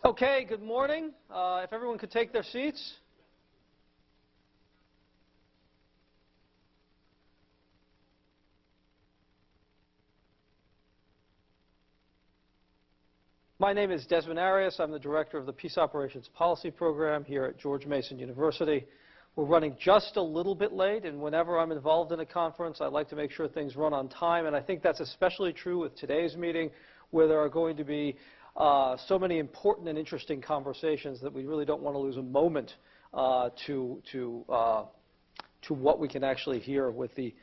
Okay, good morning. If everyone could take their seats. My name is Desmond Arias. I'm the director of the Peace Operations Policy Program here at George Mason University. We're running just a little bit late, and whenever I'm involved in a conference, I like to make sure things run on time, and I think that's especially true with today's meeting, where there are going to be so many important and interesting conversations that we really don't want to lose a moment to what we can actually hear with the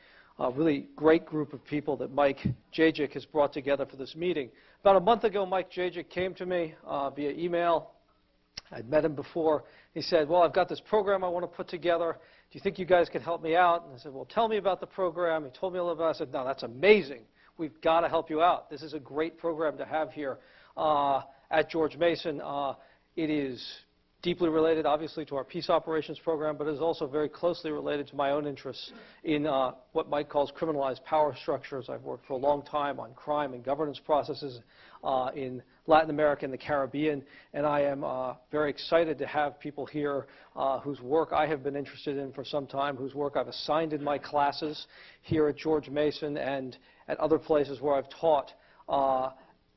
really great group of people that Mike Dziedzic has brought together for this meeting. About a month ago, Mike Dziedzic came to me via email. I'd met him before. He said, well, I've got this program I want to put together. Do you think you guys can help me out? And I said, well, tell me about the program. He told me a little bit. I said, no, that's amazing. We've got to help you out. This is a great program to have here at George Mason. It is deeply related, obviously, to our peace operations program, but is also very closely related to my own interests in what Mike calls criminalized power structures. I've worked for a long time on crime and governance processes in Latin America and the Caribbean, and I am very excited to have people here whose work I have been interested in for some time, whose work I've assigned in my classes here at George Mason and at other places where I've taught.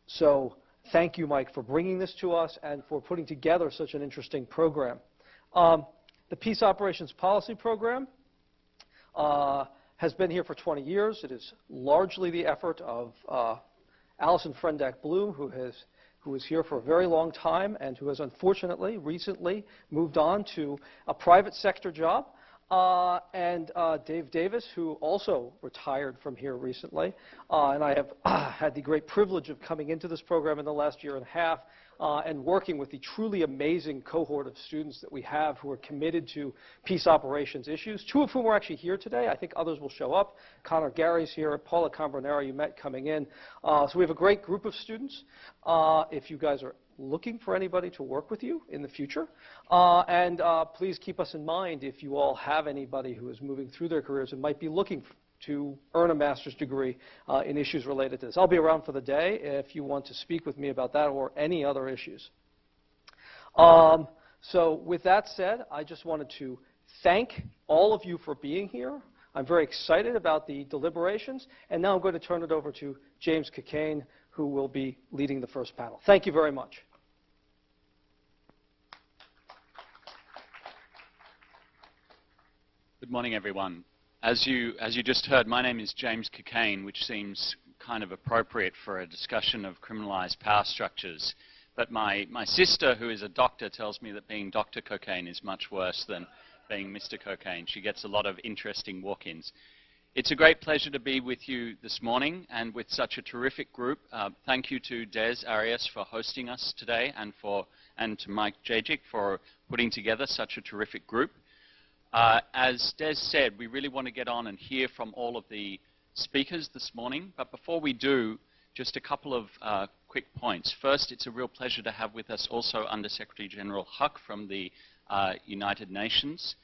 So thank you, Mike, for bringing this to us and for putting together such an interesting program. The Peace Operations Policy Program has been here for 20 years. It is largely the effort of Allison Frendak-Bloom, who was here for a very long time and who has unfortunately recently moved on to a private sector job. And Dave Davis, who also retired from here recently. And I have had the great privilege of coming into this program in the last year and a half and working with the truly amazing cohort of students that we have who are committed to peace operations issues, two of whom are actually here today. I think others will show up. Connor Gary's here. Paula Cambronero you met coming in. So we have a great group of students. If you guys are looking for anybody to work with you in the future. And please keep us in mind if you all have anybody who is moving through their careers and might be looking to earn a master's degree in issues related to this. I'll be around for the day if you want to speak with me about that or any other issues. So with that said, I just wanted to thank all of you for being here. I'm very excited about the deliberations. And now I'm going to turn it over to James Cockayne, who will be leading the first panel. Thank you very much. Good morning, everyone. As you just heard, my name is James Cockayne, which seems kind of appropriate for a discussion of criminalized power structures. But my sister, who is a doctor, tells me that being Dr. Cockayne is much worse than being Mr. Cockayne. She gets a lot of interesting walk-ins. It's a great pleasure to be with you this morning and with such a terrific group. Thank you to Des Arias for hosting us today and to Mike Dziedzic for putting together such a terrific group. As Des said, we really want to get on and hear from all of the speakers this morning. But before we do, just a couple of quick points. First, it's a real pleasure to have with us also Under Secretary General Huck from the United Nations,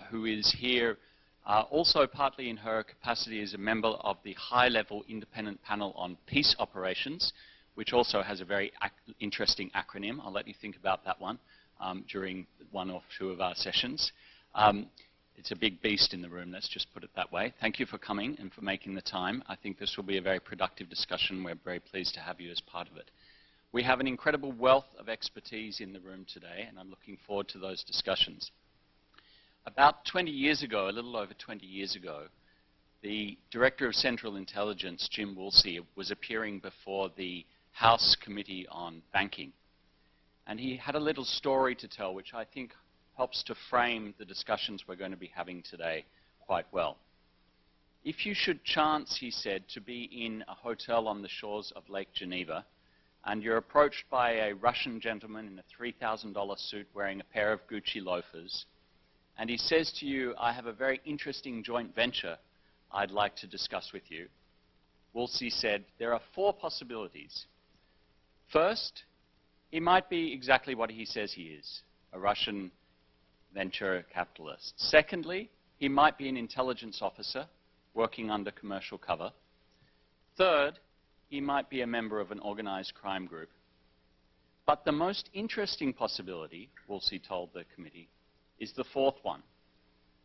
who is here also partly in her capacity as a member of the high-level independent panel on peace operations, which also has a very interesting acronym. I'll let you think about that one during one or two of our sessions. It's a big beast in the room, let's just put it that way. Thank you for coming and for making the time. I think this will be a very productive discussion. We're very pleased to have you as part of it. We have an incredible wealth of expertise in the room today, and I'm looking forward to those discussions. About 20 years ago, a little over 20 years ago, the Director of Central Intelligence, Jim Woolsey, was appearing before the House Committee on Banking. And he had a little story to tell, which I think helps to frame the discussions we're going to be having today quite well. If you should chance, he said, to be in a hotel on the shores of Lake Geneva, and you're approached by a Russian gentleman in a $3,000 suit wearing a pair of Gucci loafers, and he says to you, I have a very interesting joint venture I'd like to discuss with you. Woolsey said, there are four possibilities. First, he might be exactly what he says he is, a Russian venture capitalist. Secondly, he might be an intelligence officer working under commercial cover. Third, he might be a member of an organized crime group. But the most interesting possibility, Woolsey told the committee, is the fourth one.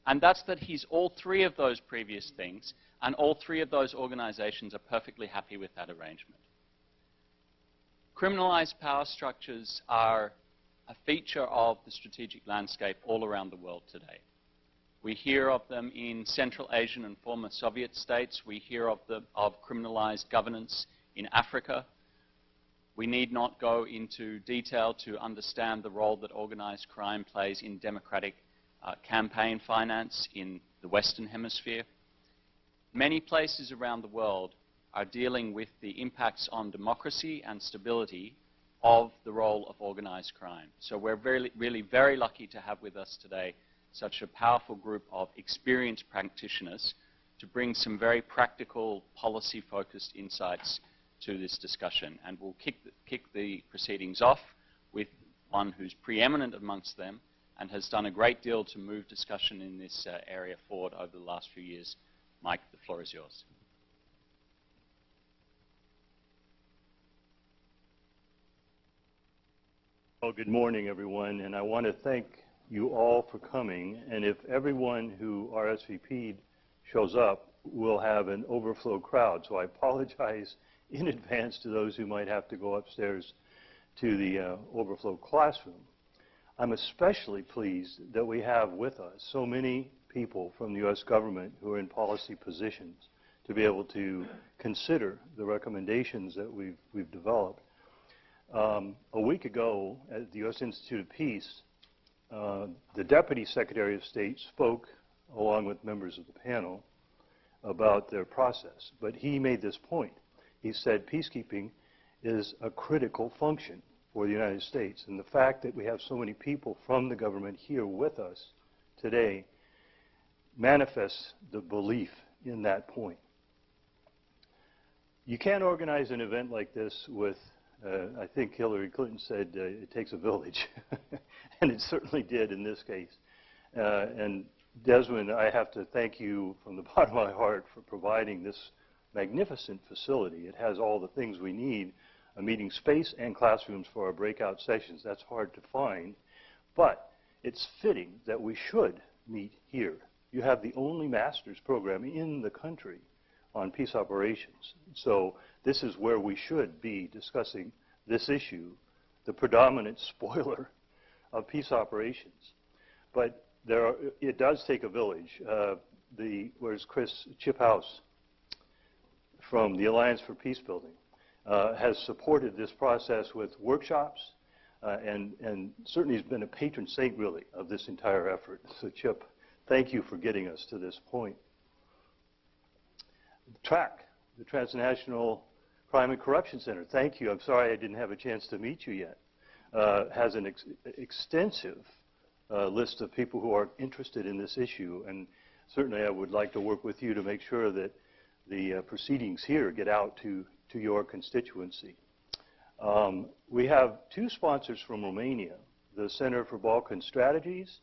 And that's that he's all three of those previous things, and all three of those organizations are perfectly happy with that arrangement. Criminalized power structures are a feature of the strategic landscape all around the world today. We hear of them in Central Asian and former Soviet states. We hear of criminalized governance in Africa. We need not go into detail to understand the role that organized crime plays in democratic campaign finance in the Western Hemisphere. Many places around the world are dealing with the impacts on democracy and stability of the role of organized crime. So we're really very lucky to have with us today such a powerful group of experienced practitioners to bring some very practical, policy-focused insights to this discussion. And we'll kick the proceedings off with one who's preeminent amongst them and has done a great deal to move discussion in this area forward over the last few years. Mike, the floor is yours. Well, good morning, everyone, and I want to thank you all for coming. And if everyone who RSVP'd shows up, we'll have an overflow crowd. So I apologize in advance to those who might have to go upstairs to the overflow classroom. I'm especially pleased that we have with us so many people from the U.S. government who are in policy positions to be able to consider the recommendations that we've developed. A week ago at the U.S. Institute of Peace, the Deputy Secretary of State spoke along with members of the panel about their process. But he made this point. He said peacekeeping is a critical function for the United States. And the fact that we have so many people from the government here with us today manifests the belief in that point. You can't organize an event like this with, I think Hillary Clinton said, it takes a village. And it certainly did in this case. And Desmond, I have to thank you from the bottom of my heart for providing this magnificent facility. It has all the things we need, a meeting space and classrooms for our breakout sessions. That's hard to find. But it's fitting that we should meet here. You have the only master's program in the country on peace operations. So this is where we should be discussing this issue, the predominant spoiler of peace operations. But it does take a village. Where's Chip House from the Alliance for Peace Building has supported this process with workshops and certainly has been a patron saint, really, of this entire effort. So Chip, thank you for getting us to this point. TRAC, the Transnational Crime and Corruption Center, thank you. I'm sorry I didn't have a chance to meet you yet. Has an extensive list of people who are interested in this issue, and certainly I would like to work with you to make sure that the proceedings here get out to your constituency. We have two sponsors from Romania, the Center for Balkan Strategies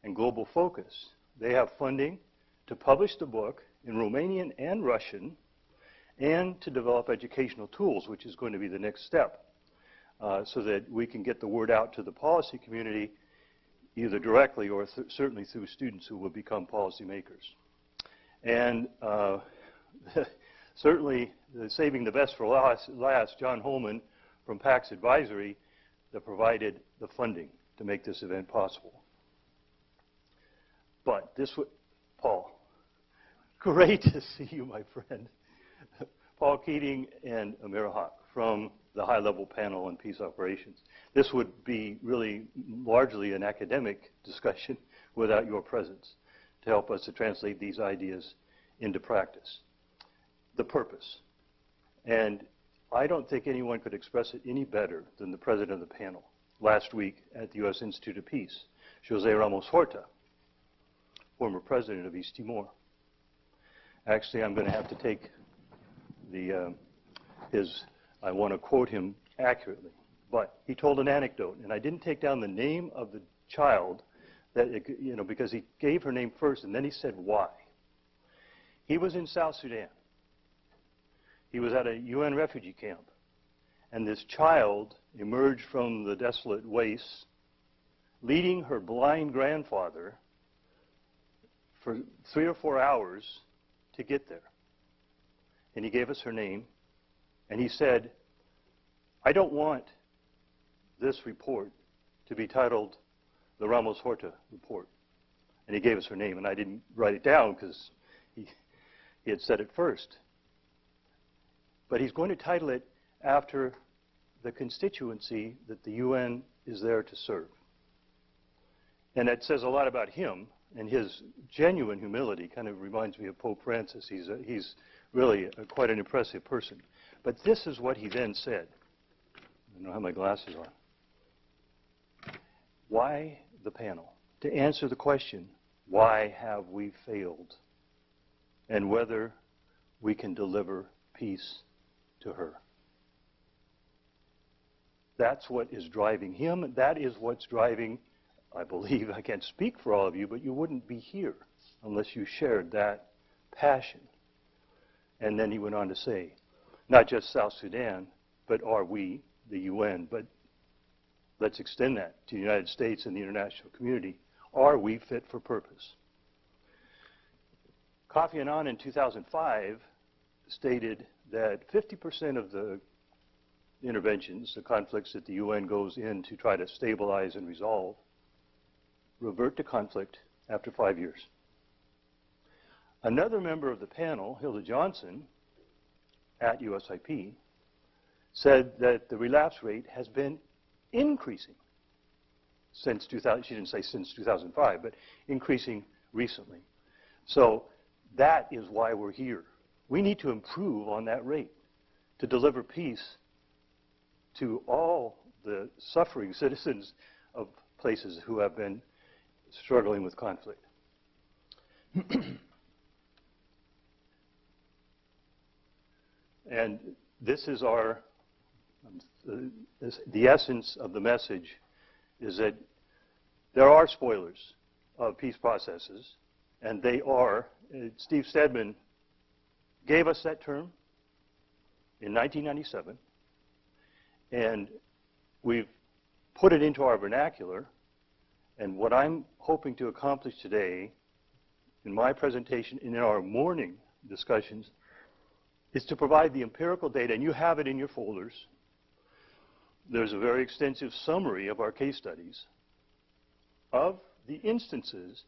and Global Focus. They have funding to publish the book in Romanian and Russian and to develop educational tools, which is going to be the next step, so that we can get the word out to the policy community either directly or certainly through students who will become policymakers. And certainly, saving the best for last, John Holman from PAX Advisory that provided the funding to make this event possible. But this would, Paul, great to see you, my friend. Paul Keating and Amira Haq from the high-level panel on peace operations. This would be really largely an academic discussion without your presence to help us to translate these ideas into practice. The purpose. And I don't think anyone could express it any better than the president of the panel last week at the U.S. Institute of Peace, José Ramos Horta, former president of East Timor. Actually, I'm going to have to take I want to quote him accurately, but he told an anecdote, and I didn't take down the name of the child, because he gave her name first, and then he said why. He was in South Sudan. He was at a UN refugee camp, and this child emerged from the desolate wastes, leading her blind grandfather for 3 or 4 hours to get there. And he gave us her name, and he said, I don't want this report to be titled the Ramos Horta report. And he gave us her name, and I didn't write it down because he had said it first. But he's going to title it after the constituency that the UN is there to serve. And that says a lot about him, and his genuine humility kind of reminds me of Pope Francis. He's really quite an impressive person. But this is what he then said. I don't have my glasses on. Why the panel? To answer the question, why have we failed? And whether we can deliver peace to her. That's what is driving him. That is what's driving, I believe, I can't speak for all of you, but you wouldn't be here unless you shared that passion. And then he went on to say, not just South Sudan, but are we, the UN, but let's extend that to the United States and the international community. Are we fit for purpose? Kofi Annan in 2005 stated that 50% of the interventions, the conflicts that the UN goes in to try to stabilize and resolve, revert to conflict after 5 years. Another member of the panel, Hilda Johnson, at USIP, said that the relapse rate has been increasing since 2000. She didn't say since 2005, but increasing recently. So that is why we're here. We need to improve on that rate to deliver peace to all the suffering citizens of places who have been struggling with conflict. And this is our, the essence of the message is that there are spoilers of peace processes, and they are, Steve Stedman gave us that term in 1997, and we've put it into our vernacular, and what I'm hoping to accomplish today in my presentation and in our morning discussions is to provide the empirical data, and you have it in your folders. There's a very extensive summary of our case studies of the instances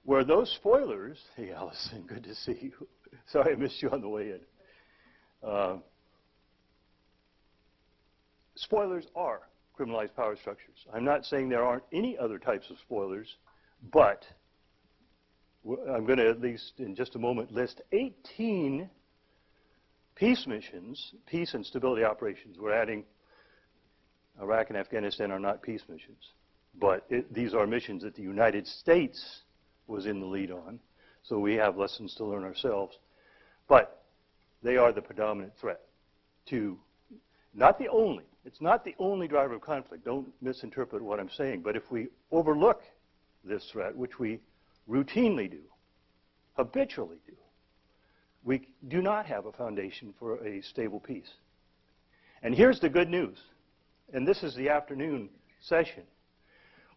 where those spoilers, hey Allison, good to see you. Sorry I missed you on the way in. Spoilers are criminalized power structures. I'm not saying there aren't any other types of spoilers, but I'm going to at least in just a moment list 18 peace missions, peace and stability operations. We're adding Iraq and Afghanistan are not peace missions, but these are missions that the United States was in the lead on, so we have lessons to learn ourselves. But they are the predominant threat to, not the only, it's not the only driver of conflict. Don't misinterpret what I'm saying, but if we overlook this threat, which we routinely do, habitually do, we do not have a foundation for a stable peace. And here's the good news, and this is the afternoon session.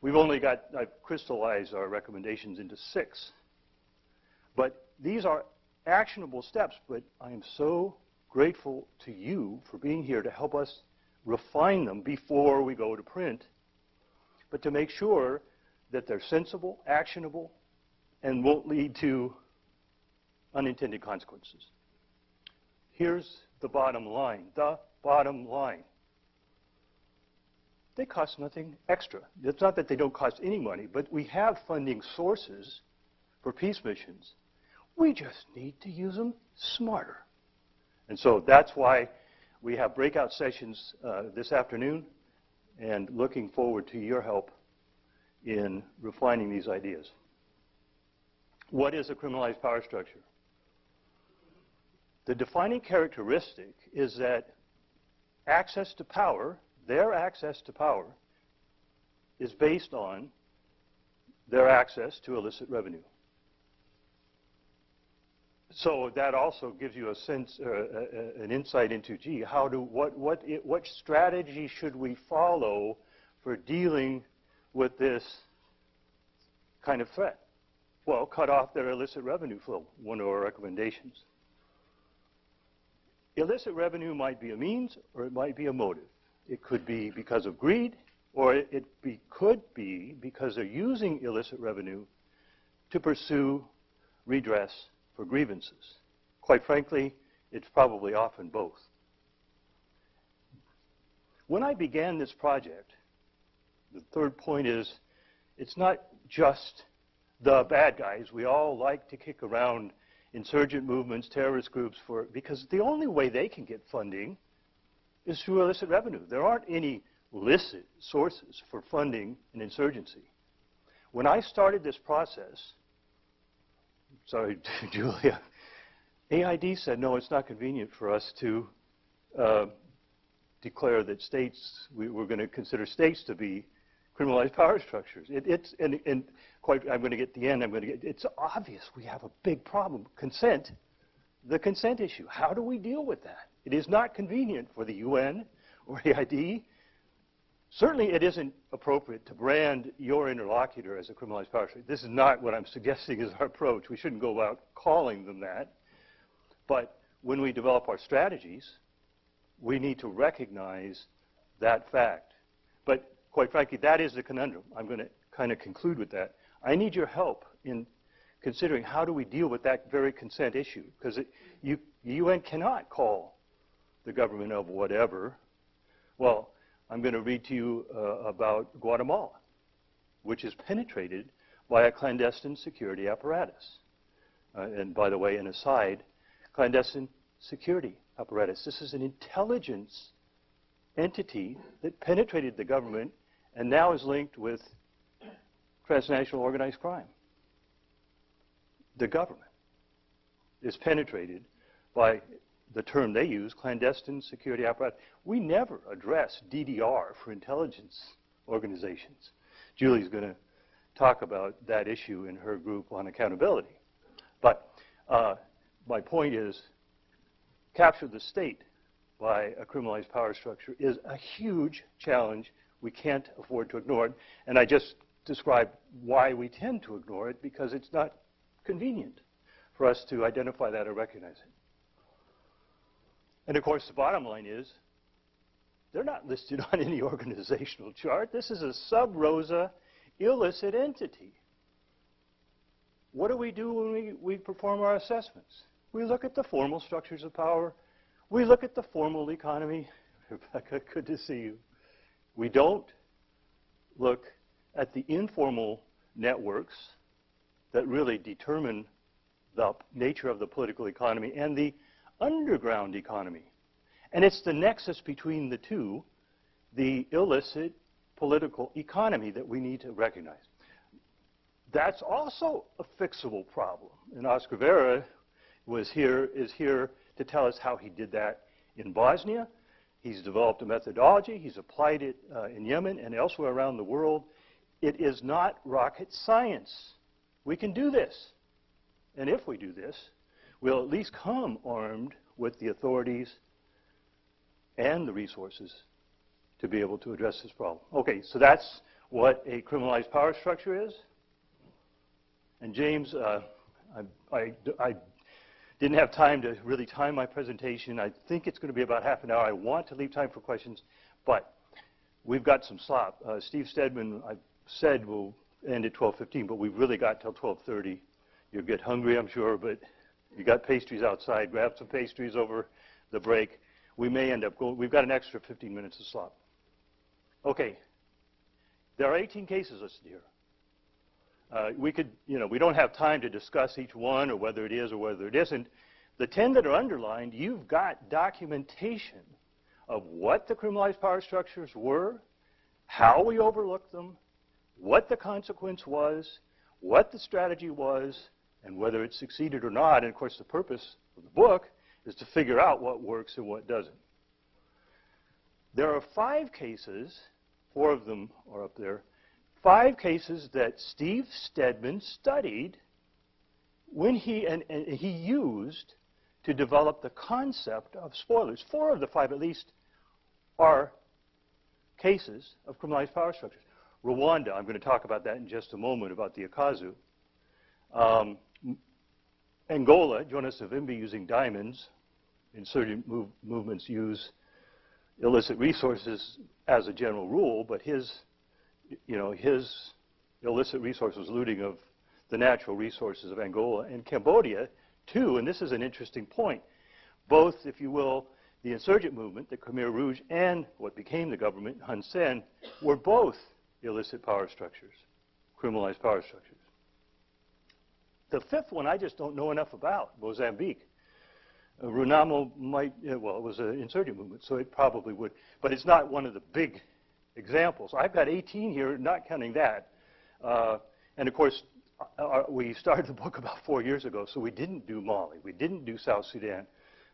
We've only got, I've crystallized our recommendations into 6. But these are actionable steps, but I am so grateful to you for being here to help us refine them before we go to print, but to make sure that they're sensible, actionable, and won't lead to unintended consequences. Here's the bottom line. The bottom line. They cost nothing extra. It's not that they don't cost any money, but we have funding sources for peace missions. We just need to use them smarter. And so that's why we have breakout sessions this afternoon, and looking forward to your help in refining these ideas. What is a criminalized power structure? The defining characteristic is that access to power, their access to power, is based on their access to illicit revenue. So that also gives you a sense, an insight into, gee, what strategy should we follow for dealing with this kind of threat? Well, cut off their illicit revenue flow, one of our recommendations. Illicit revenue might be a means or it might be a motive. It could be because of greed, or could be because they're using illicit revenue to pursue redress for grievances. Quite frankly, it's probably often both. When I began this project, the third point is, it's not just the bad guys. We all like to kick around insurgent movements, terrorist groups, because the only way they can get funding is through illicit revenue. There aren't any licit sources for funding an insurgency. When I started this process, sorry, Julia, AID said, no, it's not convenient for us to declare that states, we're going to consider states to be criminalized power structures. I'm going to get to the end, it's obvious we have a big problem. Consent, the consent issue. How do we deal with that? It is not convenient for the UN or AID. Certainly it isn't appropriate to brand your interlocutor as a criminalized power structure. This is not what I'm suggesting is our approach. We shouldn't go about calling them that. But when we develop our strategies, we need to recognize that fact. But quite frankly, that is the conundrum. I'm going to kind of conclude with that. I need your help in considering how do we deal with that very consent issue. Because the UN cannot call the government of whatever. Well, I'm going to read to you about Guatemala, which is penetrated by a clandestine security apparatus. And by the way, an aside, clandestine security apparatus. This is an intelligence entity that penetrated the government and now is linked with transnational organized crime. The government is penetrated by the term they use, clandestine security apparatus. We never address DDR for intelligence organizations. Julie's going to talk about that issue in her group on accountability. But my point is, capture the state by a criminalized power structure is a huge challenge. We can't afford to ignore it. And I just described why we tend to ignore it, because it's not convenient for us to identify that or recognize it. And of course, the bottom line is, they're not listed on any organizational chart. This is a sub rosa illicit entity. What do we do when we perform our assessments? We look at the formal structures of power. We look at the formal economy. Rebecca, good to see you. We don't look at the informal networks that really determine the nature of the political economy and the underground economy. And it's the nexus between the two, the illicit political economy, that we need to recognize. That's also a fixable problem. And Oscar Vera is here to tell us how he did that in Bosnia. He's developed a methodology. He's applied it in Yemen and elsewhere around the world. It is not rocket science. We can do this. And if we do this, we'll at least come armed with the authorities and the resources to be able to address this problem. Okay, so that's what a criminalized power structure is. And James, I didn't have time to really time my presentation. I think it's going to be about half an hour. I want to leave time for questions, but we've got some slop. Steve Stedman, I said we'll end at 12:15, but we've really got till 12:30. You'll get hungry, I'm sure, but you got pastries outside. Grab some pastries over the break. We may end up going, we've got an extra 15 minutes of slop. Okay, there are 18 cases listed here. We could, we don't have time to discuss each one or whether it is or whether it isn't. The 10 that are underlined, you've got documentation of what the criminalized power structures were, how we overlooked them, what the consequence was, what the strategy was, and whether it succeeded or not. And of course, the purpose of the book is to figure out what works and what doesn't. There are 5 cases, 4 of them are up there, 5 cases that Steve Stedman studied when and he used to develop the concept of spoilers. 4 of the 5, at least, are cases of criminalized power structures. Rwanda, I'm going to talk about that in just a moment, about the Akazu. Angola, Jonas Savimbi using diamonds. Insurgent movements use illicit resources as a general rule, but his illicit resource was looting of the natural resources of Angola. And Cambodia, too, and this is an interesting point, both, if you will, the insurgent movement, the Khmer Rouge, and what became the government, Hun Sen, were both illicit power structures, criminalized power structures. The 5th one I just don't know enough about, Mozambique. Renamo might, well, it was an insurgent movement, so it probably would, but it's not one of the big examples. I've got 18 here, not counting that. And of course, we started the book about 4 years ago, so we didn't do Mali, we didn't do South Sudan,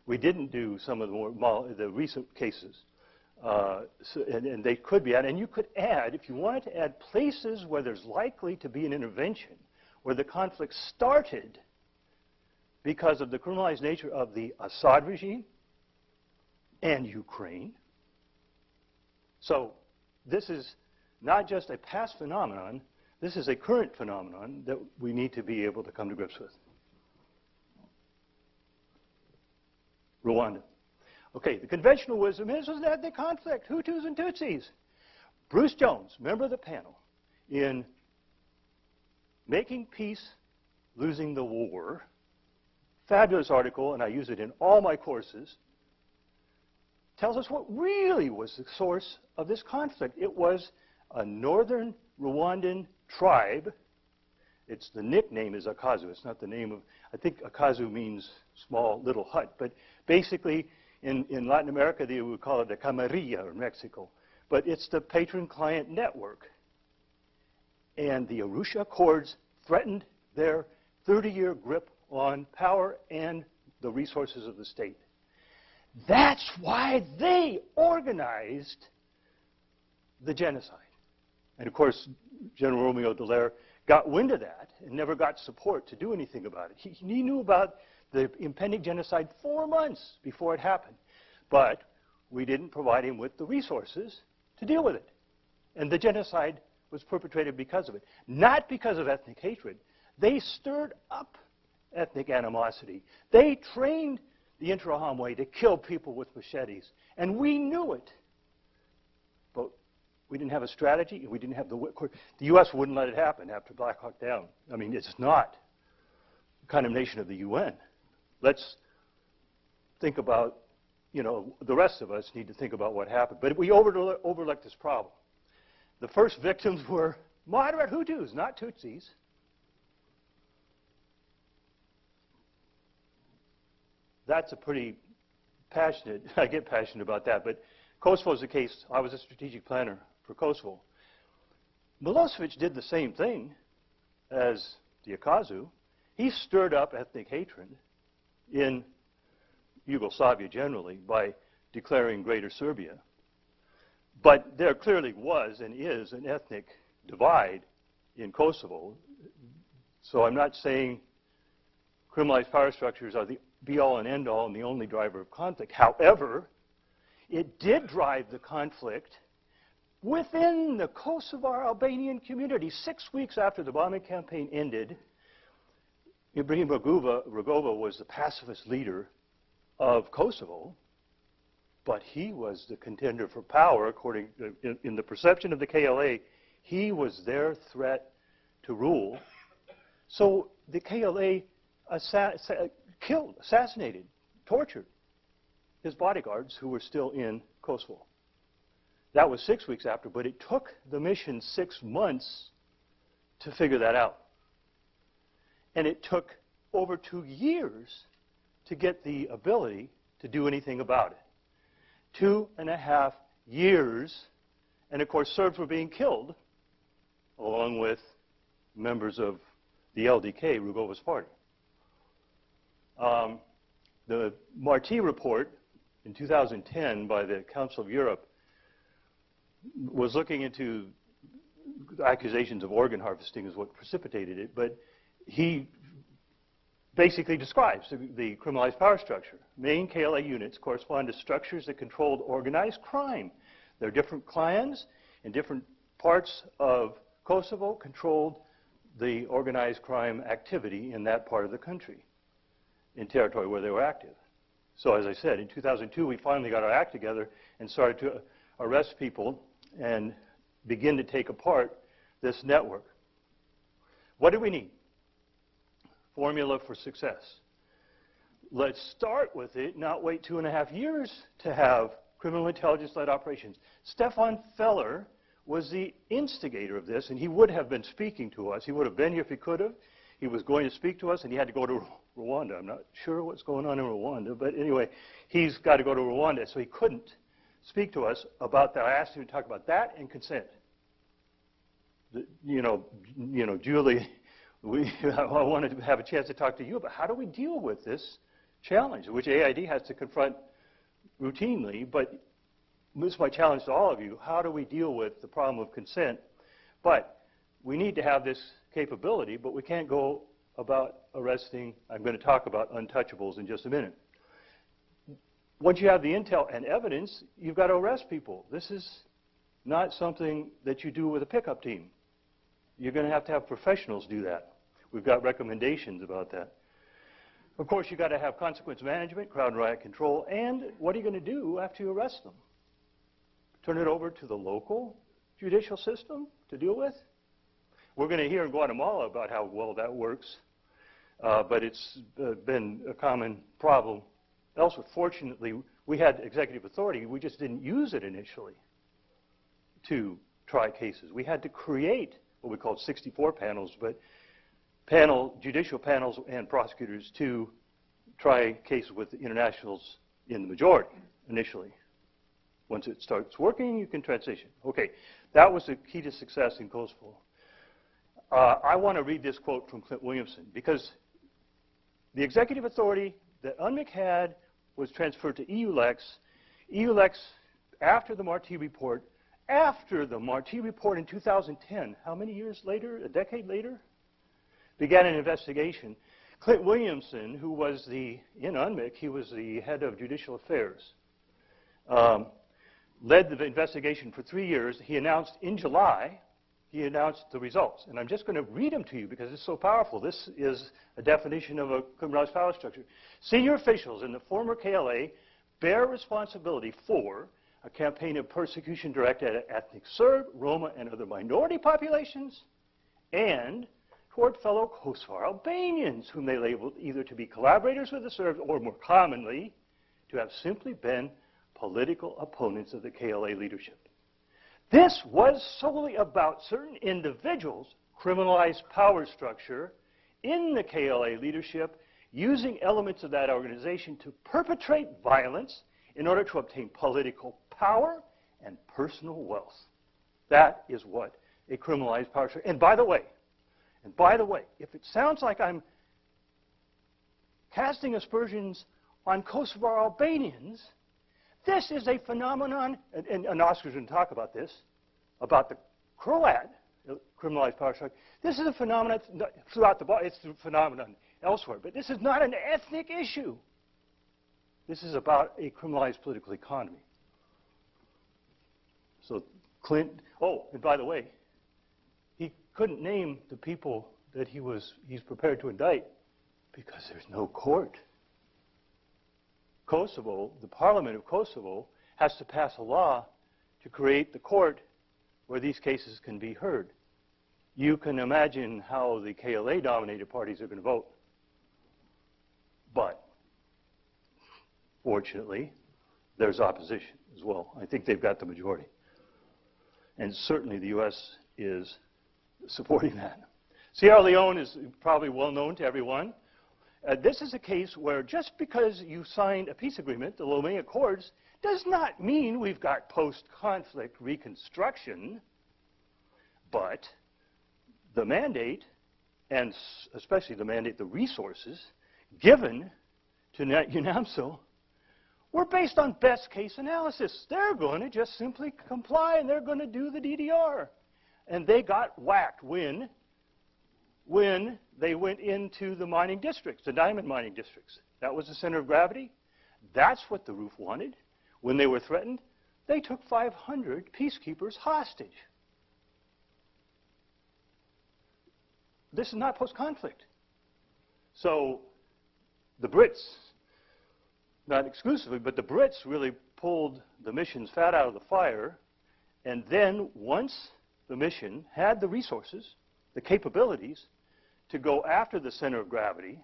we didn't do some of the recent cases. And they could be added. And you could add, if you wanted to add places where there's likely to be an intervention, where the conflict started because of the criminalized nature of the Assad regime and Ukraine. So this is not just a past phenomenon, this is a current phenomenon that we need to be able to come to grips with. Rwanda. Okay, the conventional wisdom is that the conflict, Hutus and Tutsis. Bruce Jones, member of the panel, in Making Peace, Losing the War, fabulous article, and I use it in all my courses, tells us what really was the source of this conflict. It was a northern Rwandan tribe. The nickname is Akazu. It's not the name of, I think Akazu means small little hut, but basically in Latin America they would call it the Camarilla or Mexico. But it's the patron-client network. And the Arusha Accords threatened their 30-year grip on power and the resources of the state. That's why they organized the genocide. And of course, General Romeo Dallaire got wind of that and never got support to do anything about it. He knew about the impending genocide 4 months before it happened. But we didn't provide him with the resources to deal with it. And the genocide was perpetrated because of it. Not because of ethnic hatred. They stirred up ethnic animosity. They trained the Interahamwe to kill people with machetes. And we knew it. But we didn't have a strategy. We didn't have the U.S. wouldn't let it happen after Black Hawk Down. I mean, it's not condemnation of the UN. Let's think about, the rest of us need to think about what happened. But we overlooked this problem. The first victims were moderate Hutus, not Tutsis. That's a pretty passionate, I get passionate about that, but Kosovo is the case. I was a strategic planner for Kosovo. Milosevic did the same thing as the Akazu. He stirred up ethnic hatred in Yugoslavia generally by declaring Greater Serbia. But there clearly was and is an ethnic divide in Kosovo. So I'm not saying criminalized power structures are the be-all and end-all and the only driver of conflict. However, it did drive the conflict within the Kosovar Albanian community. 6 weeks after the bombing campaign ended, Ibrahim Rugova was the pacifist leader of Kosovo, but he was the contender for power, according to, in the perception of the KLA, he was their threat to rule. So the KLA assassinated, tortured his bodyguards who were still in Kosovo. That was 6 weeks after, but it took the mission 6 months to figure that out. And it took over 2 years to get the ability to do anything about it. 2.5 years, and of course Serbs were being killed, along with members of the LDK, Rugova's party. The Marti report in 2010 by the Council of Europe was looking into accusations of organ harvesting is what precipitated it, but he basically describes the criminalized power structure. Main KLA units correspond to structures that controlled organized crime. There are different clans in different parts of Kosovo controlled the organized crime activity in that part of the country, in territory where they were active. So as I said, in 2002, we finally got our act together and started to arrest people and begin to take apart this network. What do we need? Formula for success. Let's start with it, not wait 2.5 years to have criminal intelligence-led operations. Stefan Feller was the instigator of this, and he would have been speaking to us. He would have been here if he could have. He was going to speak to us, and he had to go to Rwanda. I'm not sure what's going on in Rwanda, but anyway, he's got to go to Rwanda, so he couldn't speak to us about that. I asked him to talk about that and consent. Julie, I wanted to have a chance to talk to you about how do we deal with this challenge, which AID has to confront routinely, but this is my challenge to all of you. How do we deal with the problem of consent? But we need to have this capability, but we can't go about arresting. I'm going to talk about untouchables in just a minute. Once you have the intel and evidence, you've got to arrest people. This is not something that you do with a pickup team. You're going to have professionals do that. We've got recommendations about that. Of course, you've got to have consequence management, crowd and riot control, and what are you going to do after you arrest them? Turn it over to the local judicial system to deal with? We're going to hear in Guatemala about how well that works, but it's been a common problem elsewhere. Fortunately, we had executive authority. We just didn't use it initially to try cases. We had to create what we called 64 panels, but judicial panels and prosecutors to try cases with internationals in the majority initially. Once it starts working, you can transition. Okay, that was the key to success in Kosovo. I want to read this quote from Clint Williamson, because the executive authority that UNMIC had was transferred to EULEX. EULEX, after the Marti report, in 2010, how many years later, a decade later, began an investigation. Clint Williamson, who was in UNMIC, he was the head of judicial affairs, led the investigation for 3 years. He announced in July, he announced the results. And I'm just going to read them to you because it's so powerful. This is a definition of a criminalized power structure. Senior officials in the former KLA bear responsibility for a campaign of persecution directed at ethnic Serb, Roma, and other minority populations, and toward fellow Kosovar Albanians, whom they labeled either to be collaborators with the Serbs or, more commonly, to have simply been political opponents of the KLA leadership. This was solely about certain individuals' criminalized power structure in the KLA leadership, using elements of that organization to perpetrate violence in order to obtain political power and personal wealth. That is what a criminalized power structure. And by the way, if it sounds like I'm casting aspersions on Kosovar Albanians, this is a phenomenon, and Oscar's going to talk about this, about the Croat criminalized power structure. This is a phenomenon throughout the body. It's a phenomenon elsewhere. But this is not an ethnic issue. This is about a criminalized political economy. So Clint, oh, and by the way, he couldn't name the people that he's prepared to indict because there's no court. Kosovo, the Parliament of Kosovo, has to pass a law to create the court where these cases can be heard. You can imagine how the KLA-dominated parties are going to vote. But, fortunately, there's opposition as well. I think they've got the majority. And certainly the U.S. is supporting that. Sierra Leone is probably well known to everyone. This is a case where just because you signed a peace agreement, the Lomé Accords, does not mean we've got post-conflict reconstruction, but the mandate, and especially the mandate, the resources given to UNAMSO, were based on best-case analysis. They're going to just simply comply, and they're going to do the DDR. And they got whacked when when they went into the mining districts, the diamond mining districts. That was the center of gravity. That's what the RUF wanted. When they were threatened, they took 500 peacekeepers hostage. This is not post-conflict. So the Brits, not exclusively, but the Brits really pulled the mission's fat out of the fire. And then once the mission had the resources, the capabilities to go after the center of gravity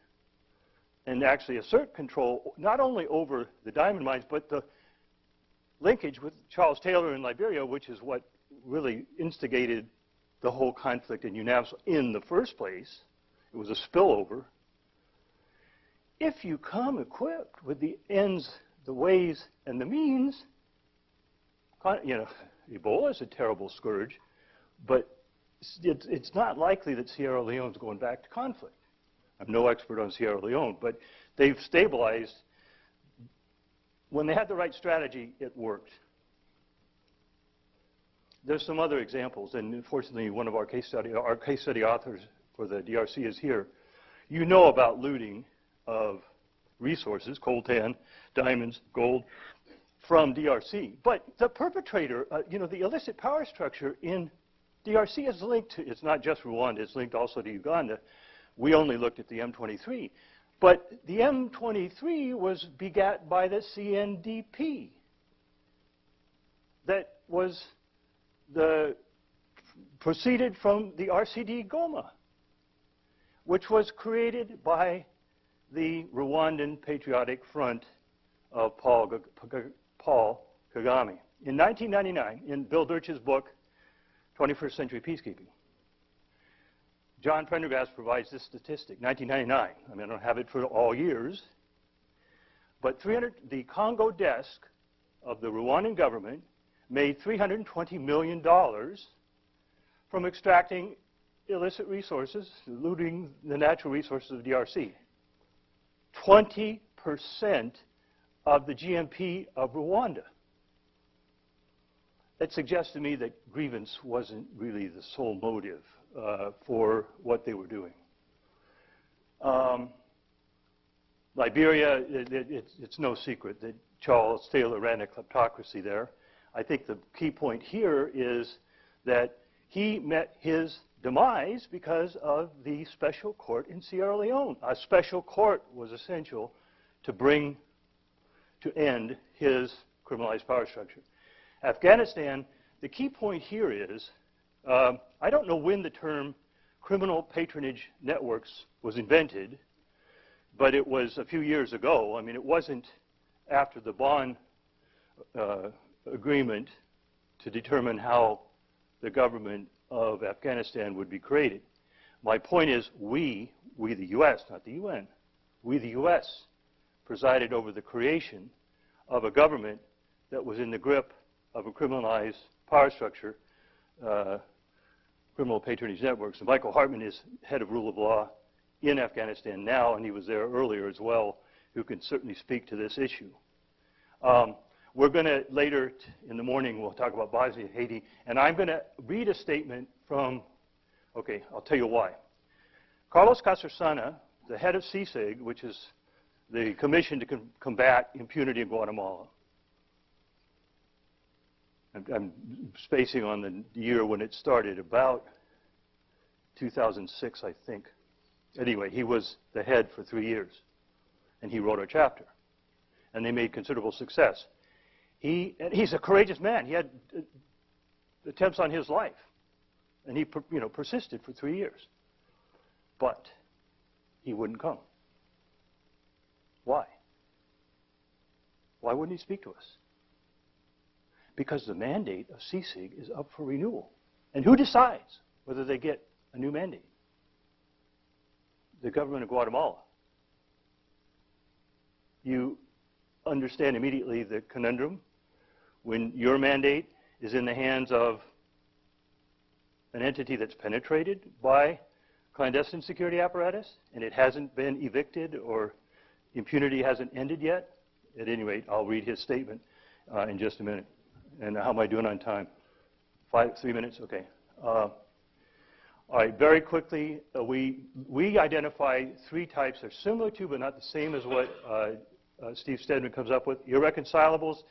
and actually assert control not only over the diamond mines, but the linkage with Charles Taylor in Liberia, which is what really instigated the whole conflict in UNAVSO in the first place. It was a spillover. If you come equipped with the ends, the ways, and the means, you know, Ebola is a terrible scourge, but it's not likely that Sierra Leone's going back to conflict. I'm no expert on Sierra Leone, but they've stabilized. When they had the right strategy, it worked. There's some other examples, and unfortunately, one of our case study authors for the DRC is here. You know about looting of resources, coltan, diamonds, gold, from DRC. But the perpetrator, you know, the illicit power structure in DRC is linked to, it's not just Rwanda, it's linked also to Uganda. We only looked at the M23. But the M23 was begat by the CNDP. That was proceeded from the RCD Goma, which was created by the Rwandan Patriotic Front of Paul Kagame. In 1999, in Bill Birch's book, 21st Century Peacekeeping, John Prendergast provides this statistic, 1999. I mean, I don't have it for all years, but the Congo desk of the Rwandan government made $320 million from extracting illicit resources, looting the natural resources of DRC. 20% of the GNP of Rwanda. That suggests to me that grievance wasn't really the sole motive for what they were doing. Liberia, it's no secret that Charles Taylor ran a kleptocracy there. I think the key point here is that he met his demise because of the special court in Sierra Leone. A special court was essential to bring to end his criminalized power structure. Afghanistan, the key point here is, I don't know when the term criminal patronage networks was invented, but it was a few years ago. I mean, it wasn't after the Bonn agreement to determine how the government of Afghanistan would be created. My point is, we the U.S., not the UN, we the U.S. presided over the creation of a government that was in the grip of a criminalized power structure, criminal patronage networks. And Michael Hartman is head of rule of law in Afghanistan now, and he was there earlier as well, who can certainly speak to this issue. We're going to, later in the morning, we'll talk about Bosnia, Haiti, and I'm going to read a statement from, okay, I'll tell you why. Carlos Casarsana, the head of CICIG, which is the Commission to Combat Impunity in Guatemala. I'm spacing on the year when it started, about 2006, I think. Anyway, he was the head for 3 years, and he wrote our chapter, and they made considerable success. He's a courageous man. He had attempts on his life, and he persisted for 3 years. But he wouldn't come. Why? Why wouldn't he speak to us? Because the mandate of CICIG is up for renewal. And who decides whether they get a new mandate? The government of Guatemala. You understand immediately the conundrum when your mandate is in the hands of an entity that's penetrated by clandestine security apparatus and it hasn't been evicted or impunity hasn't ended yet. At any rate, I'll read his statement in just a minute. And how am I doing on time? 3 minutes? Okay. All right, very quickly, we identify 3 types. They're similar to, but not the same as what Steve Stedman comes up with. Irreconcilables.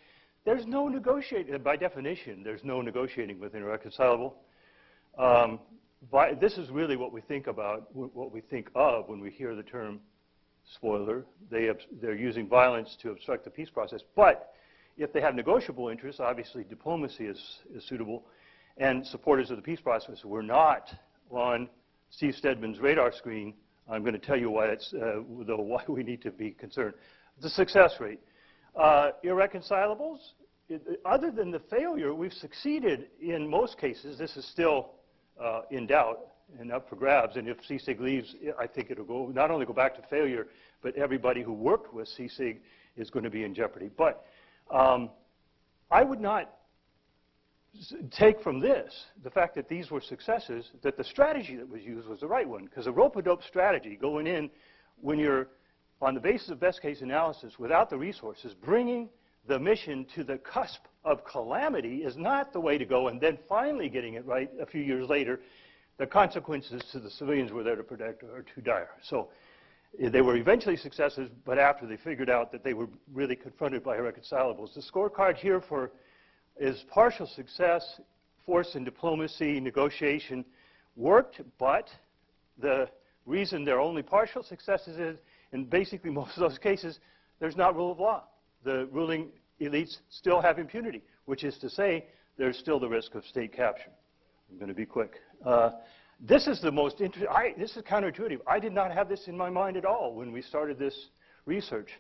There's no negotiating. By definition, there's no negotiating with an irreconcilable. This is really what we think about, what we think of when we hear the term spoiler. They're using violence to obstruct the peace process. But if they have negotiable interests, obviously diplomacy is suitable. And supporters of the peace process were not on Steve Stedman's radar screen. I'm going to tell you why why we need to be concerned. The success rate. Irreconcilables, other than the failure, we've succeeded in most cases. This is still in doubt and up for grabs. And if CSIG leaves, I think it'll not only go back to failure, but everybody who worked with CSIG is going to be in jeopardy. But I would not take from this the fact that these were successes, that the strategy that was used was the right one. Because a rope-a-dope strategy, going in when you're on the basis of best case analysis without the resources, bringing the mission to the cusp of calamity is not the way to go, and then finally getting it right a few years later, the consequences to the civilians we're there to protect are too dire. So they were eventually successes, but after they figured out that they were really confronted by irreconcilables. The scorecard here is partial success, force and diplomacy, negotiation worked, but the reason they're only partial successes is, in basically most of those cases, there's not rule of law. The ruling elites still have impunity, which is to say there's still the risk of state capture. I'm going to be quick. This is the most interesting. This is counterintuitive. I did not have this in my mind at all when we started this research.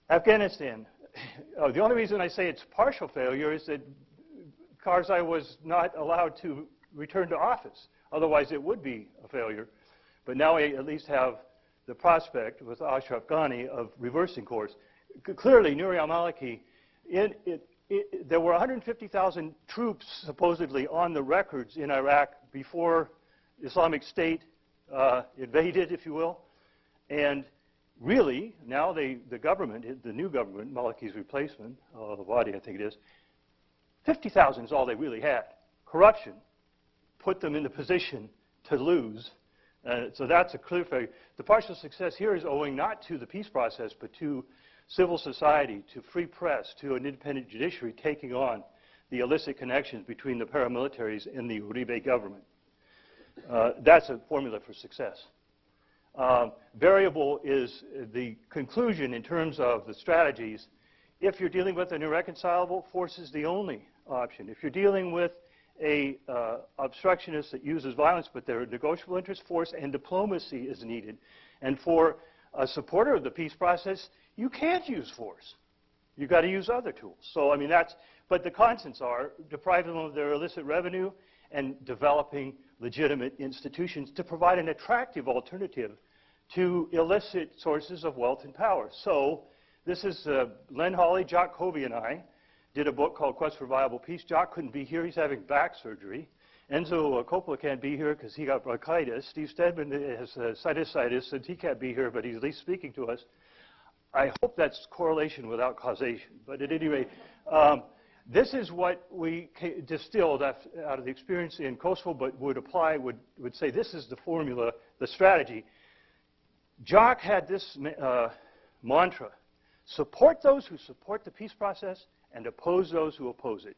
Afghanistan. The only reason I say it's partial failure is that Karzai was not allowed to return to office. Otherwise, it would be a failure. But now we at least have the prospect with Ashraf Ghani of reversing course. Clearly, Nouri al-Maliki, there were 150,000 troops supposedly on the records in Iraq before Islamic State invaded, if you will. And really, now the government, the new government, Maliki's replacement, al-Awadi I think it is, 50,000 is all they really had. Corruption put them in the position to lose. So that's a clear failure. The partial success here is owing not to the peace process, but to civil society, to free press, to an independent judiciary taking on the illicit connections between the paramilitaries and the Uribe government. That's a formula for success. Variable is the conclusion in terms of the strategies. If you're dealing with an irreconcilable, force is the only option. If you're dealing with a obstructionist that uses violence, but there are negotiable interests, force and diplomacy is needed. And for a supporter of the peace process, you can't use force. You've got to use other tools. So, I mean, but the constants are depriving them of their illicit revenue and developing legitimate institutions to provide an attractive alternative to illicit sources of wealth and power. So, this is Len Hawley, Jock Covey, and I did a book called Quest for Viable Peace. Jock couldn't be here. He's having back surgery. Enzo Coppola can't be here because he got bronchitis. Steve Stedman has sinusitis, and he can't be here, but he's at least speaking to us. I hope that's correlation without causation. But at any rate, this is what we distilled out of the experience in Kosovo, but would say this is the formula, the strategy. Jock had this mantra: support those who support the peace process and oppose those who oppose it.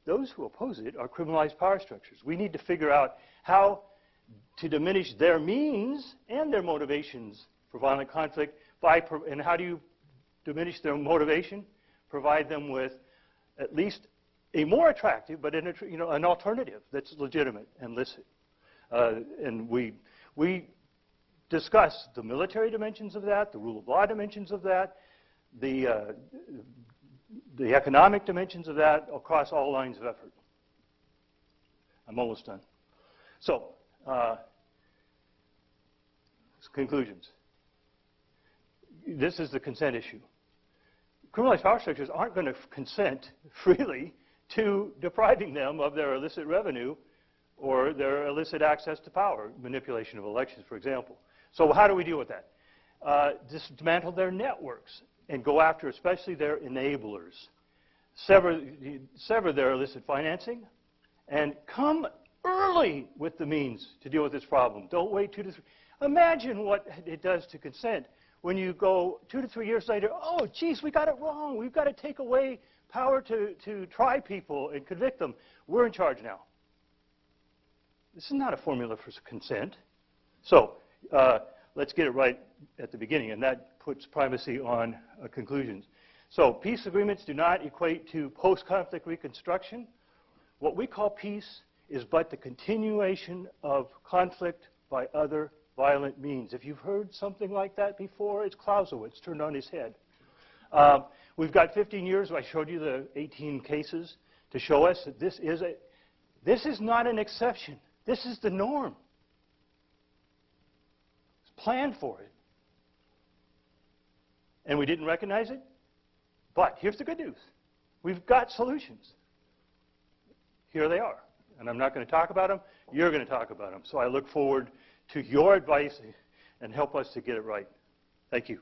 Those who oppose it are criminalized power structures. We need to figure out how to diminish their means and their motivations for violent conflict. And how do you diminish their motivation? Provide them with at least a more attractive, but an alternative that's legitimate and licit. And we discuss the military dimensions of that, the rule of law dimensions of that, the economic dimensions of that across all lines of effort. I'm almost done. So, conclusions. This is the consent issue. Criminalized power structures aren't going to consent freely to depriving them of their illicit revenue or their illicit access to power, manipulation of elections, for example. So how do we deal with that? Dismantle their networks and go after especially their enablers. Sever their illicit financing and come early with the means to deal with this problem. Don't wait 2 to 3. Imagine what it does to consent when you go 2 to 3 years later, oh, geez, we got it wrong. We've got to take away power to try people and convict them. We're in charge now. This is not a formula for consent. So let's get it right at the beginning, and that puts primacy on conclusions. So peace agreements do not equate to post-conflict reconstruction. What we call peace is but the continuation of conflict by other violent means. If you've heard something like that before, it's Clausewitz turned on his head. We've got 15 years. I showed you the 18 cases to show us that this is not an exception. This is the norm. It's planned for it. And we didn't recognize it. But here's the good news. We've got solutions. Here they are. And I'm not going to talk about them. You're going to talk about them. So I look forward to your advice and help us to get it right. Thank you.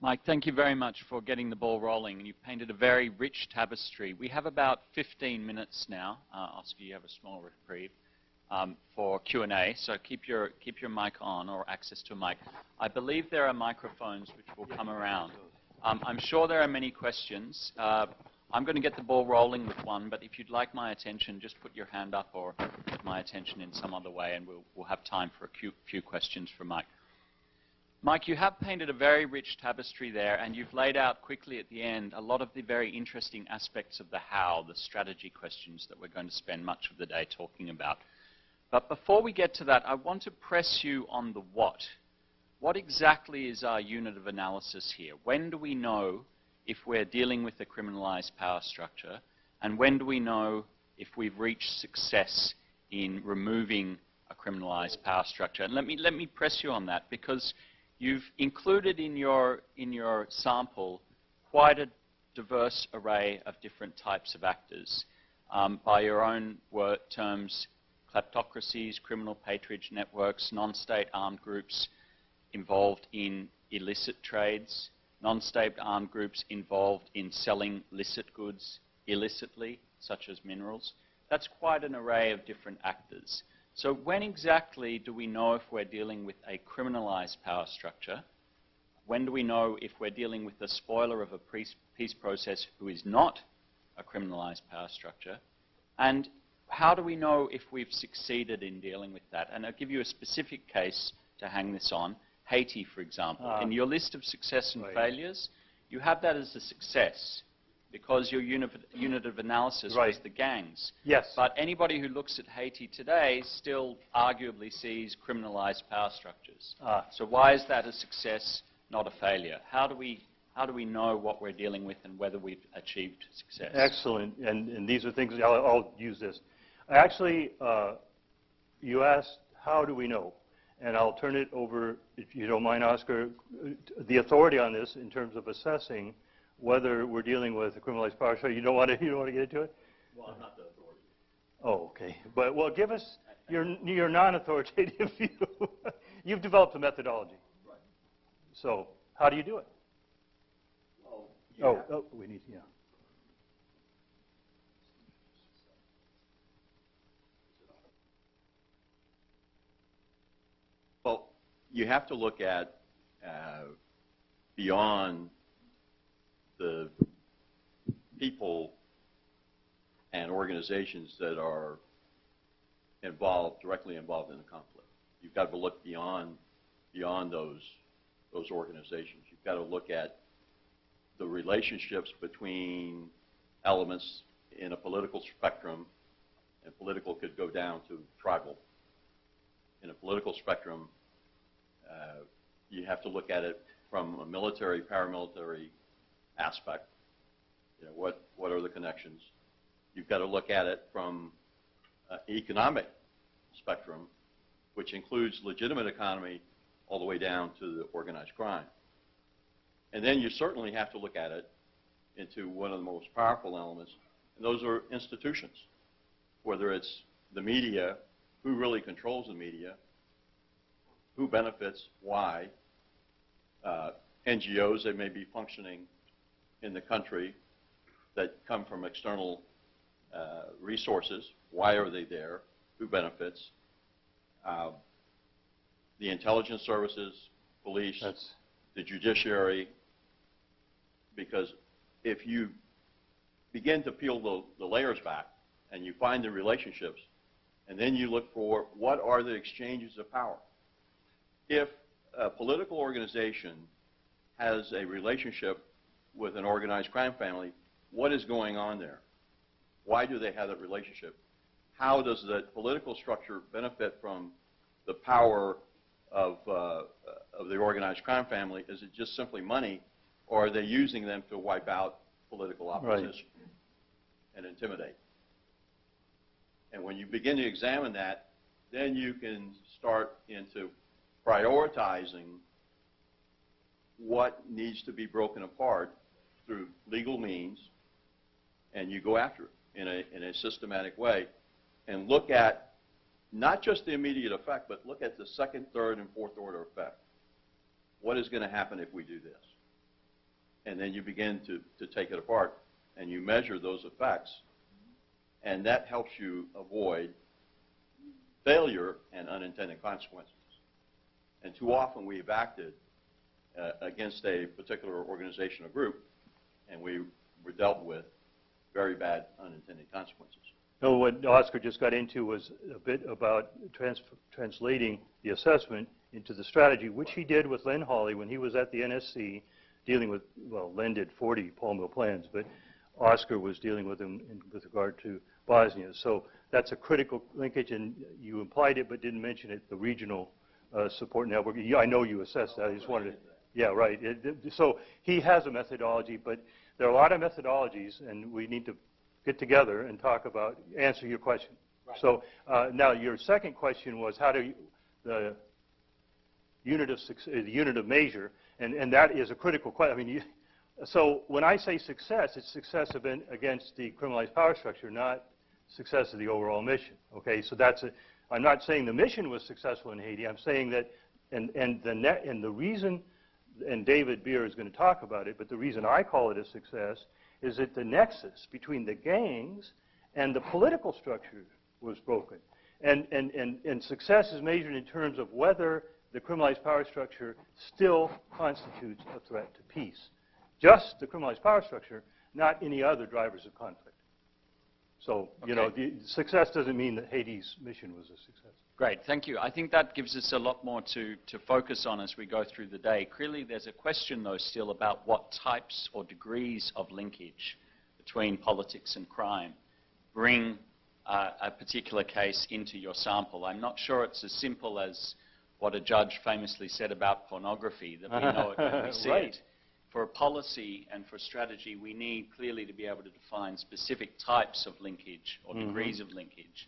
Mike, thank you very much for getting the ball rolling. And you've painted a very rich tapestry. We have about 15 minutes now. Oscar, you have a small reprieve for Q&A. So keep your mic on or access to a mic. I believe there are microphones which will come around. I'm sure there are many questions. I'm going to get the ball rolling with one, but if you'd like my attention, just put your hand up or get my attention in some other way, and we'll have time for a few questions for Mike. Mike, you have painted a very rich tapestry there, and you've laid out quickly at the end a lot of the very interesting aspects of the how, the strategy questions that we're going to spend much of the day talking about. But before we get to that, I want to press you on the what. What exactly is our unit of analysis here? When do we know if we're dealing with a criminalized power structure, and when do we know if we've reached success in removing a criminalized power structure? And let me press you on that, because you've included in your sample quite a diverse array of different types of actors. By your own terms, kleptocracies, criminal patronage networks, non-state armed groups involved in illicit trades, non-state armed groups involved in selling licit goods illicitly, such as minerals. That's quite an array of different actors. So when exactly do we know if we're dealing with a criminalized power structure? When do we know if we're dealing with the spoiler of a peace process who is not a criminalized power structure? And how do we know if we've succeeded in dealing with that? And I'll give you a specific case to hang this on. Haiti, for example. In your list of success and failures, you have that as a success, because your unit of analysis was the gangs. Yes. But anybody who looks at Haiti today still arguably sees criminalized power structures. So why is that a success, not a failure? How do we know what we're dealing with and whether we've achieved success? Excellent. And these are things, I'll use this. Actually, you asked, how do we know? And I'll turn it over, if you don't mind, Oscar, the authority on this in terms of assessing whether we're dealing with a criminalized power structure. You don't want to get into it? Well, I'm not the authority. Oh, okay. But, well, give us your non-authoritative view. You've developed a methodology. Right. So how do you do it? Well, we need, yeah. Well, you have to look at beyond the people and organizations that are directly involved in the conflict. You've got to look beyond those organizations. You've got to look at the relationships between elements in a political spectrum, and political could go down to tribal. In a political spectrum, you have to look at it from a military, paramilitary aspect. You know, what are the connections? You've got to look at it from an economic spectrum, which includes legitimate economy all the way down to the organized crime. And then you certainly have to look at it into one of the most powerful elements, and those are institutions. Whether it's the media, who really controls the media, who benefits, why, NGOs that may be functioning in the country that come from external resources. Why are they there? Who benefits? The intelligence services, police, the judiciary. Because if you begin to peel the layers back and you find the relationships, and then you look for what are the exchanges of power. If a political organization has a relationship with an organized crime family, what is going on there? Why do they have that relationship? How does the political structure benefit from the power of the organized crime family? Is it just simply money, or are they using them to wipe out political opposition and intimidate? And when you begin to examine that, then you can start into prioritizing what needs to be broken apart through legal means, and you go after it in a systematic way and look at not just the immediate effect, but look at the second, third, and fourth order effect. What is going to happen if we do this? And then you begin to take it apart, and you measure those effects, and that helps you avoid failure and unintended consequences. And too often we've acted against a particular organization or group, and we were dealt with very bad unintended consequences. No, what Oscar just got into was a bit about translating the assessment into the strategy, which he did with Len Hawley when he was at the NSC dealing with, well, Len did 40 Paul Mill plans, but Oscar was dealing with him with regard to Bosnia. So that's a critical linkage, and you implied it but didn't mention it, the regional support network. I know you assessed that. I just wanted to, yeah, right. So he has a methodology, but there are a lot of methodologies, and we need to get together and talk about, answer your question. Right. So now your second question was how do you, the unit of measure, and that is a critical question. I mean, so when I say success, it's success against the criminalized power structure, not success of the overall mission. Okay, so that's I'm not saying the mission was successful in Haiti. I'm saying that, and the reason, and David Beer is going to talk about it, but the reason I call it a success is that the nexus between the gangs and the political structure was broken. And success is measured in terms of whether the criminalized power structure still constitutes a threat to peace. Just the criminalized power structure, not any other drivers of conflict. So, you know, the success doesn't mean that Haiti's mission was a success. Great, thank you. I think that gives us a lot more to focus on as we go through the day. Clearly, there's a question, though, still about what types or degrees of linkage between politics and crime bring a particular case into your sample. I'm not sure it's as simple as what a judge famously said about pornography, that we know it when we see it. For a policy and for strategy, we need clearly to be able to define specific types of linkage or degrees of linkage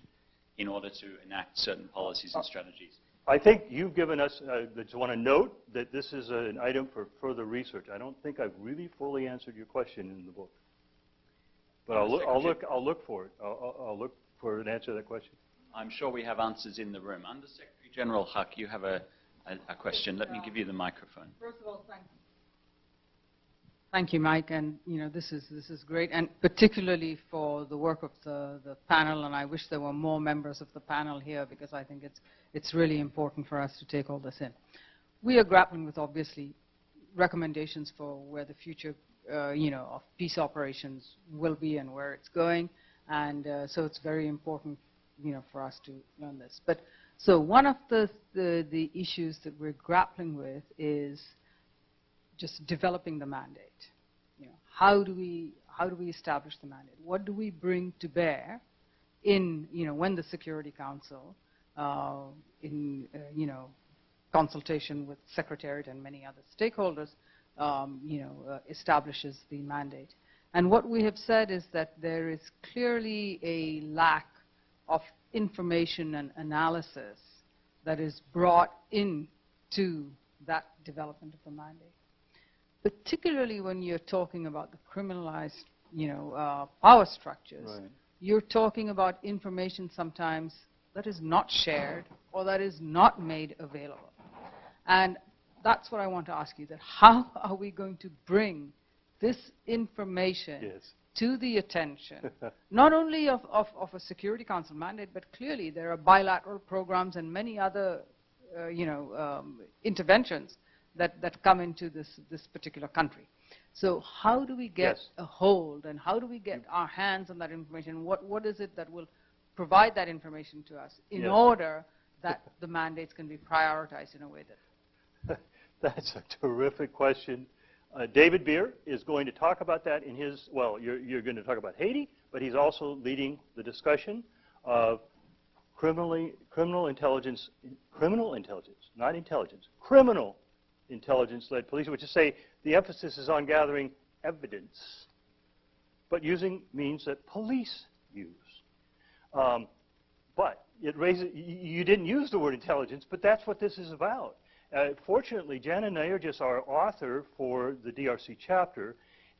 in order to enact certain policies and strategies. I think you've given us, I just want to note that this is an item for further research. I don't think I've really fully answered your question in the book. But I'll look for it. I'll look for an answer to that question. I'm sure we have answers in the room. Under Secretary General Huck, you have a question. Let me give you the microphone. First of all, thank you, Mike, and you know this is great, and particularly for the work of the panel. And I wish there were more members of the panel here because I think it's really important for us to take all this in. We are grappling with obviously recommendations for where the future, of peace operations will be and where it's going, and so it's very important, for us to learn this. But so one of the issues that we're grappling with is just developing the mandate. How do we establish the mandate? What do we bring to bear in, when the Security Council, in, consultation with Secretariat and many other stakeholders, establishes the mandate? And what we have said is that there is clearly a lack of information and analysis that is brought into that development of the mandate. Particularly when you're talking about the criminalized, power structures, right. You're talking about information sometimes that is not shared or that is not made available. And that's what I want to ask you, that how are we going to bring this information Yes. to the attention, not only of a Security Council mandate, but clearly there are bilateral programs and many other, interventions that come into this particular country. So how do we get Yes. a hold, and how do we get our hands on that information? What is it that will provide that information to us in Yes. order that the mandates can be prioritized in a way that... That's a terrific question. David Beer is going to talk about that in his, well, you're going to talk about Haiti, but he's also leading the discussion of criminal intelligence, not intelligence, criminal intelligence-led police, which is to say the emphasis is on gathering evidence, but using means that police use. But it raises, you didn't use the word intelligence, but that's what this is about. Fortunately, Jana Nayergis, our author for the DRC chapter,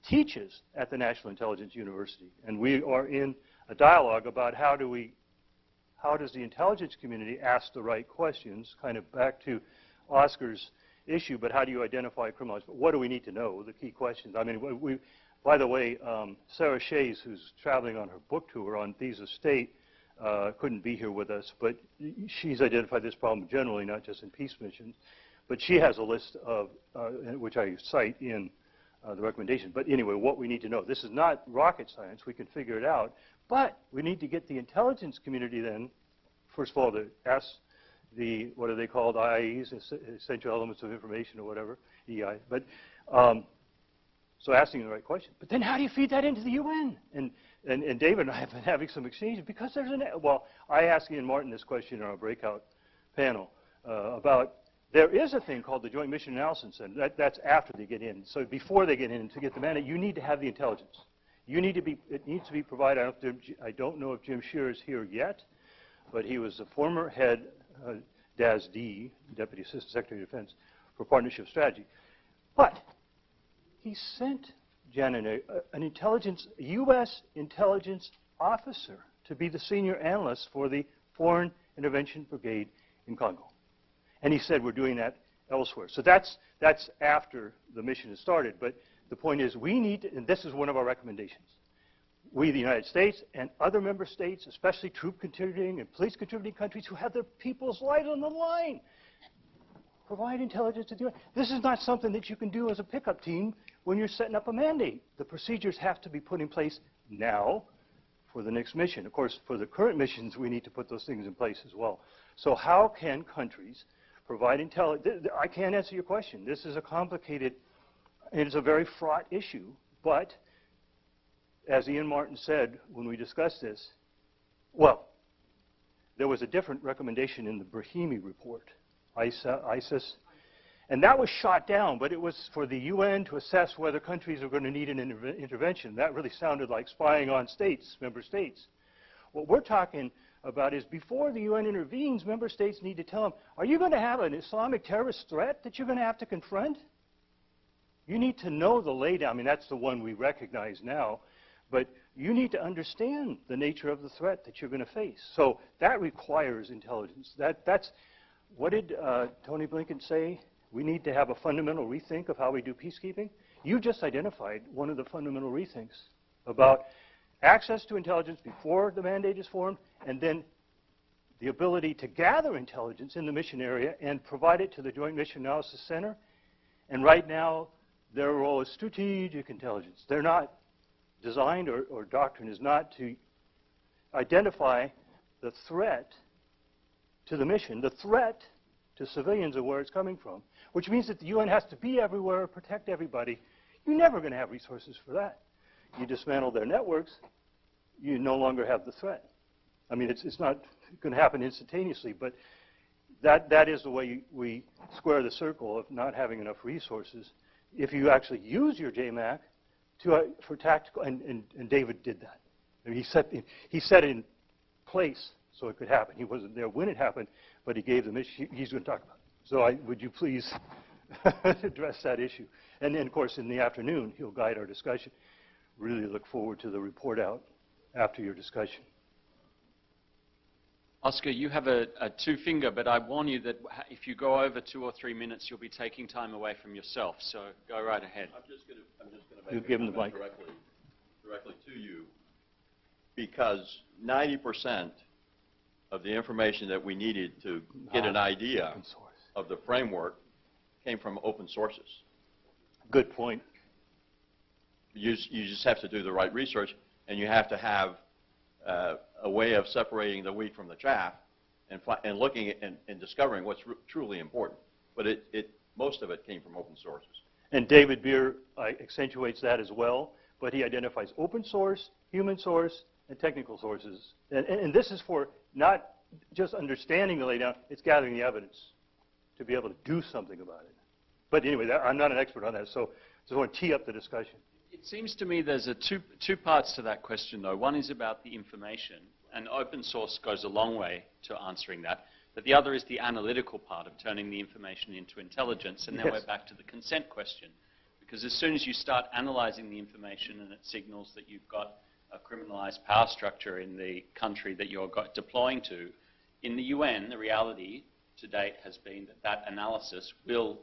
teaches at the National Intelligence University, and we are in a dialogue about how does the intelligence community ask the right questions, kind of back to Oscar's issue, but how do you identify criminals? But what do we need to know, the key questions? I mean, by the way, Sarah Shays, who's traveling on her book tour on Thieves of State, couldn't be here with us, but she's identified this problem generally, not just in peace missions. But she has a list of, which I cite in the recommendation. But anyway, what we need to know. This is not rocket science. We can figure it out. But we need to get the intelligence community then, first of all, to ask the, what are they called, IEs, Essential Elements of Information or whatever, EI. But, so asking the right question. But then how do you feed that into the UN? And David and I have been having some exchanges because there's well, I asked Ian Martin this question in our breakout panel about, there is a thing called the Joint Mission Analysis Center. That's after they get in. So before they get in, to get the mandate, you need to have the intelligence. You need to be, it needs to be provided. I don't know if Jim Shearer is here yet, but he was the former head, DASD, Deputy Assistant Secretary of Defense, for Partnership Strategy. But he sent Janet an intelligence, U.S. intelligence officer to be the senior analyst for the Foreign Intervention Brigade in Congo. And he said, we're doing that elsewhere. So that's after the mission has started. But the point is, we need to, and this is one of our recommendations, we, the United States, and other member states, especially troop contributing and police contributing countries who have their people's life on the line, provide intelligence to do it. This is not something that you can do as a pickup team when you're setting up a mandate. The procedures have to be put in place now for the next mission. Of course, for the current missions, we need to put those things in place as well. So how can countries provide intelligence? I can't answer your question. This is a complicated, it's a very fraught issue, but as Ian Martin said when we discussed this, well, there was a different recommendation in the Brahimi report, ISIS, and that was shot down, but it was for the UN to assess whether countries are going to need an intervention. That really sounded like spying on states, member states. What we're talking about is before the UN intervenes, member states need to tell them, are you going to have an Islamic terrorist threat that you're going to have to confront? You need to know the laydown. I mean, that's the one we recognize now. But you need to understand the nature of the threat that you're going to face. So that requires intelligence. That's what did Tony Blinken say? We need to have a fundamental rethink of how we do peacekeeping. You just identified one of the fundamental rethinks about access to intelligence before the mandate is formed, and then the ability to gather intelligence in the mission area and provide it to the Joint Mission Analysis Center. And right now, their role is strategic intelligence. They're not designed, or doctrine is not to identify the threat to the mission, the threat to civilians of where it's coming from, which means that the UN has to be everywhere, protect everybody. You're never going to have resources for that. You dismantle their networks, you no longer have the threat. I mean, it's not going to happen instantaneously, but that is the way we square the circle of not having enough resources. If you actually use your JMAC for tactical, and David did that. I mean, he set it in place so it could happen. He wasn't there when it happened, but he gave them, he's going to talk about it. So would you please address that issue? And then, of course, in the afternoon, he'll guide our discussion. Really look forward to the report out after your discussion. Oscar, you have a two-finger, but I warn you that if you go over 2 or 3 minutes, you'll be taking time away from yourself. So go right ahead. I'm just going to make a comment directly to you, because 90% of the information that we needed to get an idea of the framework came from open sources. Good point. You just have to do the right research, and you have to have a way of separating the wheat from the chaff and looking at and discovering what's truly important. But most of it came from open sources. And David Beer accentuates that as well, but he identifies open source, human source, and technical sources. And this is for not just understanding the laydown, it's gathering the evidence to be able to do something about it. But anyway, I'm not an expert on that, so just want to tee up the discussion. It seems to me there's two parts to that question, though. One is about the information, and open source goes a long way to answering that. But the other is the analytical part of turning the information into intelligence, and then we're back to the consent question. Because as soon as you start analyzing the information and it signals that you've got a criminalized power structure in the country that you're deploying to, in the UN, the reality to date has been that that analysis will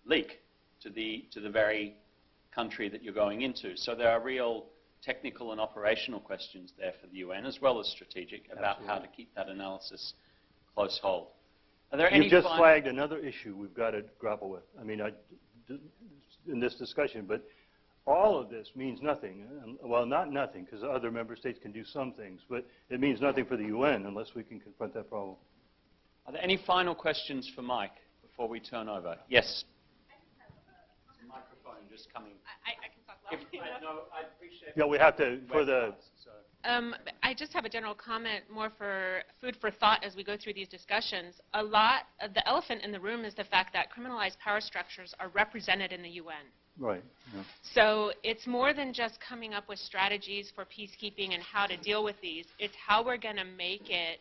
leak to the very country that you're going into. So there are real technical and operational questions there for the UN, as well as strategic, about how to keep that analysis close hold. Are there any You've just flagged another issue we've got to grapple with. I mean, in this discussion, but all of this means nothing. Well, not nothing, because other member states can do some things, but it means nothing for the UN unless we can confront that problem. Are there any final questions for Mike before we turn over? Yes. Microphone just coming. I can talk loudly enough. No, I appreciate. Yeah, we have to for the. I just have a general comment, more for food for thought as we go through these discussions. A lot of the elephant in the room is the fact that criminalized power structures are represented in the UN. Right. Yeah. So it's more than just coming up with strategies for peacekeeping and how to deal with these. It's how we're going to make it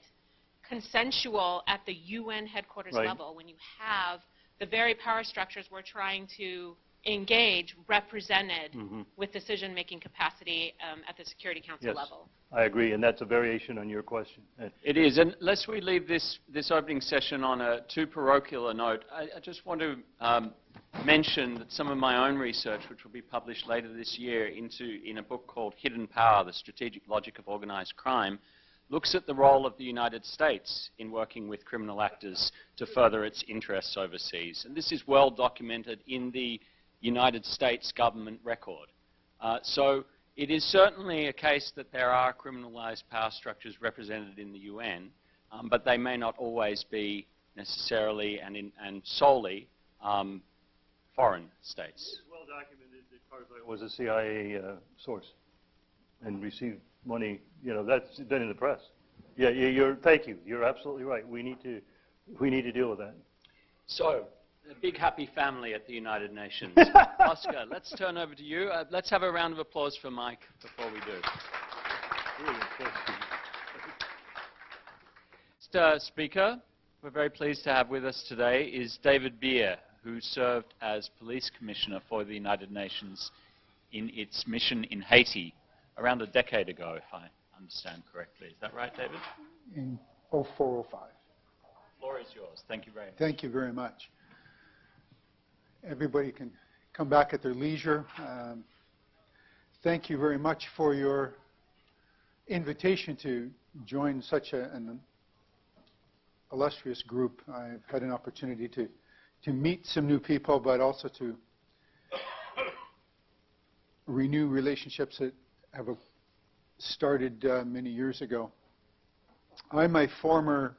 consensual at the UN headquarters level when you have the very power structures we're trying to engage represented with decision-making capacity at the Security Council level. I agree, and that's a variation on your question. It is, and lest we leave this opening session on a too parochial a note, I just want to mention that some of my own research, which will be published later this year in a book called Hidden Power, The Strategic Logic of Organized Crime, looks at the role of the United States in working with criminal actors to further its interests overseas. And this is well documented in the United States government record. So it is certainly a case that there are criminalized power structures represented in the UN, but they may not always be necessarily and solely foreign states. It's well documented that Carrillo was a CIA source and received money. You know, that's been in the press. Yeah, thank you. You're absolutely right. We need to deal with that. So, a big happy family at the United Nations. Oscar, let's turn over to you. Let's have a round of applause for Mike before we do. Next speaker we're very pleased to have with us today is David Beer, who served as police commissioner for the United Nations in its mission in Haiti around a decade ago, if I understand correctly. Is that right, David? In 0405. The floor is yours. Thank you very much. Thank you very much. Everybody can come back at their leisure. Thank you very much for your invitation to join such an illustrious group. I've had an opportunity to meet some new people, but also to renew relationships that have started many years ago. I'm a former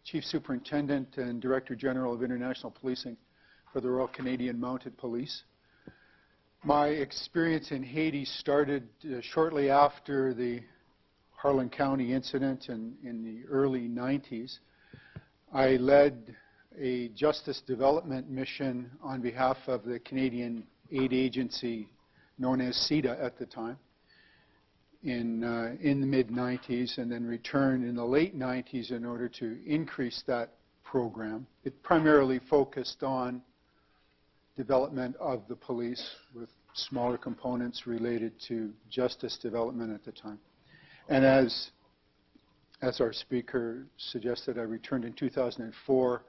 Chief Superintendent and Director General of International Policing for the Royal Canadian Mounted Police. My experience in Haiti started shortly after the Harlan County incident in the early 90s. I led a justice development mission on behalf of the Canadian aid agency known as CEDA at the time in the mid-90s, and then returned in the late 90s in order to increase that program. It primarily focused on development of the police with smaller components related to justice development at the time. And as as our speaker suggested, I returned in 2004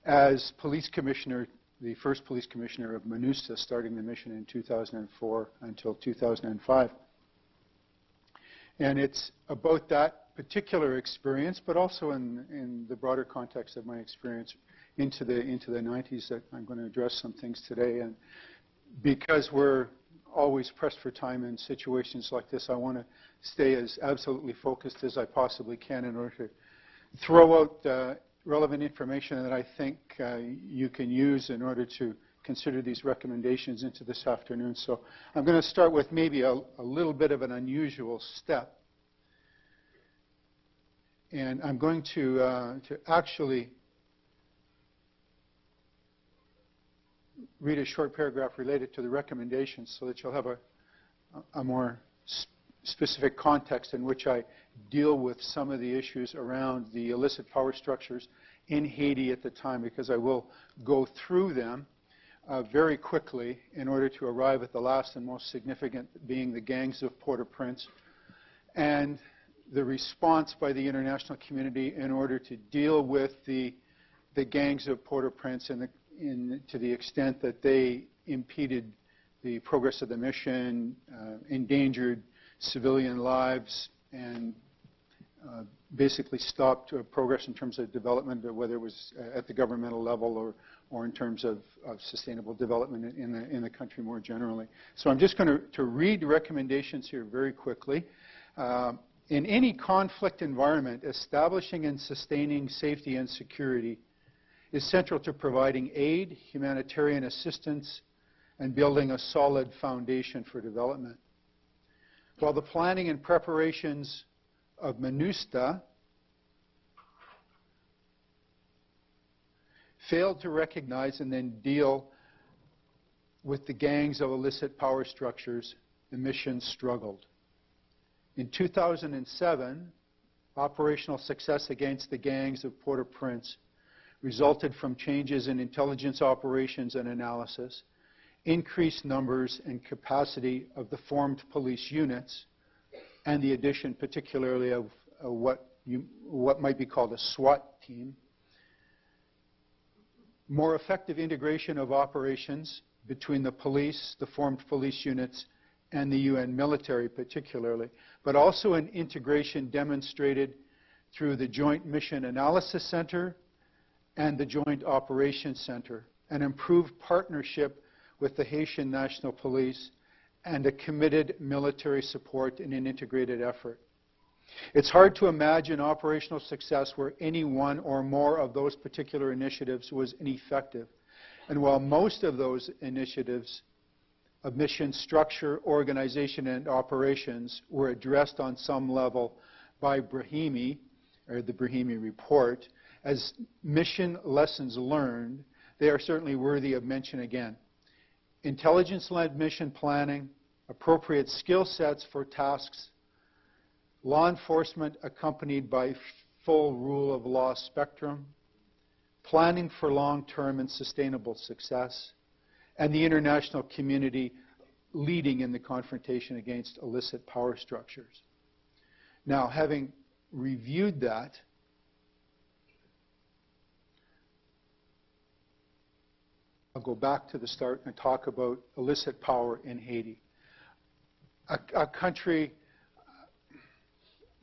as police commissioner, the first police commissioner of MINUSTAH, starting the mission in 2004 until 2005. And it's about that particular experience, but also in the broader context of my experience into the 90s that I'm going to address some things today. And because we're always pressed for time in situations like this, I want to stay as absolutely focused as I possibly can in order to throw out relevant information that I think you can use in order to consider these recommendations into this afternoon. So I'm going to start with maybe a little bit of an unusual step. And I'm going to actually read a short paragraph related to the recommendations so that you'll have a more specific context in which I deal with some of the issues around the illicit power structures in Haiti at the time, because I will go through them very quickly in order to arrive at the last and most significant, being the gangs of Port-au-Prince and the response by the international community in order to deal with the gangs of Port-au-Prince to the extent that they impeded the progress of the mission, endangered civilian lives, and basically stopped progress in terms of development, whether it was at the governmental level or in terms of sustainable development in the country more generally. So I'm just going to read the recommendations here very quickly. In any conflict environment, establishing and sustaining safety and security is central to providing aid, humanitarian assistance, and building a solid foundation for development. While the planning and preparations of MINUSTAH failed to recognize and then deal with the gangs of illicit power structures, the mission struggled. In 2007, operational success against the gangs of Port-au-Prince resulted from changes in intelligence operations and analysis, increased numbers and capacity of the formed police units, and the addition particularly of what might be called a SWAT team, more effective integration of operations between the police, the formed police units, and the UN military particularly, but also an integration demonstrated through the Joint Mission Analysis Center and the Joint Operations Center, an improved partnership with the Haitian National Police, and a committed military support in an integrated effort. It's hard to imagine operational success where any one or more of those particular initiatives was ineffective. And while most of those initiatives of mission structure, organization, and operations were addressed on some level by Brahimi, or the Brahimi report, as mission lessons learned, they are certainly worthy of mention again. Intelligence-led mission planning, appropriate skill sets for tasks, law enforcement accompanied by full rule of law spectrum, planning for long-term and sustainable success, and the international community leading in the confrontation against illicit power structures. Now, having reviewed that, I'll go back to the start and talk about illicit power in Haiti. A country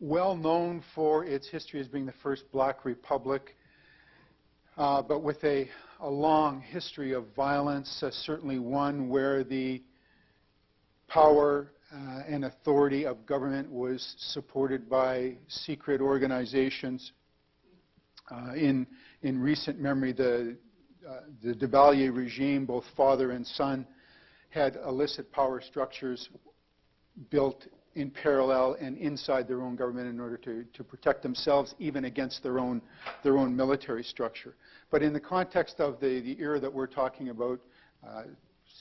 well known for its history as being the first black republic, but with a long history of violence, certainly one where the power and authority of government was supported by secret organizations. In recent memory, the Duvalier regime, both father and son, had illicit power structures built in parallel and inside their own government in order to protect themselves, even against their own military structure. But in the context of the era that we're talking about,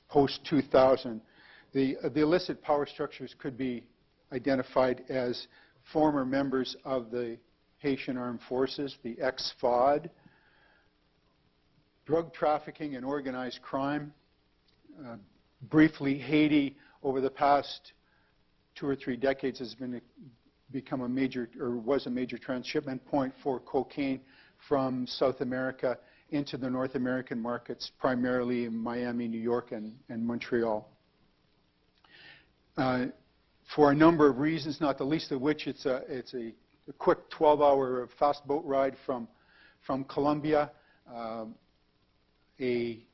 post-2000, the illicit power structures could be identified as former members of the Haitian Armed Forces, the ex-FAUD, drug trafficking and organized crime. Briefly, Haiti, over the past 2 or 3 decades, has been become a major, or was a major transshipment point for cocaine from South America into the North American markets, primarily in Miami, New York, and Montreal. For a number of reasons, not the least of which it's a quick 12-hour fast boat ride from Colombia, a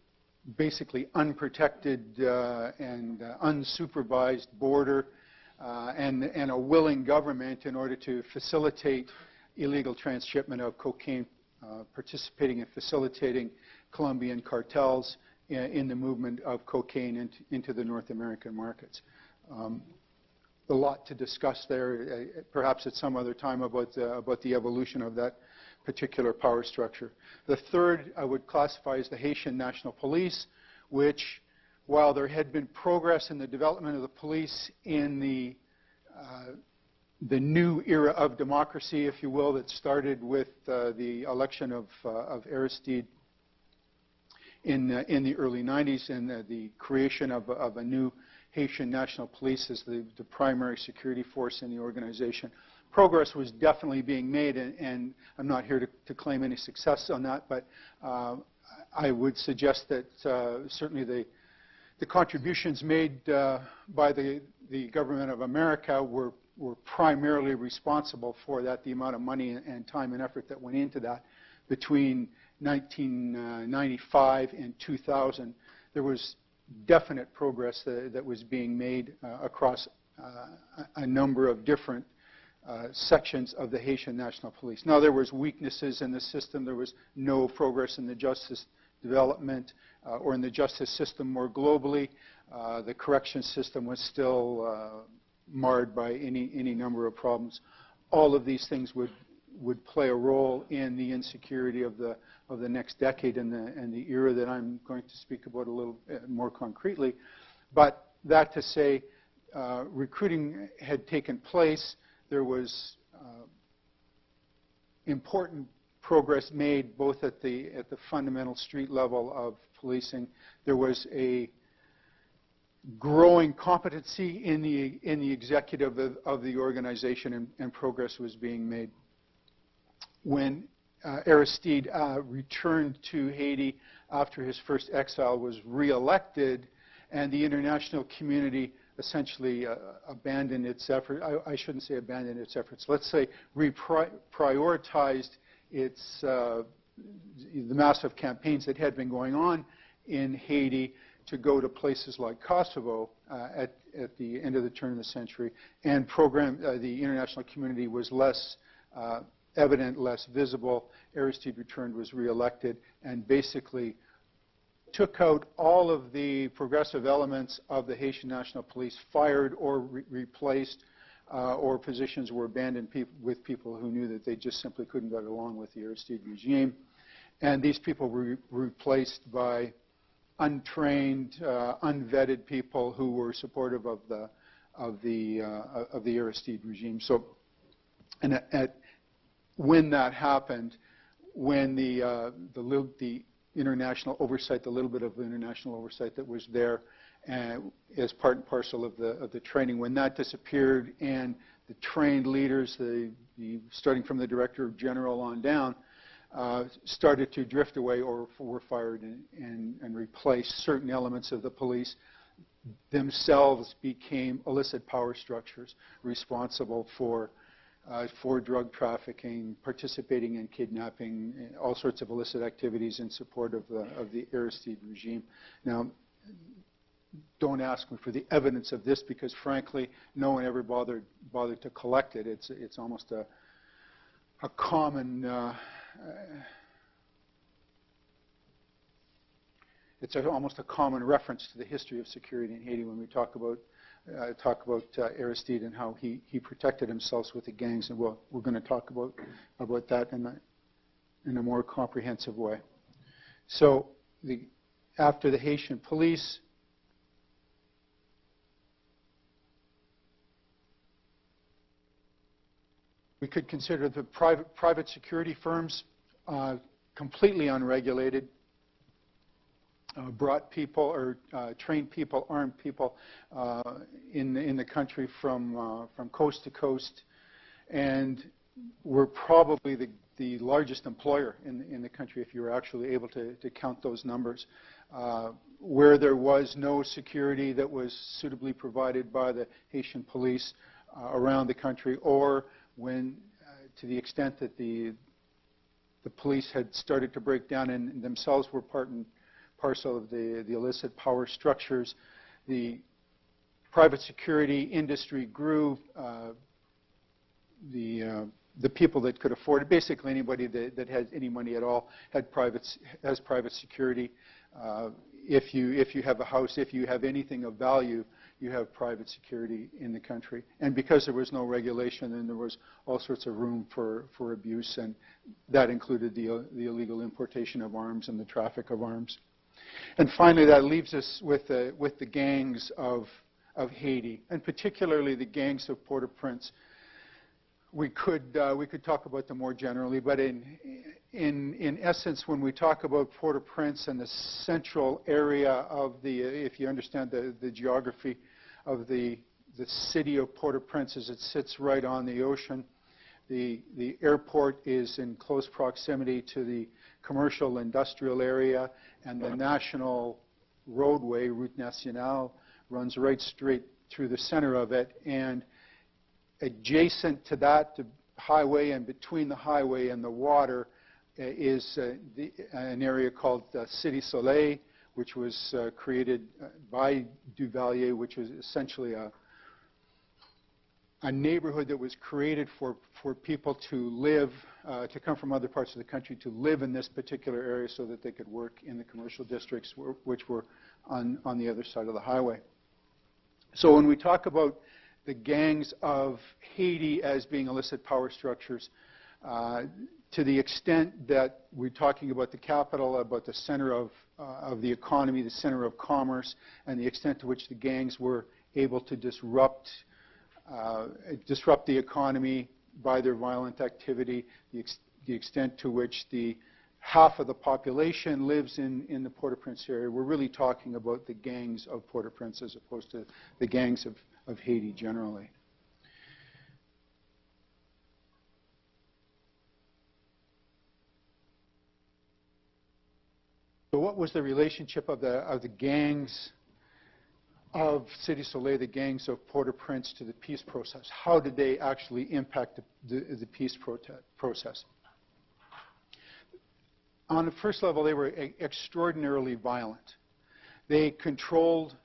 basically unprotected and unsupervised border, and a willing government in order to facilitate illegal transshipment of cocaine, participating and facilitating Colombian cartels in the movement of cocaine into the North American markets. A lot to discuss there, perhaps at some other time, about the evolution of that particular power structure. The third I would classify as the Haitian National Police, which, while there had been progress in the development of the police in the new era of democracy, if you will, that started with the election of Aristide in the early 90s, and the creation of a new Haitian National Police as the primary security force in the organization. Progress was definitely being made, and I'm not here to claim any success on that, but I would suggest that certainly the contributions made by the government of America were primarily responsible for that, the amount of money and time and effort that went into that. Between 1995 and 2000, there was definite progress that was being made across a number of different sections of the Haitian National Police. Now, there was weaknesses in the system. There was no progress in the justice development or in the justice system more globally. The correction system was still marred by any number of problems. All of these things would play a role in the insecurity of the next decade and the era that I'm going to speak about a little more concretely. But that to say, recruiting had taken place. There was important progress made both at the fundamental street level of policing. There was a growing competency in the executive of the organization, and progress was being made. When Aristide returned to Haiti after his first exile, was reelected, and the international community essentially abandoned its effort. I shouldn't say abandoned its efforts. Let's say prioritized the massive campaigns that had been going on in Haiti to go to places like Kosovo at the end of the turn of the century, and the international community was less evident, less visible. Aristide returned, was reelected, and basically took out all of the progressive elements of the Haitian National Police, fired or replaced, or positions were abandoned with people who knew that they just simply couldn't get along with the Aristide regime. And these people were replaced by untrained, unvetted people who were supportive of the Aristide regime. So, and when that happened, when the international oversight, the little bit of international oversight that was there as part and parcel of the training, when that disappeared and the trained leaders, starting from the Director General on down, started to drift away or were fired and replaced, certain elements of the police themselves became illicit power structures responsible for drug trafficking, participating in kidnapping, all sorts of illicit activities in support of the Aristide regime. Now, don't ask me for the evidence of this, because frankly, no one ever bothered to collect it. It's almost a common almost a common reference to the history of security in Haiti when we talk about Aristide and how he protected himself with the gangs, and we're going to talk about that in a more comprehensive way. So after the Haitian police, we could consider the private security firms completely unregulated, brought people or trained people, armed people in the country from coast to coast, and we're probably the largest employer in the country if you were actually able to count those numbers. Where there was no security that was suitably provided by the Haitian police around the country, or when, to the extent that the police had started to break down and themselves were part and parcel of the illicit power structures, the private security industry grew. The people that could afford it, basically anybody that has any money at all, has private security. If you have a house, if you have anything of value, you have private security in the country. And because there was no regulation, then there was all sorts of room for abuse, and that included the illegal importation of arms and the traffic of arms. And finally, that leaves us with the gangs of Haiti, and particularly the gangs of Port-au-Prince. We could talk about them more generally, but in essence, when we talk about Port-au-Prince and the central area of if you understand the geography of the city of Port-au-Prince, as it sits right on the ocean, the airport is in close proximity to the commercial industrial area, and the national roadway, Route Nationale, runs right straight through the center of it, and adjacent to that, the highway, and between the highway and the water is an area called Cité Soleil, which was created by Duvalier, which was essentially a neighborhood that was created for people to live, to come from other parts of the country to live in this particular area so that they could work in the commercial districts which were on the other side of the highway. So when we talk about the gangs of Haiti as being illicit power structures, to the extent that we're talking about the capital, about the center of the economy, the center of commerce, and the extent to which the gangs were able to disrupt the economy by their violent activity, the extent to which half of the population lives in the Port-au-Prince area, we're really talking about the gangs of Port-au-Prince as opposed to the gangs of Haiti generally. So what was the relationship of the gangs of Cité Soleil, the gangs of Port-au-Prince, to the peace process? How did they actually impact the peace process? On the first level, they were extraordinarily violent. They controlled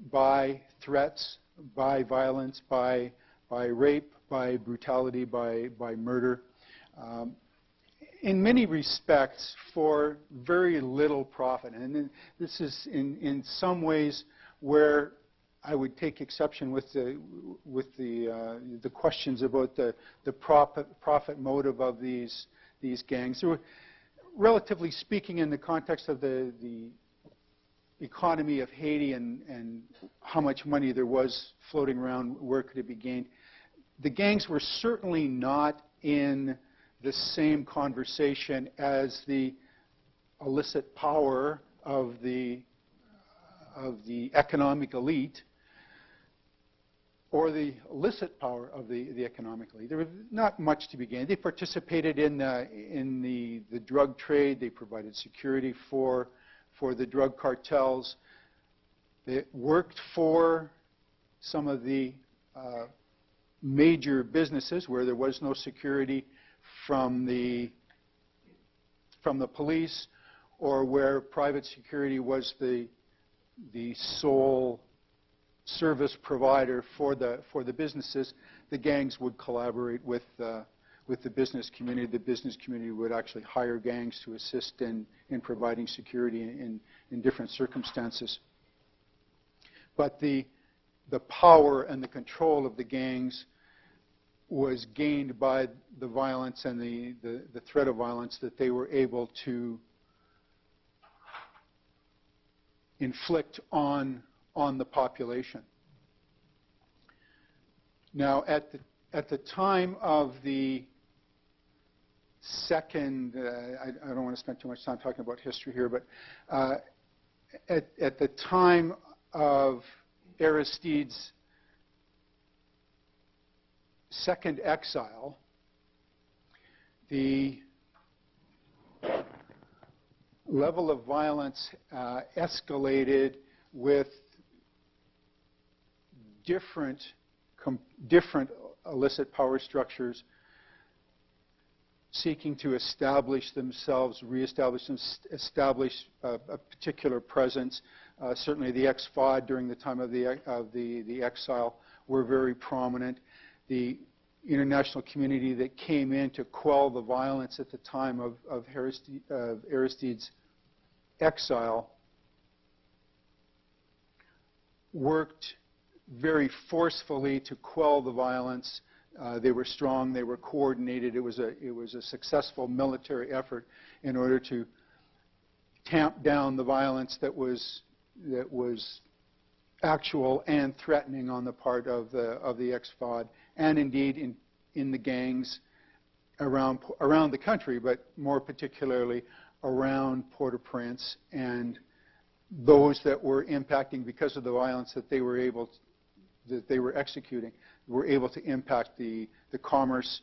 by threats, by violence, by rape, by brutality, by murder. In many respects, for very little profit. And this is in some ways where I would take exception with the questions about the profit motive of these gangs. There were, relatively speaking, in the context of the economy of Haiti and how much money there was floating around, where could it be gained, the gangs were certainly not in the same conversation as the illicit power of the economic elite, or the illicit power of the economic elite. There was not much to be gained. They participated in the drug trade. They provided security for the drug cartels. They worked for some of the major businesses where there was no security from the police, or where private security was the sole service provider for the businesses. The gangs would collaborate with the business community. The business community would actually hire gangs to assist in providing security in different circumstances. But the power and the control of the gangs was gained by the violence and the threat of violence that they were able to inflict on the population. Now, at the time of the second, I don't want to spend too much time talking about history here, but at the time of Aristide's second exile, the level of violence escalated with different illicit power structures seeking to establish themselves, establish a particular presence. Certainly the ex-FOD during the time of the exile were very prominent. The international community that came in to quell the violence at the time of Aristide's exile worked very forcefully to quell the violence. They were strong, they were coordinated. It was a successful military effort in order to tamp down the violence that was actual and threatening on the part of the ex-FOD, and indeed in the gangs around the country, but more particularly around Port-au-Prince, and those that were impacting because of the violence that they were executing, were able to impact the commerce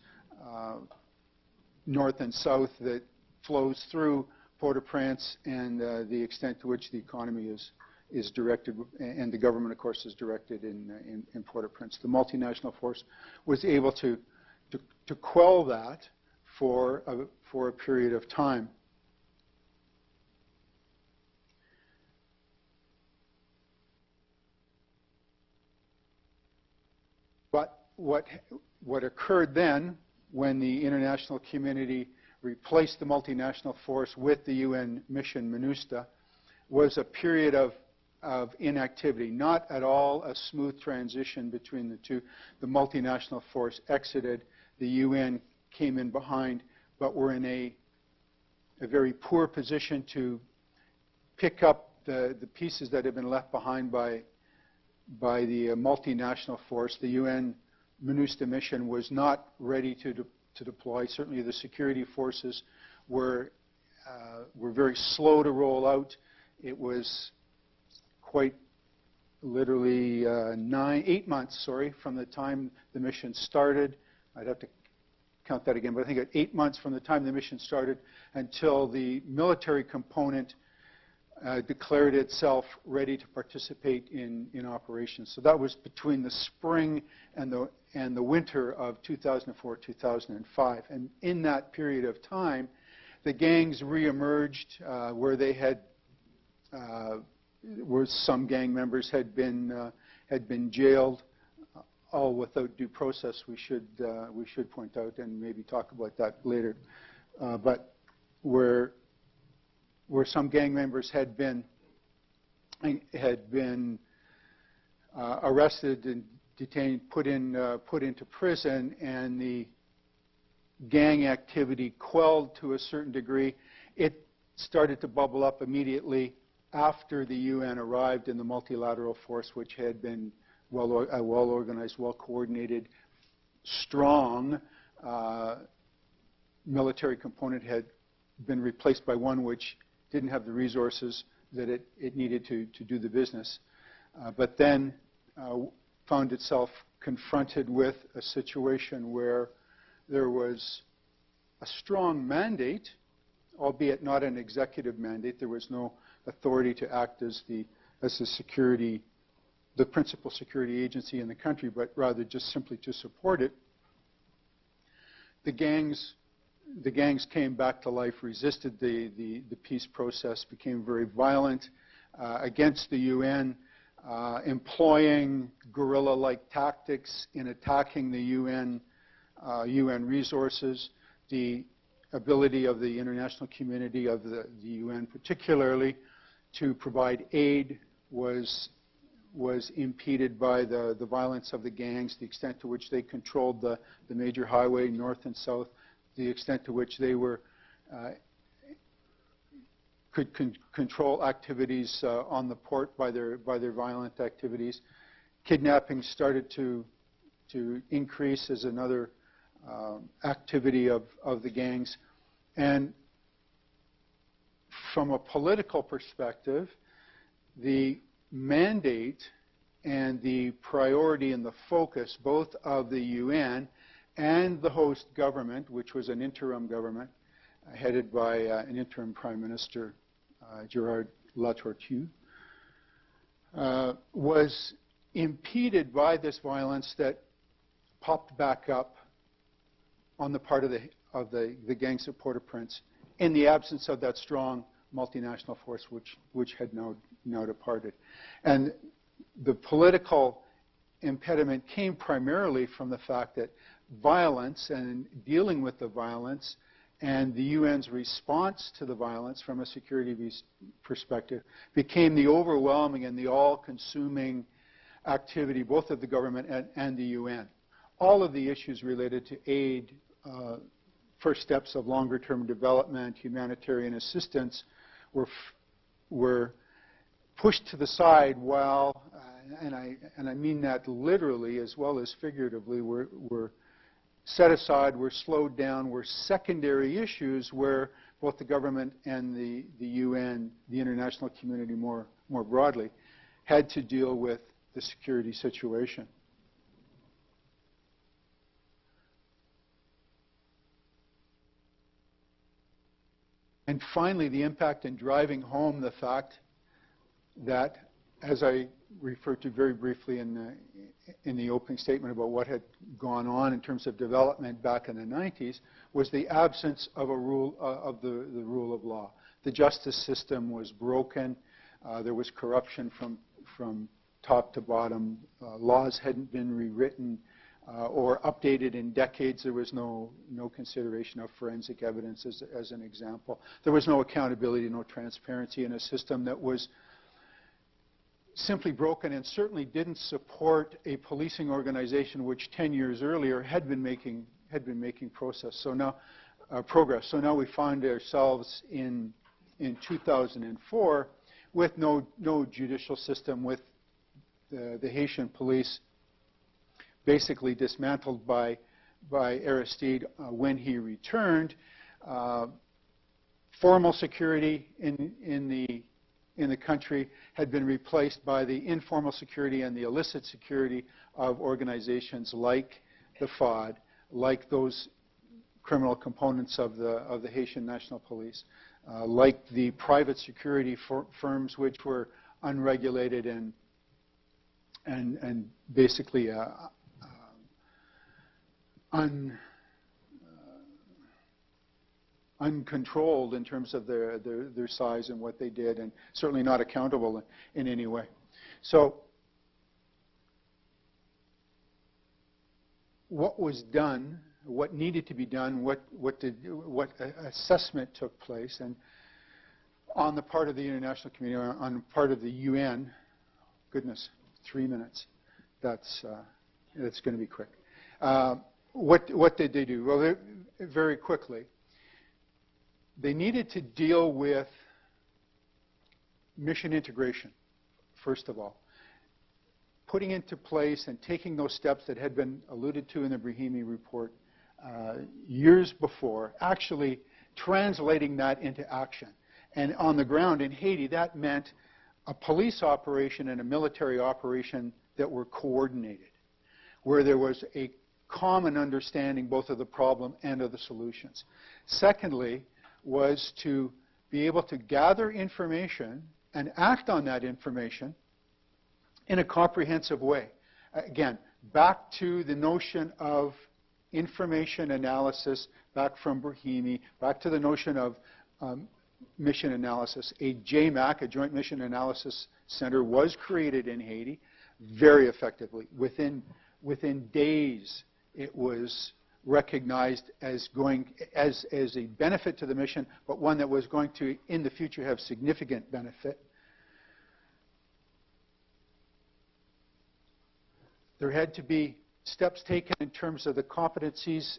north and south that flows through Port-au-Prince, and the extent to which the economy is directed, and the government, of course, is directed in Port-au-Prince. The multinational force was able to quell that for a period of time. But what occurred then, when the international community replaced the multinational force with the UN mission MINUSTAH, was a period of inactivity, not at all a smooth transition between the two. The multinational force exited, the UN came in behind, but were in a very poor position to pick up the pieces that had been left behind by the multinational force. The UN MINUSTAH mission was not ready to deploy. Certainly the security forces were very slow to roll out. It was quite literally 8 months, from the time the mission started. I'd have to count that again, but I think 8 months from the time the mission started until the military component declared itself ready to participate in operations. So that was between the spring and the winter of 2004-2005. And in that period of time, the gangs reemerged where they had, where some gang members had been jailed, all without due process. We should point out, and maybe talk about that later. But where some gang members had been arrested and detained, put into prison, and the gang activity quelled to a certain degree. It started to bubble up immediately after the UN arrived, in the multilateral force, which had been well organized, well coordinated, strong military component had been replaced by one which didn't have the resources that it needed to do the business, but then found itself confronted with a situation where there was a strong mandate, albeit not an executive mandate. There was no authority to act as the principal security agency in the country, but rather just simply to support it. The gangs came back to life, resisted the peace process, became very violent against the UN, employing guerrilla-like tactics in attacking the UN resources. The ability of the international community, of the UN particularly, to provide aid was impeded by the violence of the gangs, the extent to which they controlled the major highway north and south, the extent to which they could control activities on the port by their violent activities. Kidnapping started to increase as another activity of the gangs. And from a political perspective, the mandate and the priority and the focus both of the UN and the host government, which was an interim government headed by an interim Prime Minister, Gerard Latortue, was impeded by this violence that popped back up on the part of the gangs of Port-au-Prince in the absence of that strong multinational force which had now departed. And the political impediment came primarily from the fact that violence and dealing with the violence and the UN's response to the violence from a security perspective became the overwhelming and the all-consuming activity both of the government and the UN. All of the issues related to aid, first steps of longer-term development, humanitarian assistance were pushed to the side while, and I mean that literally as well as figuratively, were set aside, were slowed down, were secondary issues where both the government and the UN, the international community more broadly, had to deal with the security situation. And finally, the impact in driving home the fact that, as I referred to very briefly in the opening statement about what had gone on in terms of development back in the 90s, was the absence of the rule of law. The justice system was broken. There was corruption from top to bottom. Laws hadn't been rewritten or updated in decades. There was no consideration of forensic evidence as an example. There was no accountability, no transparency in a system that was simply broken and certainly didn't support a policing organization which 10 years earlier had been making progress. So now we find ourselves in 2004 with no judicial system, with the Haitian police basically dismantled by Aristide when he returned. Formal security in the country had been replaced by the informal security and the illicit security of organizations like the FAUD, like those criminal components of the Haitian National Police, like the private security firms which were unregulated and basically uncontrolled in terms of their size and what they did, and certainly not accountable in any way. So what was done, what needed to be done, what assessment took place, and on the part of the international community, on the part of the UN, goodness, 3 minutes. That's going to be quick. What did they do? Well, very quickly, they needed to deal with mission integration, first of all. Putting into place and taking those steps that had been alluded to in the Brahimi report years before, actually translating that into action. And on the ground in Haiti, that meant a police operation and a military operation that were coordinated, where there was a common understanding both of the problem and of the solutions. Secondly, was to be able to gather information and act on that information in a comprehensive way. Again, back to the notion of information analysis, back from Brahimi, back to the notion of mission analysis. A JMAC, a Joint Mission Analysis Center, was created in Haiti very effectively. Within days, it was recognized as a benefit to the mission, but one that was going to, in the future, have significant benefit. There had to be steps taken in terms of the competencies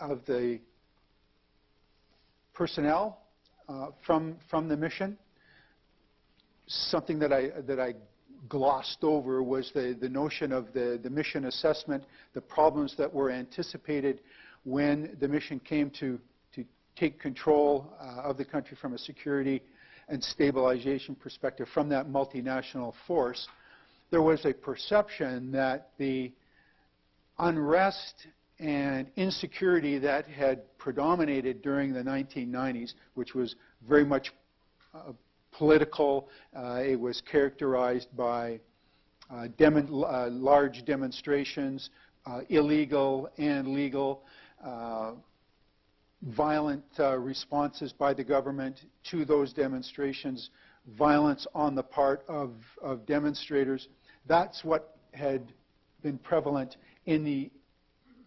of the personnel from the mission. Something that I glossed over was the notion of the mission assessment, the problems that were anticipated when the mission came to take control of the country from a security and stabilization perspective from that multinational force. There was a perception that the unrest and insecurity that had predominated during the 1990s, which was very much political. It was characterized by large demonstrations, illegal and legal, violent responses by the government to those demonstrations, violence on the part of demonstrators. That's what had been prevalent in the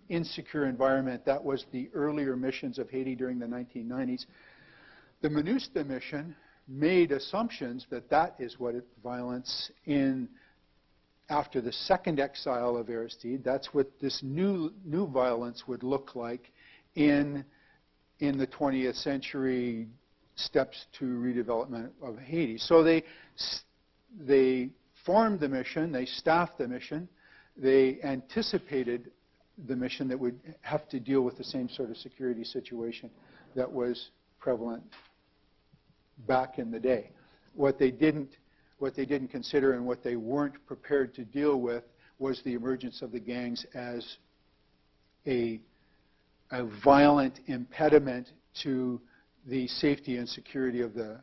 insecure environment. That was the earlier missions of Haiti during the 1990s. The MINUSTAH mission made assumptions that that is what violence in after the second exile of Aristide, that's what this new violence would look like in the 20th century steps to redevelopment of Haiti. So they formed the mission, they staffed the mission, they anticipated the mission that would have to deal with the same sort of security situation that was prevalent back in the day. What they didn't consider and what they weren't prepared to deal with was the emergence of the gangs as a violent impediment to the safety and security of the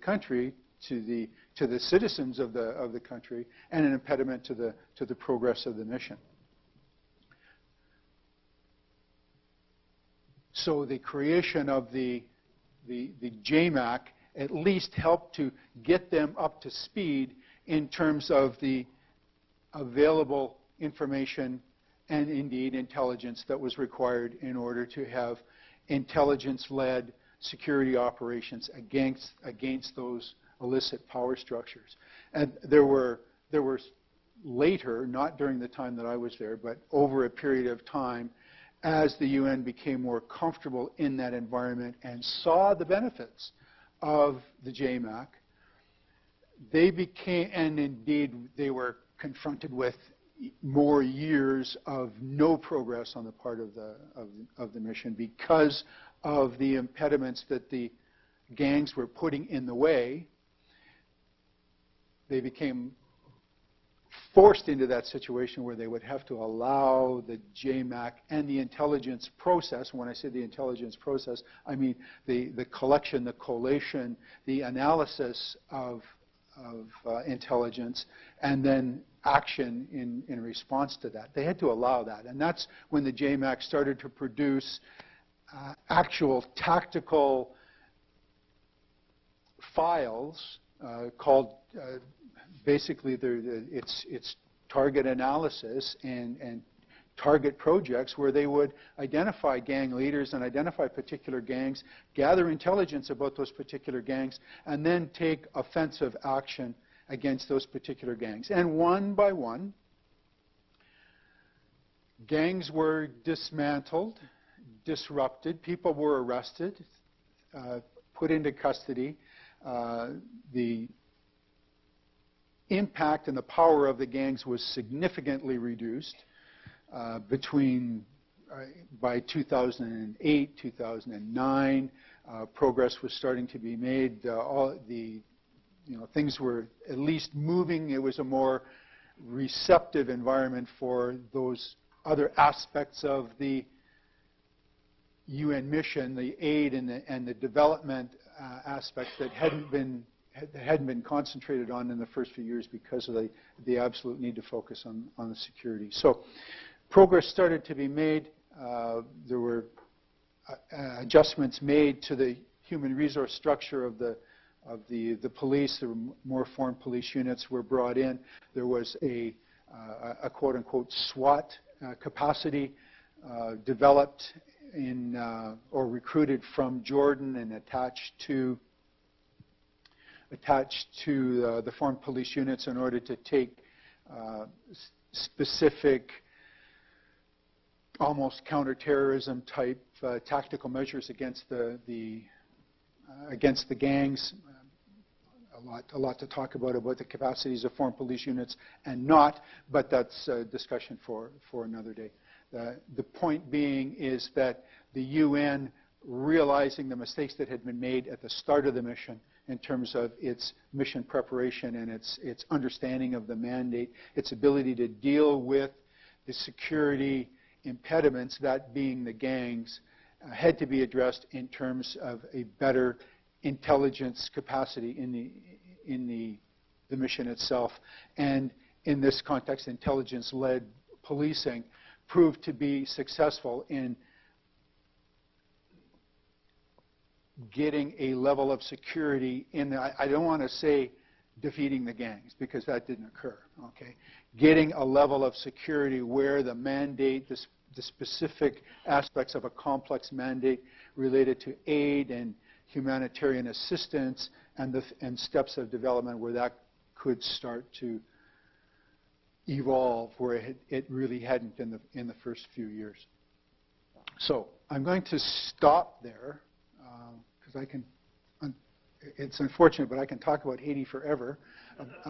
country, to the citizens of the country, and an impediment to the progress of the mission. So the creation of the JMAC at least helped to get them up to speed in terms of the available information and indeed intelligence that was required in order to have intelligence-led security operations against those illicit power structures. And there were later, not during the time that I was there, but over a period of time, as the UN became more comfortable in that environment and saw the benefits of the JMAC, they became, and indeed they were confronted with more years of no progress on the part of the mission because of the impediments that the gangs were putting in the way. They became forced into that situation where they would have to allow the JMAC and the intelligence process. When I say the intelligence process, I mean the collection, the collation, the analysis of intelligence, and then action in response to that. They had to allow that. And that's when the JMAC started to produce actual tactical files called basically it's target analysis and target projects where they would identify gang leaders and identify particular gangs, gather intelligence about those particular gangs, and then take offensive action against those particular gangs. And one by one, gangs were dismantled, disrupted, people were arrested, put into custody. The impact and the power of the gangs was significantly reduced by 2008, 2009. Progress was starting to be made. Things were at least moving. It was a more receptive environment for those other aspects of the UN mission, the aid and the development aspects that hadn't been concentrated on in the first few years because of the absolute need to focus on the security. So progress started to be made. There were adjustments made to the human resource structure of the police. There were more formed police units were brought in. There was a quote-unquote SWAT capacity developed or recruited from Jordan and attached to the formed police units in order to take specific, almost counterterrorism type tactical measures against the gangs. A lot to talk about the capacities of formed police units and not, but that's a discussion for another day. The point being is that the UN, realizing the mistakes that had been made at the start of the mission in terms of its mission preparation and its understanding of the mandate, its ability to deal with the security impediments, that being the gangs, had to be addressed in terms of a better intelligence capacity in the mission itself. And in this context, intelligence-led policing proved to be successful in getting a level of security in the, I don't want to say defeating the gangs, because that didn't occur, okay? Getting a level of security where the mandate, the specific aspects of a complex mandate related to aid and humanitarian assistance and steps of development where that could start to evolve where it really hadn't in the first few years. So I'm going to stop there because I can. It's unfortunate, but I can talk about Haiti forever,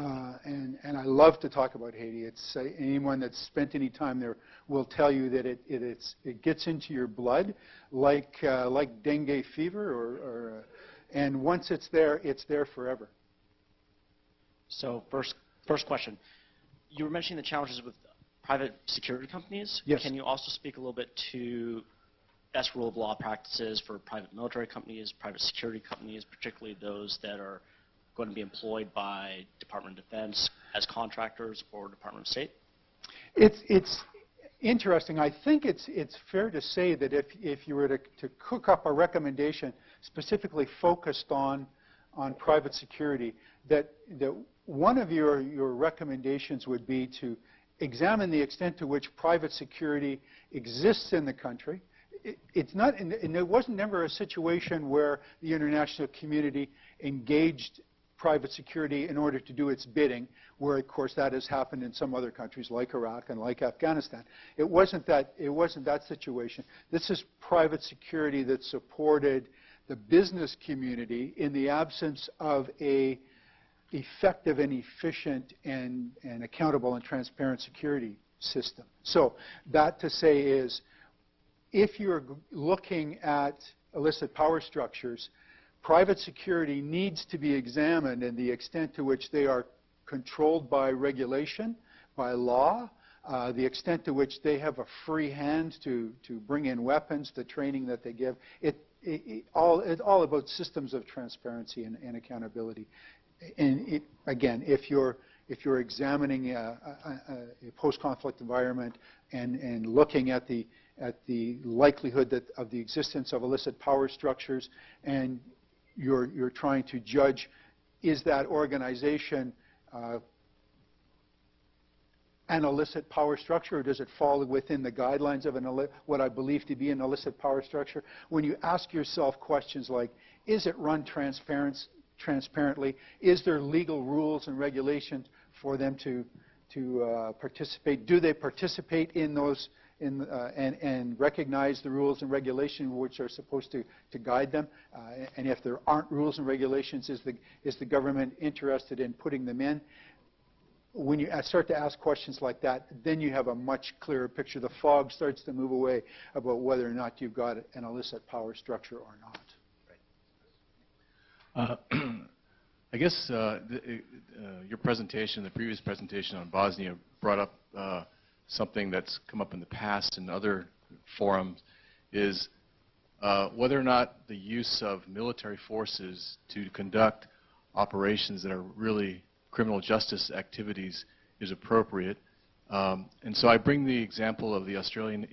and I love to talk about Haiti. It's anyone that's spent any time there will tell you that it gets into your blood like dengue fever, and once it's there forever. So first question, you were mentioning the challenges with private security companies. Yes. Can you also speak a little bit to best rule of law practices for private military companies, private security companies, particularly those that are going to be employed by Department of Defense as contractors or Department of State? It's interesting. I think it's fair to say that if you were to cook up a recommendation specifically focused on private security, that one of your recommendations would be to examine the extent to which private security exists in the country. It's not, and it wasn't never a situation where the international community engaged private security in order to do its bidding, where of course that has happened in some other countries like Iraq and like Afghanistan. It wasn't that situation. This is private security that supported the business community in the absence of a effective and efficient and accountable and transparent security system. So that to say is, if you're looking at illicit power structures, private security needs to be examined in the extent to which they are controlled by regulation, by law, the extent to which they have a free hand to bring in weapons, the training that they give. It's all about systems of transparency and accountability. And again, if you're examining a post-conflict environment and looking at the likelihood of the existence of illicit power structures, and you're trying to judge, is that organization an illicit power structure, or does it fall within the guidelines of what I believe to be an illicit power structure? When you ask yourself questions like, is it run transparently? Is there legal rules and regulations for them to participate? Do they participate in those and recognize the rules and regulations which are supposed to guide them? And if there aren't rules and regulations, is the government interested in putting them in? When you start to ask questions like that, then you have a much clearer picture. The fog starts to move away about whether or not you've got an illicit power structure or not. I guess your presentation, the previous presentation on Bosnia, brought up something that's come up in the past in other forums, is whether or not the use of military forces to conduct operations that are really criminal justice activities is appropriate. And so I bring the example of the Australian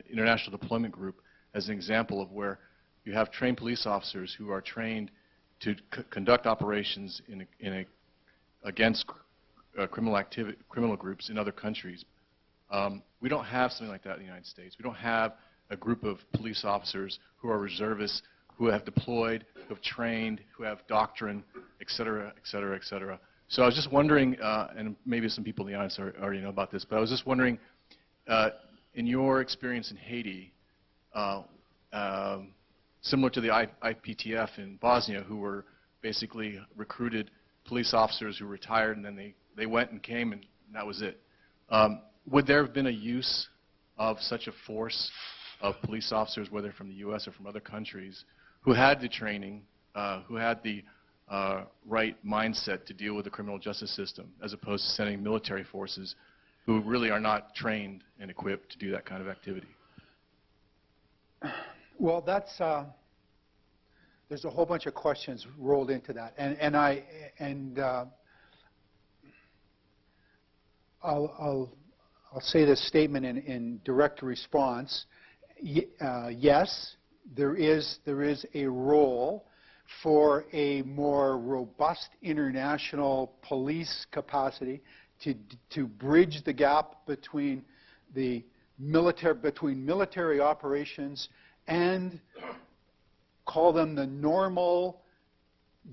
International Deployment Group as an example of where you have trained police officers who are trained to conduct operations against criminal groups in other countries. We don't have something like that in the United States. We don't have a group of police officers who are reservists, who have deployed, who have trained, who have doctrine, et cetera, et cetera, et cetera. So I was just wondering, and maybe some people in the audience already know about this, but I was just wondering, in your experience in Haiti, similar to the IPTF in Bosnia, who were basically recruited police officers who retired and then they went and came and that was it. Would there have been a use of such a force of police officers, whether from the U.S. or from other countries, who had the training, who had the right mindset to deal with the criminal justice system, as opposed to sending military forces who who really are not trained and equipped to do that kind of activity? Well, that's there's a whole bunch of questions rolled into that, and I'll say this statement in direct response. Yes, there is a role for a more robust international police capacity to bridge the gap between military operations and call them the normal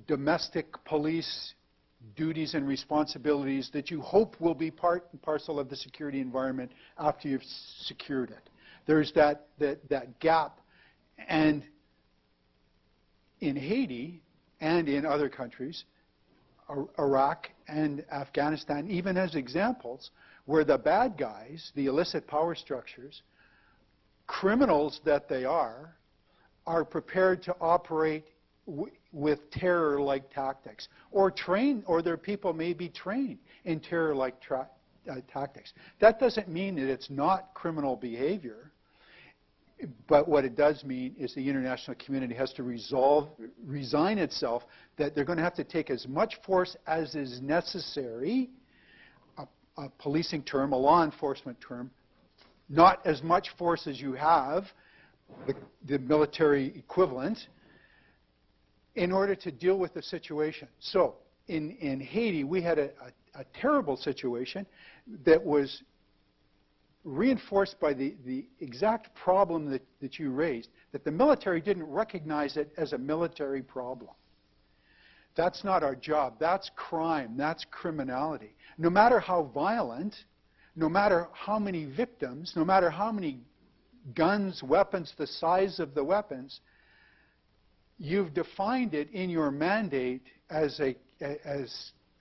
domestic police duties and responsibilities that you hope will be part and parcel of the security environment after you've secured it. There's that gap. And in Haiti and in other countries, Iraq and Afghanistan, even as examples, where the bad guys, the illicit power structures, criminals that they are prepared to operate with terror-like tactics, or their people may be trained in terror-like tactics. That doesn't mean that it's not criminal behavior, but what it does mean is the international community has to resign itself that they're going to have to take as much force as is necessary, a policing term, a law enforcement term, not as much force as you have, the military equivalent, in order to deal with the situation. So in Haiti, we had a terrible situation that was reinforced by the exact problem that you raised, that the military didn't recognize it as a military problem. That's not our job. That's crime. That's criminality. No matter how violent, no matter how many victims, no matter how many guns, weapons, the size of the weapons, you've defined it in your mandate as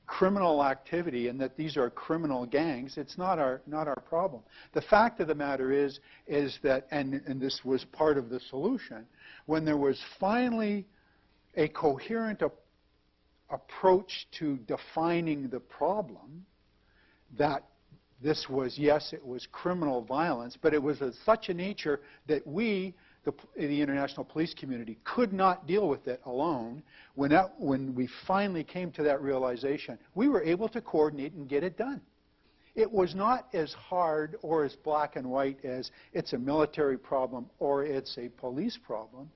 criminal activity, and that these are criminal gangs. It's not our problem. The fact of the matter is that, and this was part of the solution, when there was finally a coherent approach to defining the problem, that this was, yes, it was criminal violence, but it was of such a nature that we, the international police community, could not deal with it alone. When we finally came to that realization, we were able to coordinate and get it done. It was not as hard or as black and white as it's a military problem or it's a police problem.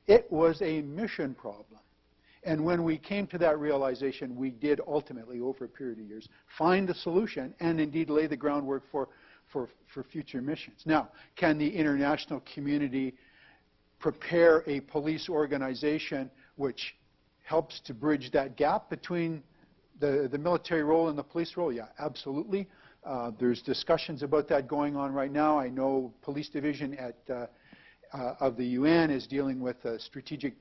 It was a mission problem. And when we came to that realization, we did ultimately, over a period of years, find the solution and indeed lay the groundwork for future missions. Now, can the international community prepare a police organization which helps to bridge that gap between the military role and the police role? Yeah, absolutely. There's discussions about that going on right now. I know Police Division of the UN is dealing with a strategic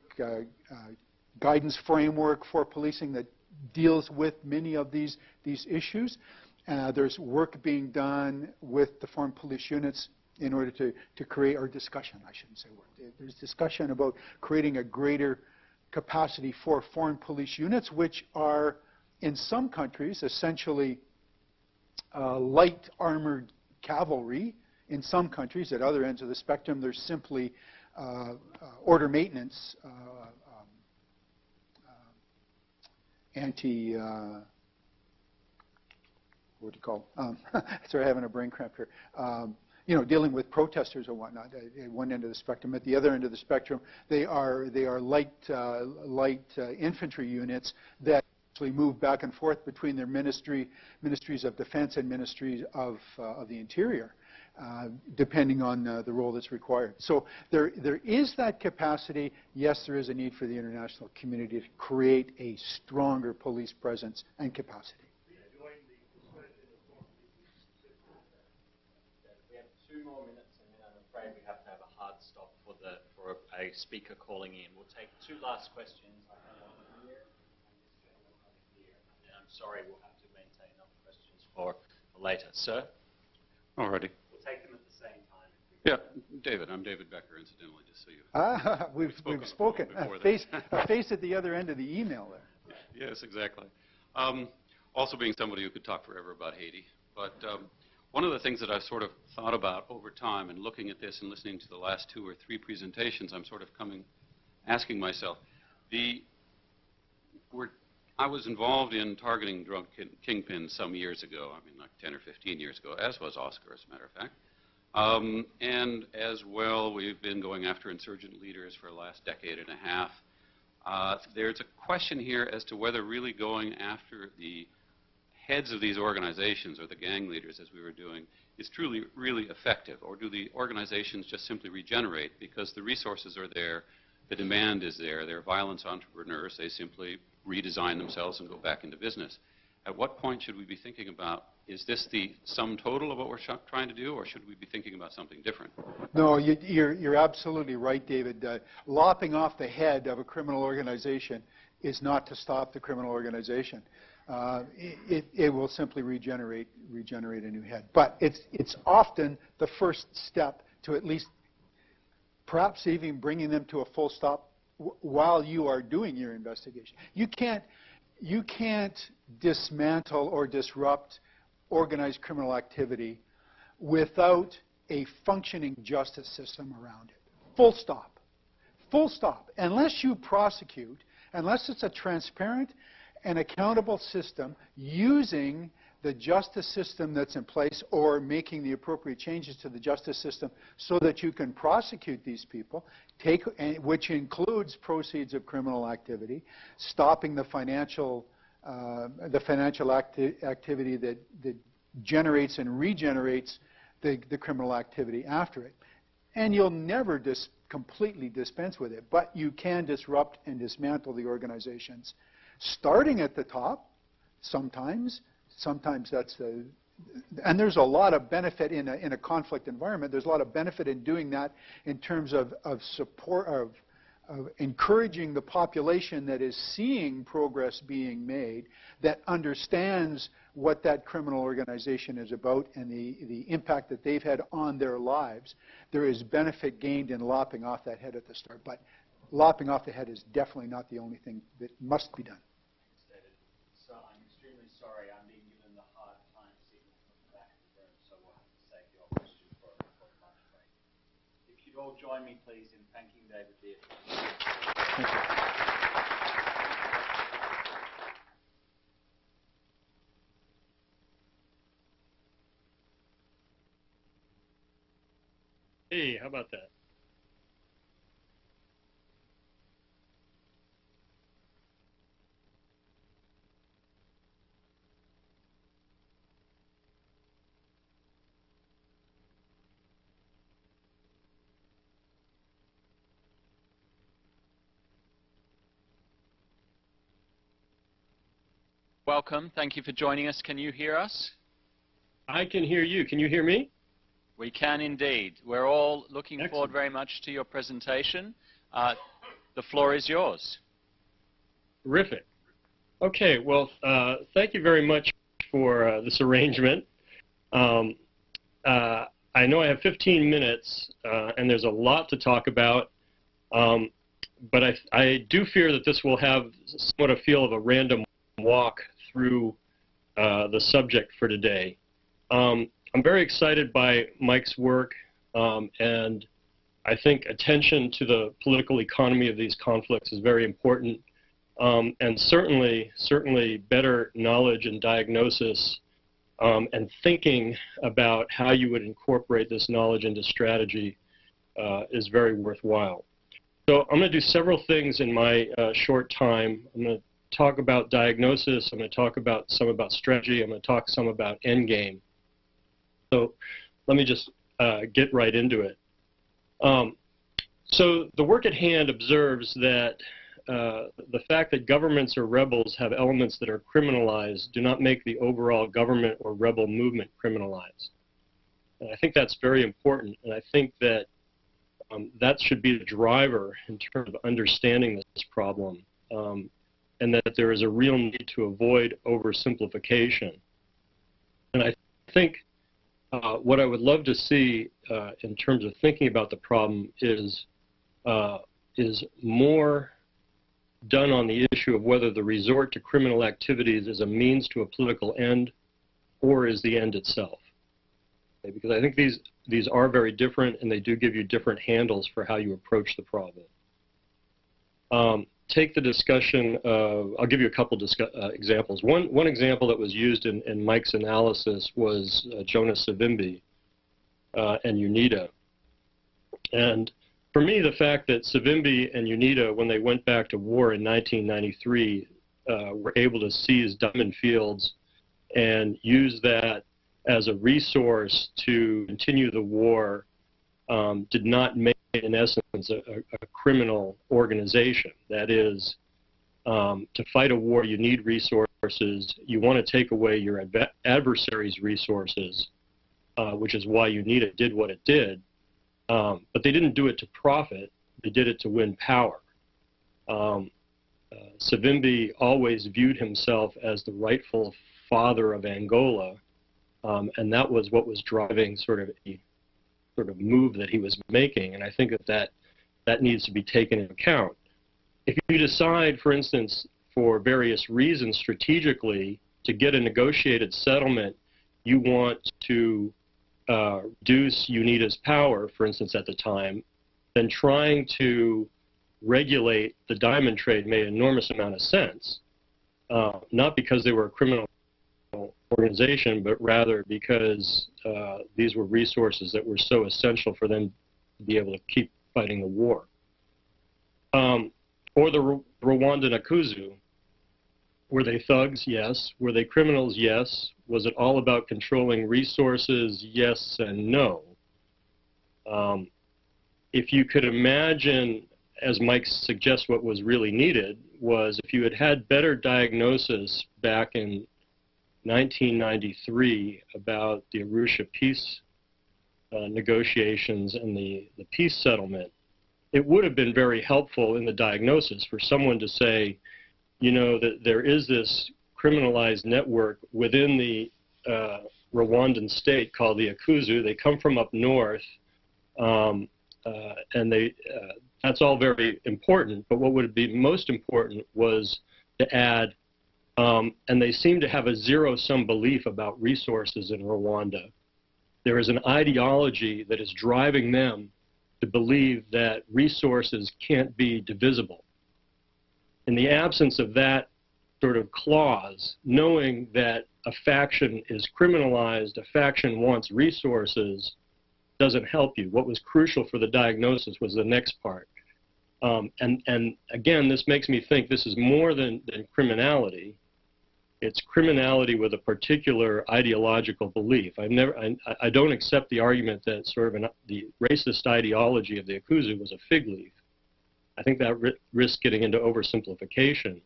guidance framework for policing that deals with many of these issues. There's work being done with the foreign police units in order to create, or discussion, I shouldn't say work. There's discussion about creating a greater capacity for foreign police units, which are, in some countries, essentially light armored cavalry. In some countries, at other ends of the spectrum, there's simply order maintenance, what do you call sorry, having a brain cramp here. Dealing with protesters or whatnot at one end of the spectrum. At the other end of the spectrum, they are light infantry units that actually move back and forth between their ministries of defense and ministries of the interior, depending on the role that's required. So there is that capacity. Yes, there is a need for the international community to create a stronger police presence and capacity. We have 2 more minutes, and then I'm afraid we have to have a hard stop for a speaker calling in. We'll take 2 last questions. I have one here, and one here. And I'm sorry, we'll have to maintain other questions for later. Sir? Alrighty. We'll take them at the same time. Yeah, David. I'm David Becker, incidentally, just so you. We've spoken. A face at the other end of the email there. Yes, exactly. Also being somebody who could talk forever about Haiti, but One of the things that I've sort of thought about over time and looking at this and listening to the last 2 or 3 presentations, I'm sort of asking myself, I was involved in targeting drug kingpins some years ago, I mean like 10 or 15 years ago, as was Oscar, as a matter of fact. And as well, we've been going after insurgent leaders for the last decade and a half. There's a question here as to whether really going after the heads of these organizations or the gang leaders, as we were doing, is truly really effective, or do the organizations just simply regenerate because the resources are there, the demand is there, they're violence entrepreneurs, they simply redesign themselves and go back into business. At what point should we be thinking about, is this the sum total of what we're trying to do, or should we be thinking about something different? No, you're absolutely right, David. Lopping off the head of a criminal organization is not to stop the criminal organization. It will simply regenerate a new head. But it's often the first step to at least perhaps even bringing them to a full stop while you are doing your investigation. You can't dismantle or disrupt organized criminal activity without a functioning justice system around it. Full stop. Full stop. Unless you prosecute, unless it's a transparent and accountable system using the justice system that's in place or making the appropriate changes to the justice system so that you can prosecute these people, which includes proceeds of criminal activity, stopping the financial activity that generates and regenerates the criminal activity after it. And you'll never completely dispense with it, but you can disrupt and dismantle the organizations, starting at the top sometimes. Sometimes that's and there's a lot of benefit in a conflict environment. There's a lot of benefit in doing that in terms of support, of encouraging the population that is seeing progress being made, that understands what that criminal organization is about and the impact that they've had on their lives. There is benefit gained in lopping off that head at the start, but lopping off the head is definitely not the only thing that must be done. So I'm extremely sorry I'm being given the hard time signal from the back of the room, so we'll have to save your question for lunch break. If you'd all join me, please, in thanking David Beard. Thank you. Hey, how about that? Welcome. Thank you for joining us. Can you hear us? I can hear you. Can you hear me? We can indeed. We're all looking Excellent. forward very much to your presentation. The floor is yours. Terrific. Okay, well, thank you very much for this arrangement. I know I have 15 minutes, and there's a lot to talk about, but I do fear that this will have somewhat a feel of a random walk through the subject for today. I'm very excited by Mike's work, and I think attention to the political economy of these conflicts is very important, and certainly better knowledge and diagnosis and thinking about how you would incorporate this knowledge into strategy is very worthwhile. So I'm going to do several things in my short time. I'm going to talk about diagnosis, I'm going to talk about some about strategy, I'm going to talk some about endgame. So let me just get right into it. So the work at hand observes that the fact that governments or rebels have elements that are criminalized do not make the overall government or rebel movement criminalized. And I think that's very important, and I think that that should be the driver in terms of understanding this problem, and that there is a real need to avoid oversimplification. And I think what I would love to see in terms of thinking about the problem is more done on the issue of whether the resort to criminal activities is a means to a political end or is the end itself. Okay, because I think these are very different, and they do give you different handles for how you approach the problem. Take the discussion of, I'll give you a couple examples. One example that was used in Mike's analysis was Jonas Savimbi and UNITA. And for me, the fact that Savimbi and UNITA, when they went back to war in 1993, were able to seize diamond fields and use that as a resource to continue the war, did not make, in essence, a criminal organization. That is, to fight a war, you need resources. You want to take away your adversary's resources, which is why UNITA did what it did. But they didn't do it to profit. They did it to win power. Savimbi always viewed himself as the rightful father of Angola, and that was what was driving sort of move that he was making, and I think that needs to be taken into account. If you decide, for instance, for various reasons strategically, to get a negotiated settlement, you want to reduce UNITA's power, for instance, at the time, then trying to regulate the diamond trade made an enormous amount of sense, not because they were a criminal organization, but rather because these were resources that were so essential for them to be able to keep fighting the war. Or the Rwandan Akuzu. Were they thugs? Yes. Were they criminals? Yes. Was it all about controlling resources? Yes and no. If you could imagine, as Mike suggests, what was really needed was if you had had better diagnosis back in 1993 about the Arusha peace negotiations and the peace settlement, it would have been very helpful in the diagnosis for someone to say, you know, that there is this criminalized network within the Rwandan state called the Akuzu. They come from up north, and that's all very important, but what would be most important was to add, and they seem to have a zero-sum belief about resources in Rwanda. There is an ideology that is driving them to believe that resources can't be divisible. In the absence of that sort of clause, knowing that a faction is criminalized, a faction wants resources, doesn't help you. What was crucial for the diagnosis was the next part. And again, this makes me think this is more than criminality. It's criminality with a particular ideological belief. I don't accept the argument that sort of the racist ideology of the Akuzu was a fig leaf. I think that risks getting into oversimplification.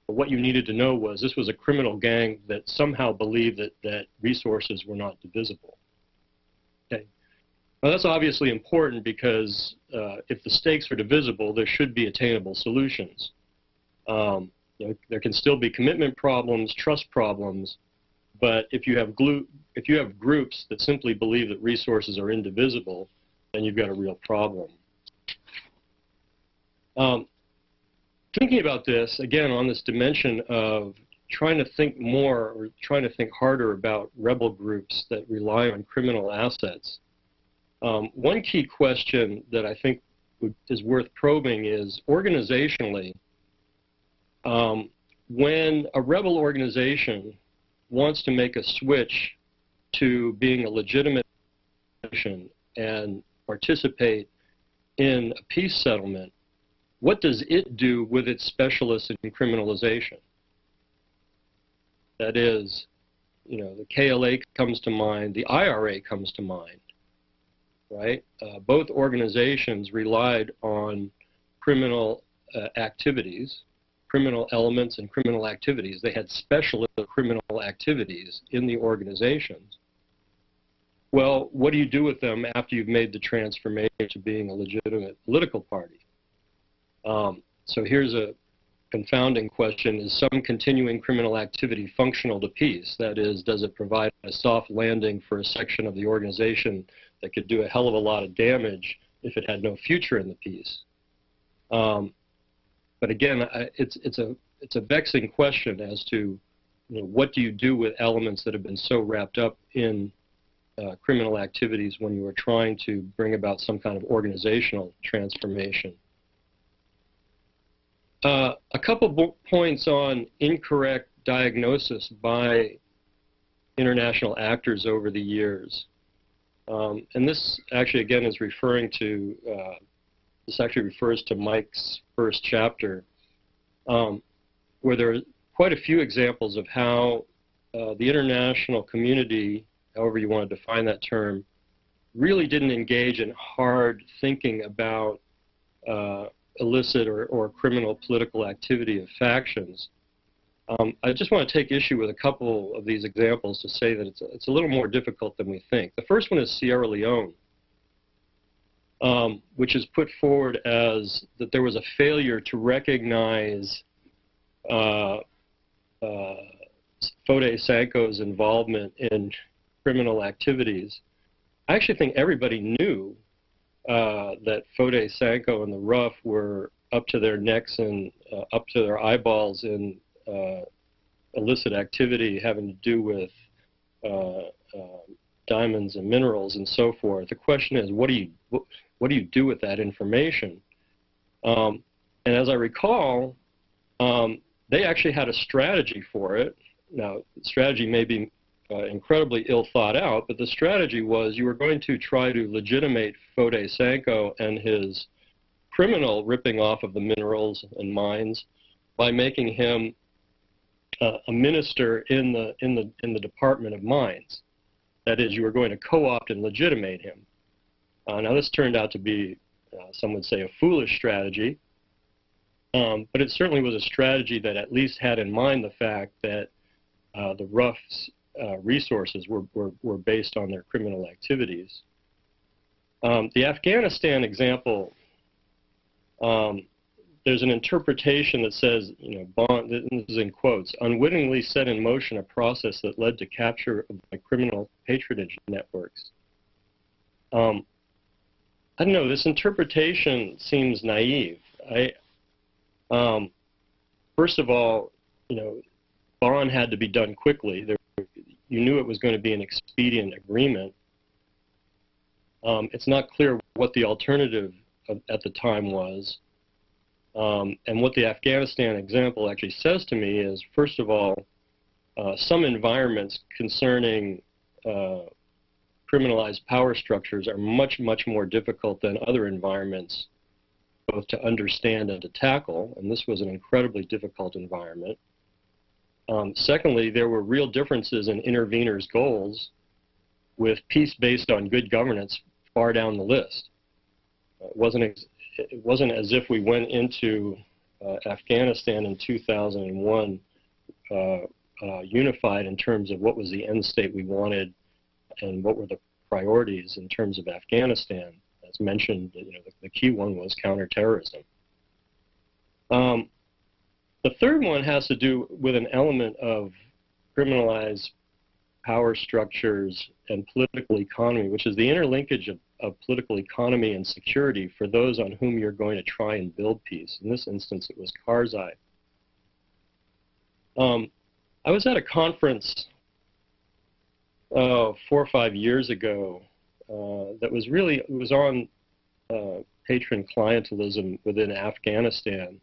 But what you needed to know was this was a criminal gang that somehow believed that resources were not divisible. Okay. Now that's obviously important because if the stakes are divisible, there should be attainable solutions. You know, there can still be commitment problems, trust problems, but if you have groups that simply believe that resources are indivisible, then you've got a real problem. Thinking about this, again, on this dimension of trying to think more or trying to think harder about rebel groups that rely on criminal assets, one key question that I think is worth probing is organizationally, when a rebel organization wants to make a switch to being a legitimate organization and participate in a peace settlement, what does it do with its specialists in criminalization? That is, you know, the KLA comes to mind, the IRA comes to mind, right? Both organizations relied on criminal activities, criminal elements and criminal activities. They had specialist criminal activities in the organizations. Well, what do you do with them after you've made the transformation to being a legitimate political party? So here's a confounding question. Is some continuing criminal activity functional to peace? That is, does it provide a soft landing for a section of the organization that could do a hell of a lot of damage if it had no future in the peace? But again, it's a vexing question as to, you know, what do you do with elements that have been so wrapped up in criminal activities when you were trying to bring about some kind of organizational transformation. A couple points on incorrect diagnosis by international actors over the years. And this actually, again, is referring to, this actually refers to Mike's first chapter, where there are quite a few examples of how the international community, however you want to define that term, really didn't engage in hard thinking about illicit or criminal political activity of factions. I just want to take issue with a couple of these examples to say that it's a little more difficult than we think. The first one is Sierra Leone, which is put forward as that there was a failure to recognize Foday Sanko's involvement in criminal activities. I actually think everybody knew that Foday Sanko and the RUF were up to their necks and up to their eyeballs in illicit activity having to do with diamonds and minerals and so forth. The question is, what do you do with that information? And as I recall, they actually had a strategy for it. Now, the strategy may be incredibly ill thought out, but the strategy was you were going to try to legitimate Foday Sanko and his criminal ripping off of the minerals and mines by making him a minister in the Department of Mines. That is, you were going to co-opt and legitimate him. Now, this turned out to be, some would say, a foolish strategy, but it certainly was a strategy that at least had in mind the fact that the RUF's resources were based on their criminal activities. The Afghanistan example, there's an interpretation that says, Bond, this is in quotes, unwittingly set in motion a process that led to capture by criminal patronage networks. I don't know, this interpretation seems naive. First of all, Bond had to be done quickly. You knew it was going to be an expedient agreement. It's not clear what the alternative at the time was. And what the Afghanistan example actually says to me is, first of all, some environments concerning criminalized power structures are much, much more difficult than other environments, both to understand and to tackle, and this was an incredibly difficult environment. Secondly, there were real differences in interveners' goals, with peace based on good governance far down the list. It wasn't as if we went into Afghanistan in 2001 unified in terms of what was the end state we wanted and what were the priorities in terms of Afghanistan. As mentioned, the key one was counterterrorism. The third one has to do with an element of criminalized power structures and political economy, which is the interlinkage of political economy and security for those on whom you're going to try and build peace. In this instance, it was Karzai. I was at a conference 4 or 5 years ago that was really, it was on patron clientelism within Afghanistan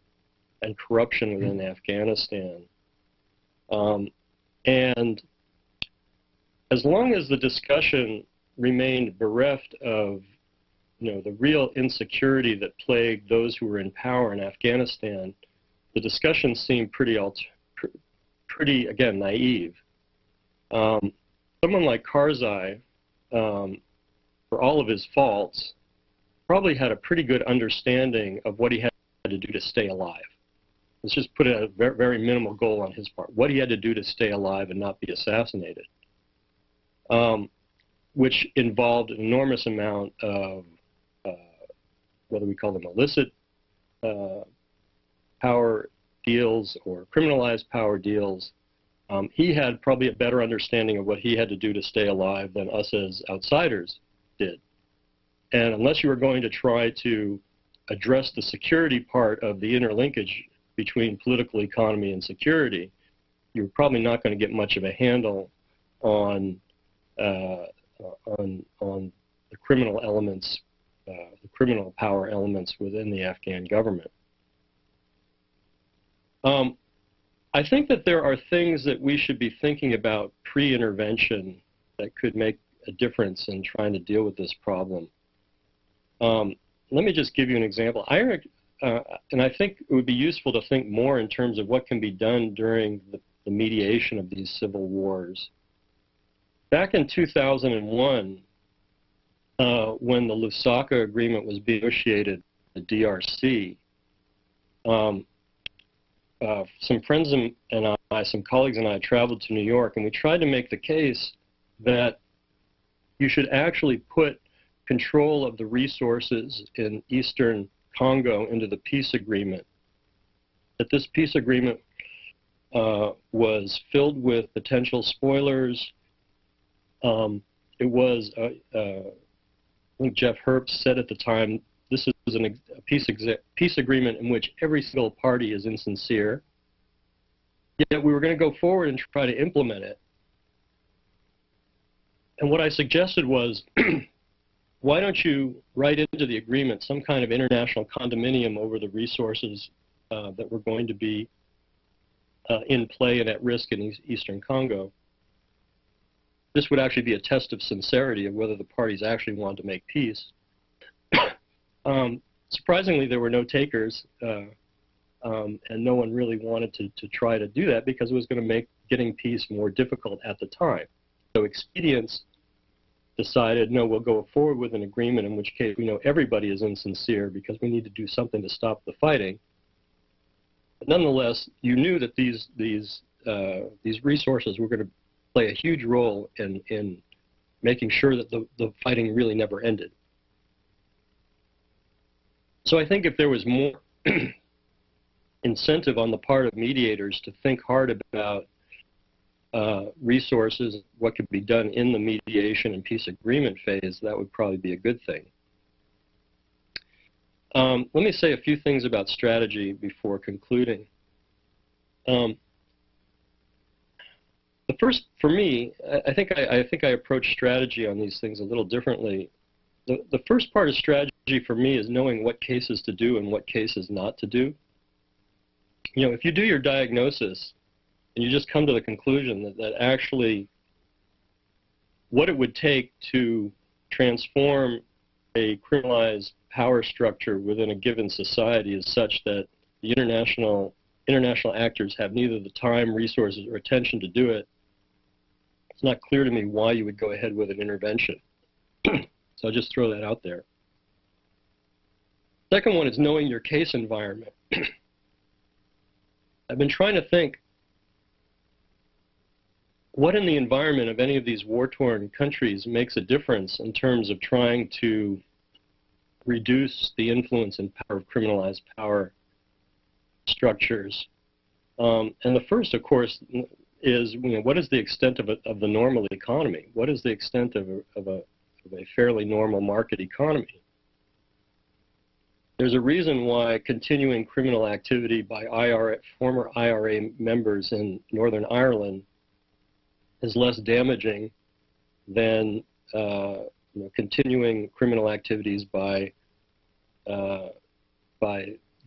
and corruption within Afghanistan. And as long as the discussion remained bereft of, the real insecurity that plagued those who were in power in Afghanistan, the discussion seemed pretty, again, naive. Someone like Karzai, for all of his faults, probably had a pretty good understanding of what he had to do to stay alive. Let's just put a very minimal goal on his part, what he had to do to stay alive and not be assassinated, which involved an enormous amount of, whether we call them illicit power deals or criminalized power deals. He had probably a better understanding of what he had to do to stay alive than us as outsiders did. And unless you were going to try to address the security part of the interlinkage between political economy and security, you're probably not going to get much of a handle on on the criminal elements, the criminal power elements within the Afghan government. I think that there are things that we should be thinking about pre-intervention that could make a difference in trying to deal with this problem. Let me just give you an example. And I think it would be useful to think more in terms of what can be done during the mediation of these civil wars. Back in 2001, when the Lusaka Agreement was being negotiated in the DRC, some friends and I, some colleagues and I traveled to New York, and we tried to make the case that you should actually put control of the resources in eastern Congo into the peace agreement. That this peace agreement was filled with potential spoilers. It was, I think Jeff Herbst said at the time, this is a peace agreement in which every single party is insincere. Yet we were going to go forward and try to implement it. And what I suggested was, why don't you write into the agreement some kind of international condominium over the resources that were going to be in play and at risk in eastern Congo? This would actually be a test of sincerity of whether the parties actually wanted to make peace. Surprisingly, there were no takers, and no one really wanted to try to do that because it was going to make getting peace more difficult at the time. So expedients decided, no, we'll go forward with an agreement in which case we know everybody is insincere because we need to do something to stop the fighting. But nonetheless, you knew that these resources were going to play a huge role in making sure that the fighting really never ended. So I think if there was more incentive on the part of mediators to think hard about resources, what could be done in the mediation and peace agreement phase, that would probably be a good thing. Let me say a few things about strategy before concluding. The first, for me, I think I approach strategy on these things a little differently. The first part of strategy for me is knowing what cases to do and what cases not to do. You know, if you do your diagnosis and you just come to the conclusion that actually what it would take to transform a criminalized power structure within a given society is such that the international actors have neither the time, resources, or attention to do it, it's not clear to me why you would go ahead with an intervention. So I'll just throw that out there. Second one is knowing your case environment. I've been trying to think what in the environment of any of these war-torn countries makes a difference in terms of trying to reduce the influence and power of criminalized power structures. And the first, of course, is what is the extent of the normal economy? What is the extent of a fairly normal market economy? There's a reason why continuing criminal activity by former IRA members in Northern Ireland is less damaging than continuing criminal activities by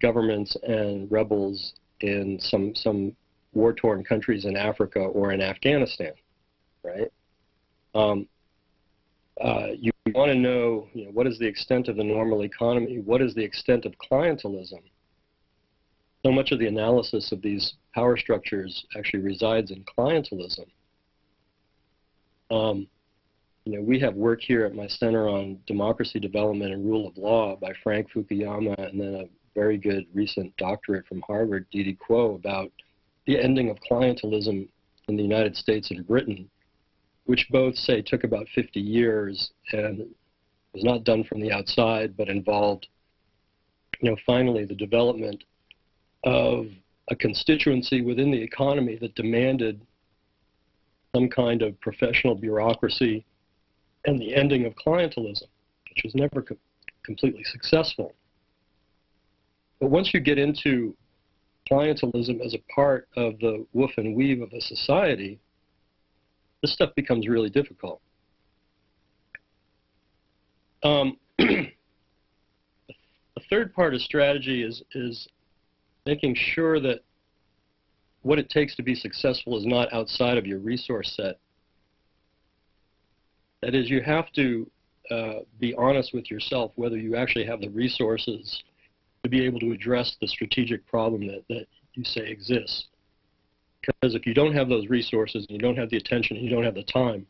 governments and rebels in some war-torn countries in Africa or in Afghanistan, right? You want to know, what is the extent of the normal economy? What is the extent of clientelism? So much of the analysis of these power structures actually resides in clientelism. We have work here at my center on democracy development and rule of law by Frank Fukuyama, and then a very good recent doctorate from Harvard, Didi Kuo, about the ending of clientelism in the United States and Britain, which both say took about 50 years and was not done from the outside, but involved, finally the development of a constituency within the economy that demanded some kind of professional bureaucracy and the ending of clientelism, which was never completely successful. But once you get into clientelism as a part of the woof and weave of a society, this stuff becomes really difficult. The third part of strategy is making sure that what it takes to be successful is not outside of your resource set. That is, you have to be honest with yourself whether you actually have the resources to be able to address the strategic problem that you say exists. Because if you don't have those resources, and you don't have the attention, and you don't have the time,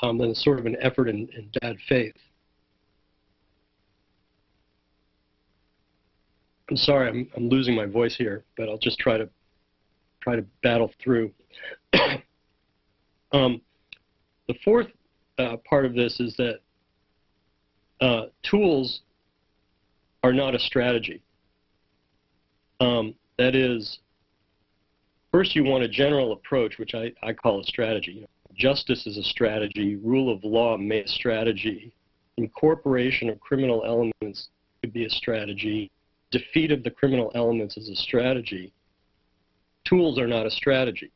then it's sort of an effort in bad faith. I'm sorry, I'm losing my voice here, but I'll just try to battle through. The fourth part of this is that tools are not a strategy. That is, first you want a general approach, which I call a strategy. You know, justice is a strategy, rule of law may be a strategy, incorporation of criminal elements could be a strategy, defeat of the criminal elements is a strategy. Tools are not a strategy.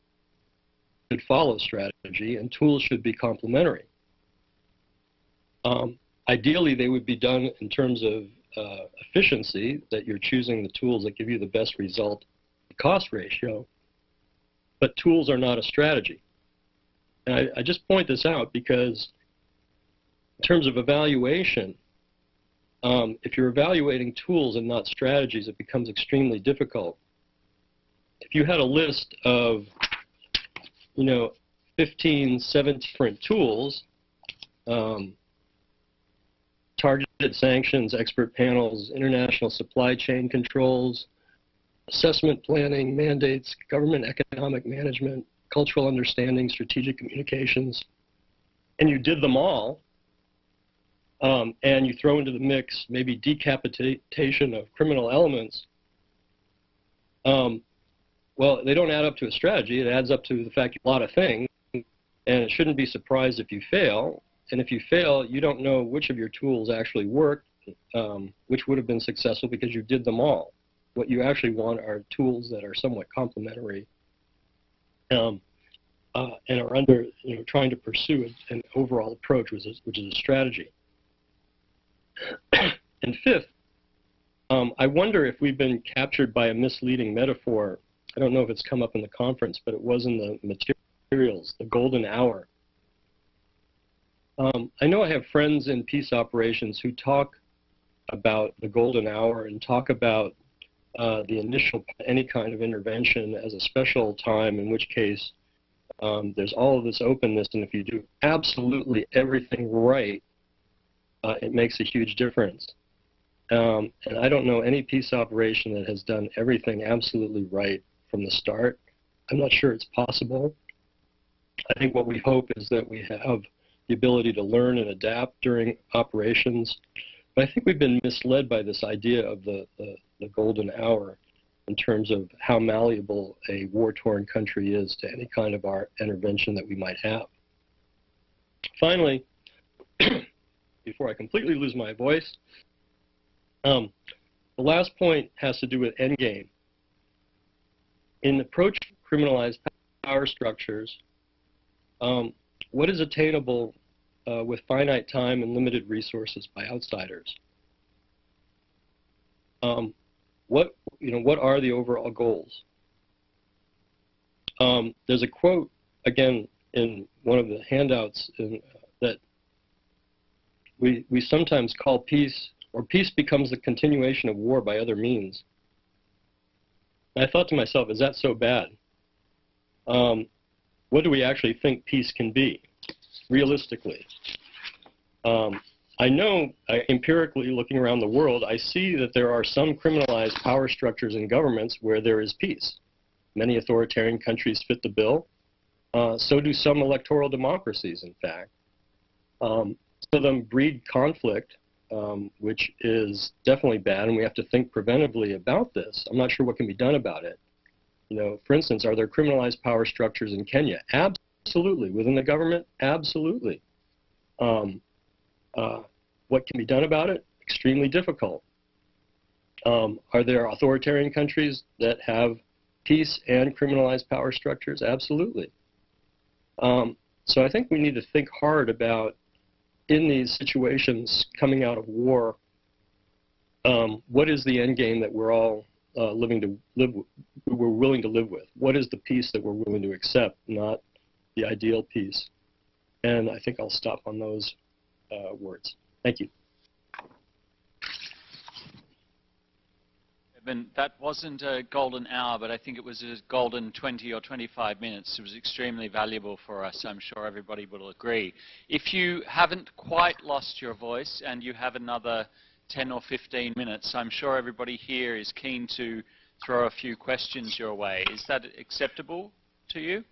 Should follow strategy, and tools should be complementary. Ideally, they would be done in terms of efficiency, that you're choosing the tools that give you the best result, cost ratio, but tools are not a strategy. And I just point this out because in terms of evaluation, if you're evaluating tools and not strategies, it becomes extremely difficult. If you had a list of, 15, 17 different tools, targeted sanctions, expert panels, international supply chain controls, assessment planning, mandates, government economic management, cultural understanding, strategic communications, and you did them all, and you throw into the mix maybe decapitation of criminal elements, well, they don't add up to a strategy. It adds up to the fact you do a lot of things, and it shouldn't be surprised if you fail. And if you fail, you don't know which of your tools actually worked, which would have been successful because you did them all. What you actually want are tools that are somewhat complementary and are under, trying to pursue an overall approach, which is a strategy. And fifth, I wonder if we've been captured by a misleading metaphor. I don't know if it's come up in the conference, but it was in the materials, the golden hour. I know I have friends in peace operations who talk about the golden hour and talk about the initial, any kind of intervention as a special time, in which case there's all of this openness, and if you do absolutely everything right, it makes a huge difference. And I don't know any peace operation that has done everything absolutely right from the start. I'm not sure it's possible. I think what we hope is that we have the ability to learn and adapt during operations. But I think we've been misled by this idea of the golden hour in terms of how malleable a war-torn country is to any kind of our intervention that we might have. Finally, before I completely lose my voice, the last point has to do with endgame. In approaching criminalized power structures, what is attainable with finite time and limited resources by outsiders? What are the overall goals? There's a quote, again, in one of the handouts that we sometimes call peace, or peace becomes the continuation of war by other means. And I thought to myself, is that so bad? What do we actually think peace can be, realistically? I know, empirically, looking around the world, I see that there are some criminalized power structures in governments where there is peace. Many authoritarian countries fit the bill. So do some electoral democracies, in fact. Some of them breed conflict, which is definitely bad, and we have to think preventively about this. I'm not sure what can be done about it. For instance, are there criminalized power structures in Kenya? Absolutely. Within the government? Absolutely. What can be done about it? Extremely difficult. Are there authoritarian countries that have peace and criminalized power structures? Absolutely. So I think we need to think hard about in these situations coming out of war, what is the end game that we're all we're willing to live with? What is the peace that we're willing to accept, not the ideal peace? And I think I'll stop on those words. Thank you. That wasn't a golden hour, but I think it was a golden 20 or 25 minutes. It was extremely valuable for us. I'm sure everybody will agree. If you haven't quite lost your voice and you have another 10 or 15 minutes, I'm sure everybody here is keen to throw a few questions your way. Is that acceptable to you?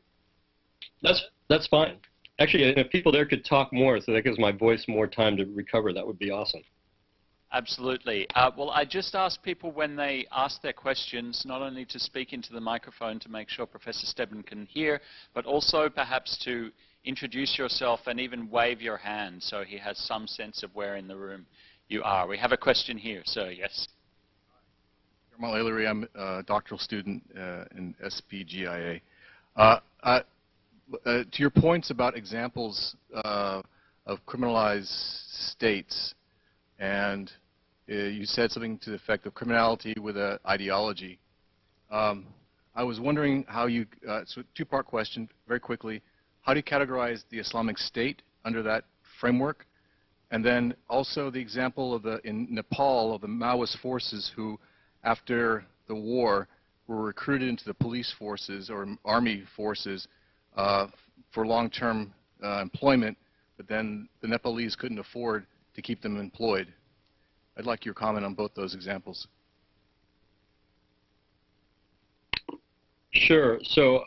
That's fine. Actually, if people there could talk more, so that gives my voice more time to recover, that would be awesome. Absolutely. Well, I just ask people when they ask their questions, not only to speak into the microphone to make sure Professor Stedman can hear, but also perhaps to introduce yourself and even wave your hand so he has some sense of where in the room you are. We have a question here, sir. Yes. Jamal Ailery, I'm a doctoral student in SPGIA. To your points about examples of criminalized states, and you said something to the effect of criminality with an ideology. I was wondering how you, so two-part question, very quickly, how do you categorize the Islamic State under that framework? And then also the example of in Nepal of the Maoist forces who, after the war, were recruited into the police forces or army forces for long-term employment, but then the Nepalese couldn't afford to keep them employed. I'd like your comment on both those examples. Sure. So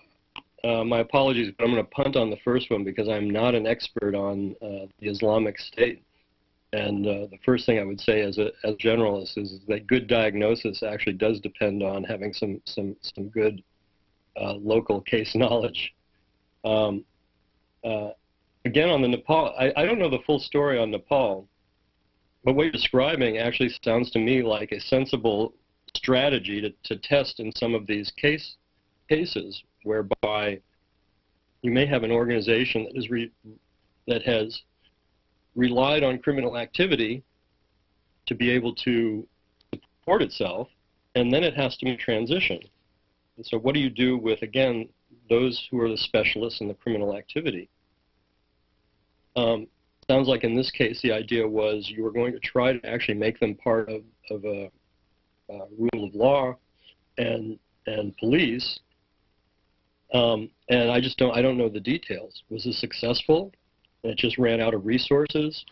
my apologies, but I'm going to punt on the first one because I'm not an expert on the Islamic State. And the first thing I would say as a generalist is that good diagnosis actually does depend on having some good local case knowledge. Again, on the Nepal, I don't know the full story on Nepal, but what you're describing actually sounds to me like a sensible strategy to test in some of these cases, whereby you may have an organization that has relied on criminal activity to be able to support itself, and then it has to be transition. And so what do you do with, again, those who are the specialists in the criminal activity? Sounds like in this case the idea was you were going to try to actually make them part of a rule of law and police, and I don't know the details. Was it successful? It just ran out of resources?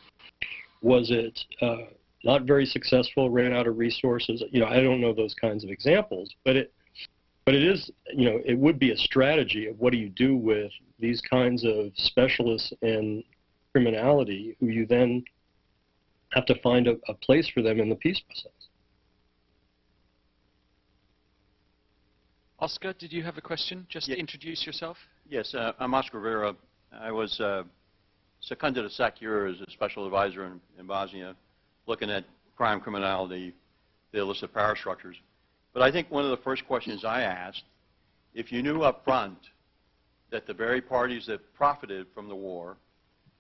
Was it not very successful, ran out of resources? You know, I don't know those kinds of examples, but it is, you know, it would be a strategy of what do you do with these kinds of specialists in criminality who you then have to find a place for them in the peace process. Oscar, did you have a question? Just introduce yourself. Yes, I'm Oscar Rivera. I was seconded to SACUR as a special advisor in Bosnia, looking at crime, criminality, the illicit power structures. But I think one of the first questions I asked, if you knew up front that the very parties that profited from the war,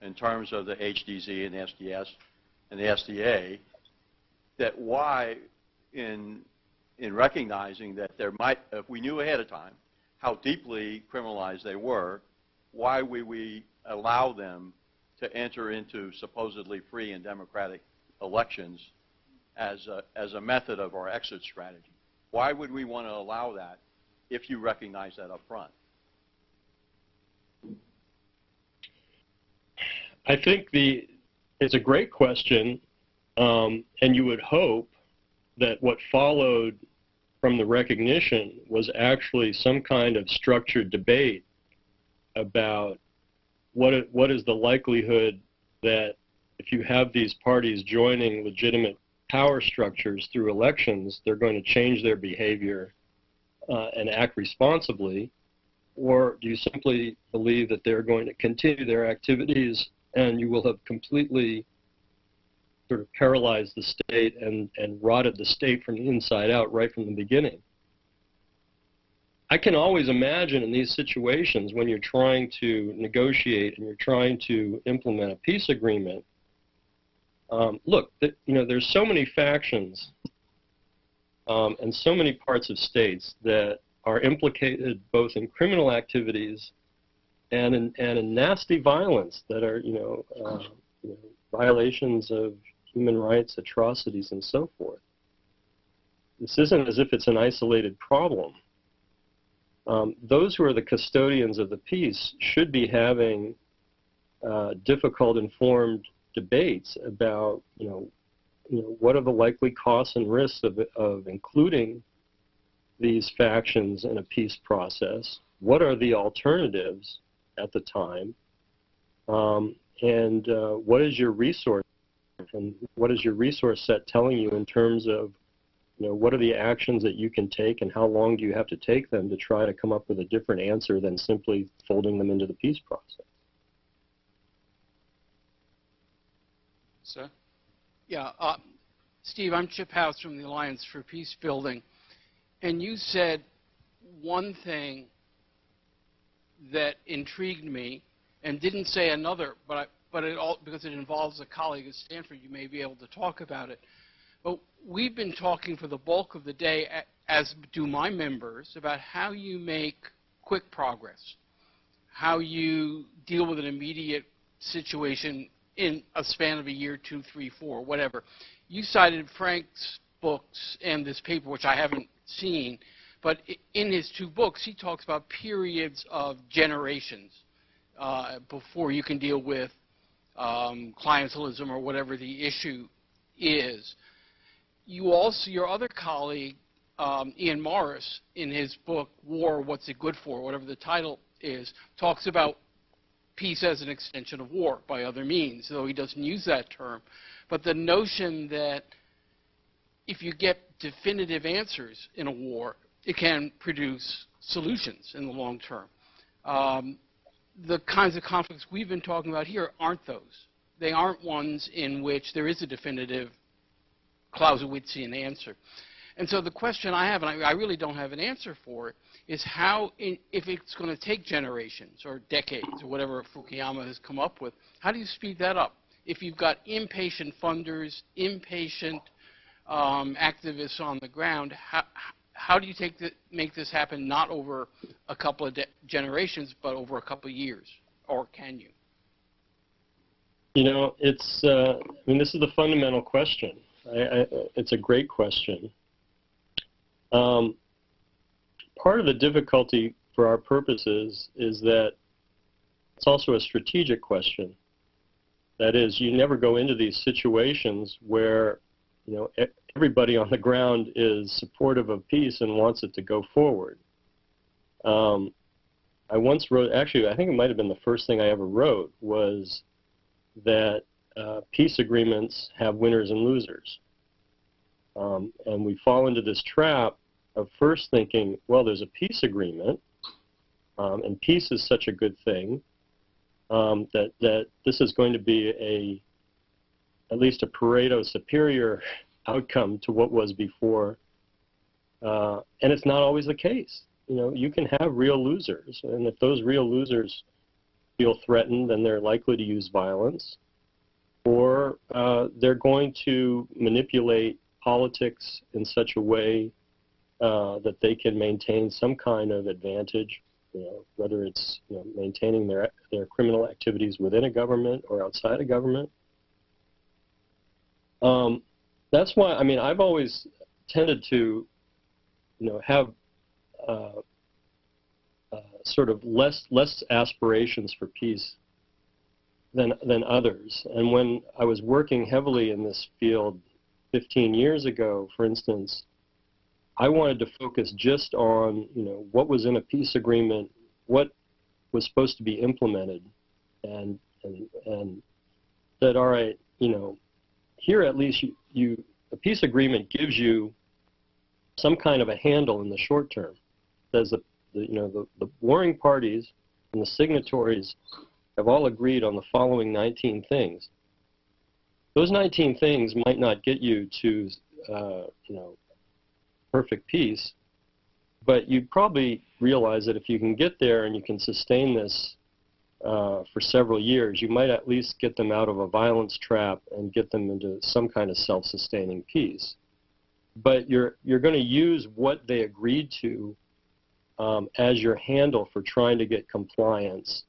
in terms of the HDZ and the SDS and the SDA, that why, in recognizing that there might, if we knew ahead of time how deeply criminalized they were, why would we allow them to enter into supposedly free and democratic elections as a method of our exit strategy? Why would we want to allow that if you recognize that up front? I think it's a great question, and you would hope that what followed from the recognition was actually some kind of structured debate about what is the likelihood that if you have these parties joining legitimate power structures through elections, they're going to change their behavior and act responsibly, or do you simply believe that they're going to continue their activities and you will have completely sort of paralyzed the state and rotted the state from the inside out right from the beginning? I can always imagine in these situations when you're trying to negotiate and you're trying to implement a peace agreement look, there's so many factions and so many parts of states that are implicated both in criminal activities and in nasty violence that are, violations of human rights, atrocities, and so forth. This isn't as if it's an isolated problem. Those who are the custodians of the peace should be having difficult, informed debates about, what are the likely costs and risks of including these factions in a peace process? What are the alternatives at the time? And what is your resource? And what is your resource set telling you in terms of, what are the actions that you can take and how long do you have to take them to try to come up with a different answer than simply folding them into the peace process? Sir? Yeah, Steve, I'm Chip House from the Alliance for Peace Building. And you said one thing that intrigued me and didn't say another, but because it involves a colleague at Stanford, you may be able to talk about it. But we've been talking for the bulk of the day, as do my members, about how you make quick progress, how you deal with an immediate situation in a span of a year, 2, 3, 4, whatever. You cited Frank's books and this paper, which I haven't seen, but in his 2 books, he talks about periods of generations before you can deal with clientelism or whatever the issue is. You also, your other colleague, Ian Morris, in his book, War, What's It Good For, whatever the title is, talks about peace as an extension of war by other means, though he doesn't use that term. But the notion that if you get definitive answers in a war, it can produce solutions in the long term. The kinds of conflicts we've been talking about here aren't those. They aren't ones in which there is a definitive Clausewitzian answer. And so the question I have, and I really don't have an answer for it, is how, if it's going to take generations or decades or whatever Fukuyama has come up with, how do you speed that up? If you've got impatient funders, impatient activists on the ground, how do you make this happen not over a couple of generations, but over a couple of years? Or can you? It's, this is the fundamental question. It's a great question. Part of the difficulty for our purposes is that it's also a strategic question. That is, you never go into these situations where, everybody on the ground is supportive of peace and wants it to go forward. I once wrote, actually, I think it might have been the first thing I ever wrote, was that peace agreements have winners and losers. And we fall into this trap of first thinking, well, there's a peace agreement, and peace is such a good thing, that this is going to be at least a Pareto superior outcome to what was before. And it's not always the case. You can have real losers, and if those real losers feel threatened, then they're likely to use violence, or they're going to manipulate politics in such a way that they can maintain some kind of advantage, whether it's maintaining their criminal activities within a government or outside a government. That's why, I've always tended to, have sort of less aspirations for peace than others. And when I was working heavily in this field 15 years ago, for instance, I wanted to focus just on, what was in a peace agreement, what was supposed to be implemented, and that, all right, here at least a peace agreement gives you some kind of a handle in the short term. Says the warring parties and the signatories have all agreed on the following 19 things. Those 19 things might not get you to, perfect peace, but you probably realize that if you can get there and you can sustain this for several years, you might at least get them out of a violence trap and get them into some kind of self-sustaining peace. But you're going to use what they agreed to as your handle for trying to get compliance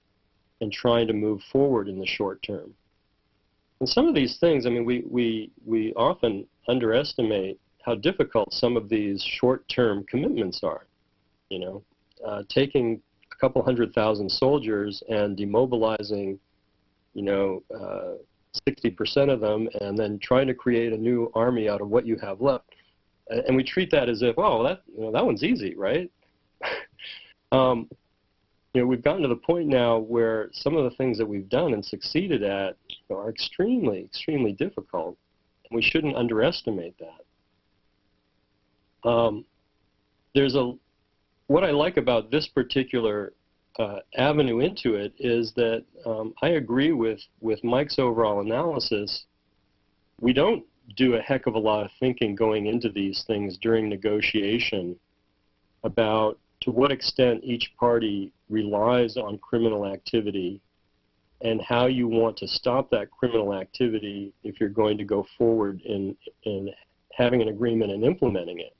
and trying to move forward in the short term. And some of these things, I mean, we often underestimate how difficult some of these short-term commitments are. You know, taking a couple 100,000 soldiers and demobilizing, you know, 60% of them, and then trying to create a new army out of what you have left. And we treat that as if, oh, that, you know, that one's easy, right? You know, we've gotten to the point now where some of the things that we've done and succeeded at, you know, are extremely, extremely difficult, and we shouldn't underestimate that. What I like about this particular avenue into it is that I agree with Mike's overall analysis. We don't do a heck of a lot of thinking going into these things during negotiation about to what extent each party relies on criminal activity and how you want to stop that criminal activity if you're going to go forward in having an agreement and implementing it.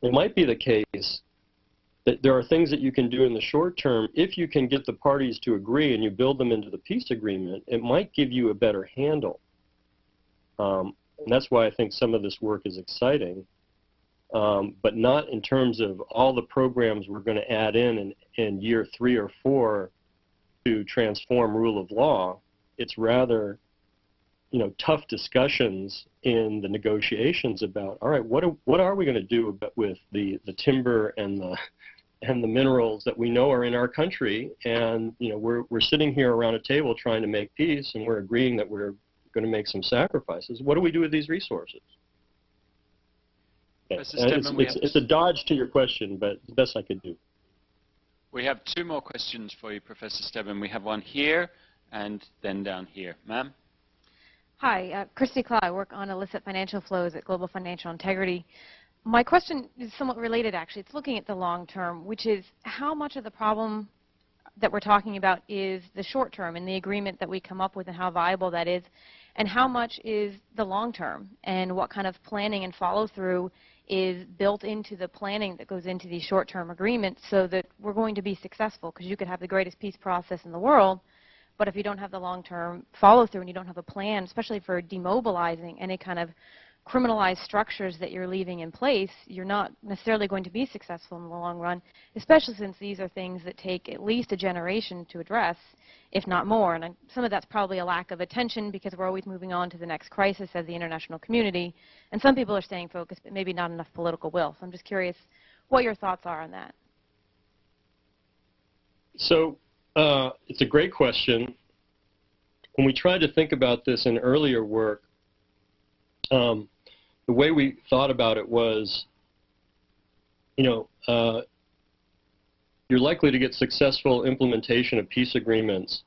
It might be the case that there are things that you can do in the short term. If you can get the parties to agree and you build them into the peace agreement, it might give you a better handle. And that's why I think some of this work is exciting, but not in terms of all the programs we're going to add in year 3 or 4 to transform rule of law. It's rather, you know, tough discussions in the negotiations about, all right, what are we going to do with the timber and the minerals that we know are in our country, and you know we're sitting here around a table trying to make peace, and we're agreeing that we're going to make some sacrifices. What do we do with these resources? Yeah. It's a dodge to your question, but the best I could do. We have 2 more questions for you, Professor Stedman. We have one here and then down here. Ma'am? Hi, Christy Clow. I work on illicit financial flows at Global Financial Integrity. My question is somewhat related, actually. It's looking at the long term, which is how much of the problem that we're talking about is the short term and the agreement that we come up with and how viable that is, and how much is the long term and what kind of planning and follow through is built into the planning that goes into these short term agreements so that we're going to be successful, because you could have the greatest peace process in the world, but if you don't have the long term follow through and you don't have a plan, especially for demobilizing any kind of criminalized structures that you're leaving in place, you're not necessarily going to be successful in the long run, especially since these are things that take at least a generation to address, if not more. And some of that's probably a lack of attention because we're always moving on to the next crisis as the international community, and some people are staying focused, but maybe not enough political will. So I'm just curious what your thoughts are on that. So it's a great question. When we tried to think about this in earlier work, the way we thought about it was, you know, you're likely to get successful implementation of peace agreements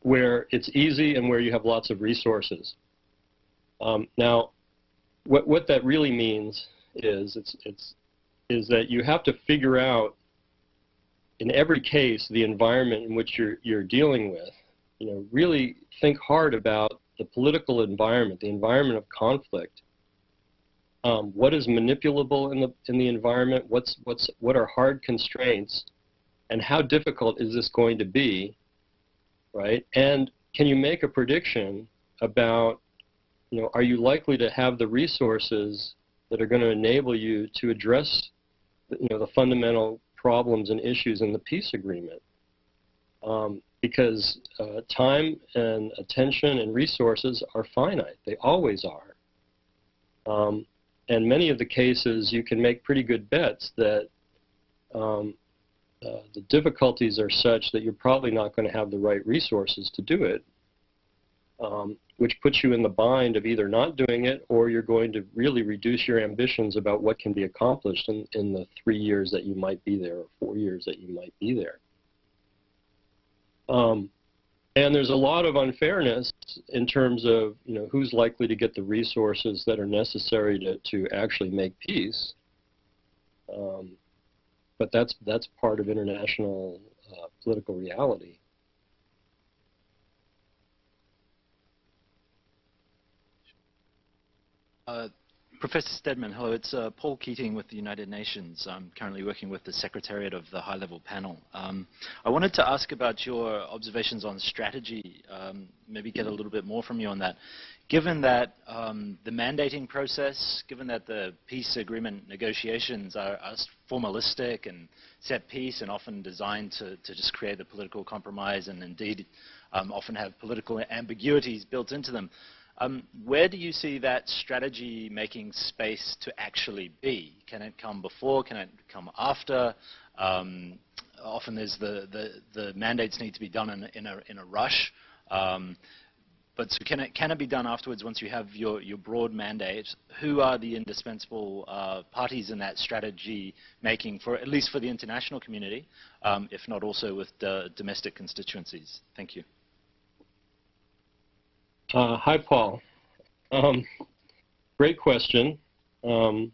where it's easy and where you have lots of resources. Now, what that really means is that you have to figure out, in every case, the environment in which you're dealing with. You know, really think hard about the political environment, the environment of conflict. What is manipulable in the environment? What are hard constraints, and how difficult is this going to be, right? And can you make a prediction about, you know, are you likely to have the resources that are going to enable you to address, you know, the fundamental problems and issues in the peace agreement? Because time and attention and resources are finite. They always are. And many of the cases, you can make pretty good bets that the difficulties are such that you're probably not going to have the right resources to do it, which puts you in the bind of either not doing it, or you're going to really reduce your ambitions about what can be accomplished in the 3 years that you might be there, or 4 years that you might be there. And there's a lot of unfairness in terms of, you know, who's likely to get the resources that are necessary to actually make peace. But that's part of international political reality. Professor Stedman, hello. It's Paul Keating with the United Nations. I'm currently working with the Secretariat of the High-Level Panel. I wanted to ask about your observations on strategy, maybe get a little bit more from you on that. Given that the mandating process, given that the peace agreement negotiations are formalistic and set piece and often designed to just create a political compromise and indeed often have political ambiguities built into them, where do you see that strategy making space to actually be? Can it come before? Can it come after? Often there's the mandates need to be done in a rush. But so can it be done afterwards once you have your broad mandate? Who are the indispensable parties in that strategy making, for at least for the international community, if not also with the domestic constituencies? Thank you. Hi, Paul. Great question. And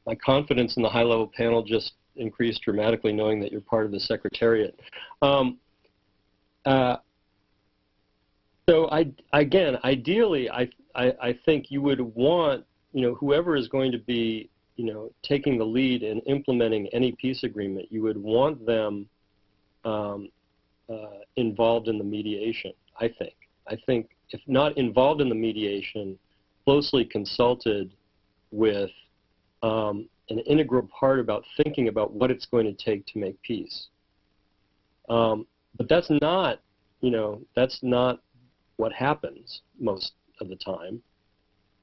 my confidence in the high-level panel just increased dramatically knowing that you're part of the Secretariat. So again, ideally, I think you would want, whoever is going to be, taking the lead in implementing any peace agreement, you would want them involved in the mediation, I think. I think if not involved in the mediation, closely consulted with an integral part about thinking about what it's going to take to make peace. But that's not what happens most of the time.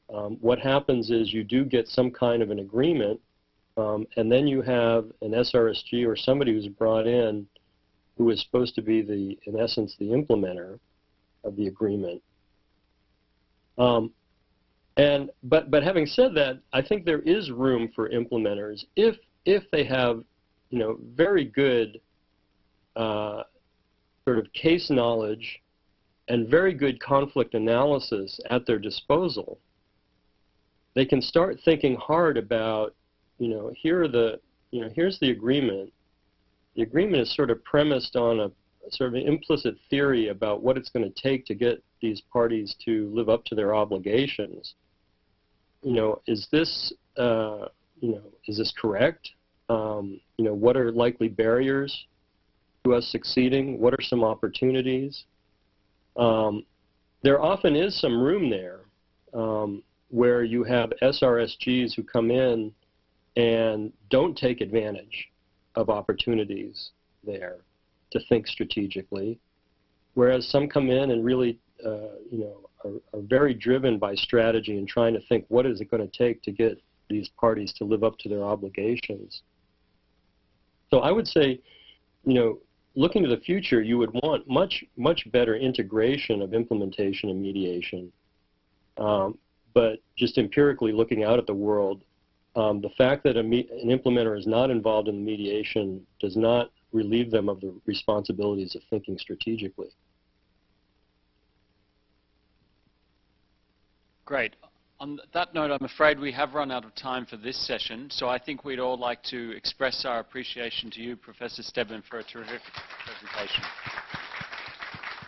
What happens is you do get some kind of an agreement, and then you have an SRSG or somebody who's brought in who is supposed to be, in essence, the implementer of the agreement. But having said that, I think there is room for implementers if they have, very good sort of case knowledge and very good conflict analysis at their disposal. They can start thinking hard about, here's the agreement. The agreement is sort of premised on a sort of an implicit theory about what it's going to take to get these parties to live up to their obligations. Is this correct? What are likely barriers to us succeeding? What are some opportunities? There often is some room there where you have SRSGs who come in and don't take advantage of opportunities there to think strategically, whereas some come in and really, are very driven by strategy and trying to think what is it going to take to get these parties to live up to their obligations. So I would say, looking to the future, you would want much better integration of implementation and mediation. But just empirically looking out at the world, the fact that an implementer is not involved in the mediation does not relieve them of the responsibilities of thinking strategically. Great. On that note, I'm afraid we have run out of time for this session, so I think we'd all like to express our appreciation to you, Professor Stedman, for a terrific presentation.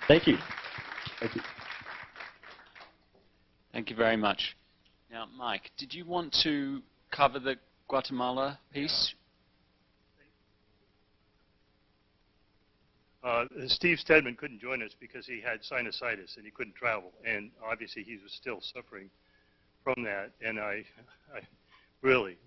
Thank you. Thank you. Thank you very much. Now, Mike, did you want to cover the Guatemala piece? Steve Stedman couldn't join us because he had sinusitis and he couldn't travel, and obviously he was still suffering from that, and I really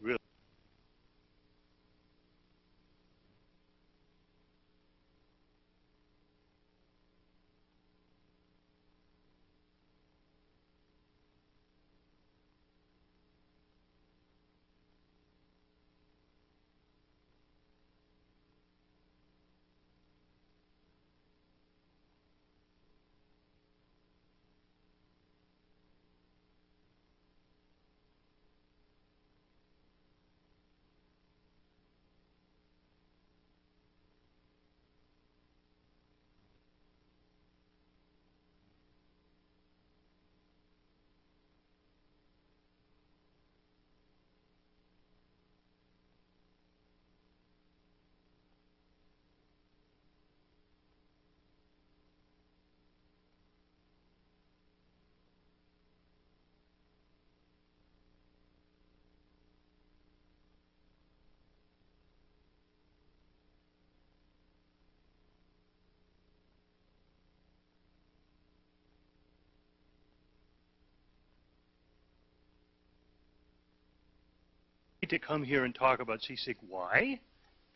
to come here and talk about CSIC. Why?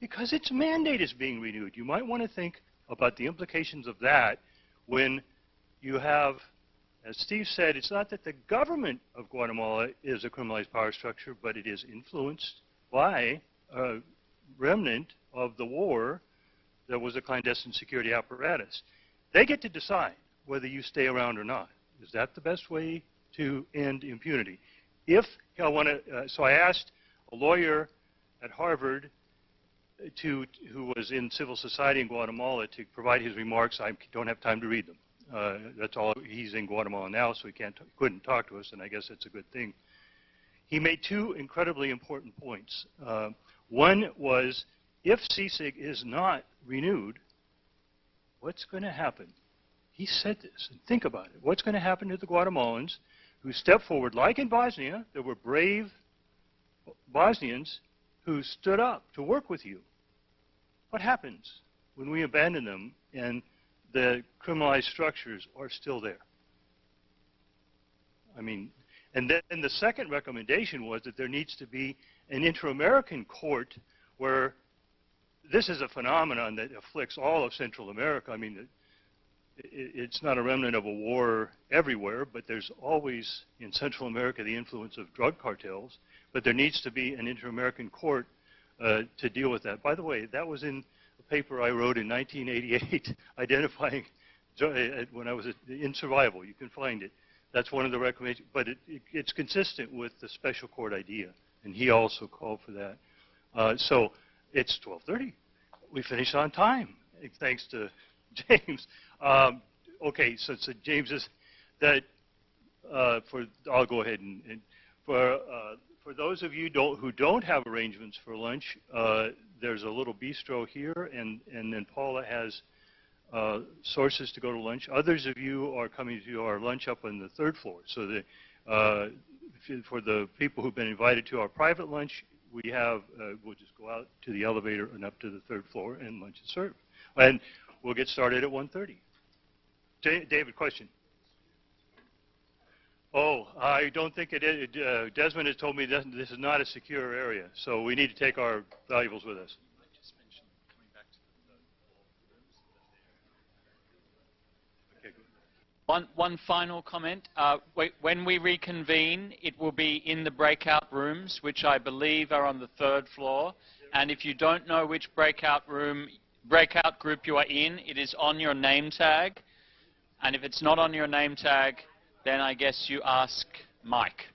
Because its mandate is being renewed. You might want to think about the implications of that when you have, as Steve said, it's not that the government of Guatemala is a criminalized power structure, but it is influenced by a remnant of the war that was a clandestine security apparatus. They get to decide whether you stay around or not. Is that the best way to end impunity? If I want to, so I asked a lawyer at Harvard who was in civil society in Guatemala to provide his remarks. I don't have time to read them. That's all. He's in Guatemala now, so he couldn't talk to us, and I guess that's a good thing. He made two incredibly important points. One was, if CSIC is not renewed, what's going to happen? He said this, and think about it. What's going to happen to the Guatemalans who step forward, like in Bosnia? There were brave Bosnians who stood up to work with you. What happens when we abandon them and the criminalized structures are still there? I mean, and then the second recommendation was that there needs to be an inter-American court where this is a phenomenon that afflicts all of Central America. I mean, it's not a remnant of a war everywhere, but there's always in Central America the influence of drug cartels. But there needs to be an inter-American court to deal with that. By the way, that was in a paper I wrote in 1988 identifying when I was in survival. You can find it. That's one of the recommendations. But it's consistent with the special court idea, and he also called for that. So it's 12:30. We finished on time, thanks to James. Okay, so James is that I'll go ahead and for those of you who don't have arrangements for lunch, there's a little bistro here, and then Paula has sources to go to lunch. Others of you are coming to our lunch up on the third floor. So for the people who've been invited to our private lunch, we have we'll just go out to the elevator and up to the third floor, and lunch is served. And we'll get started at 1:30. David, question. Oh, I don't think it is. Desmond has told me that this is not a secure area, so we need to take our valuables with us. Okay, good. One final comment. When we reconvene, it will be in the breakout rooms, which I believe are on the third floor. And if you don't know which breakout group you are in, it is on your name tag. And if it's not on your name tag, then I guess you ask Mike.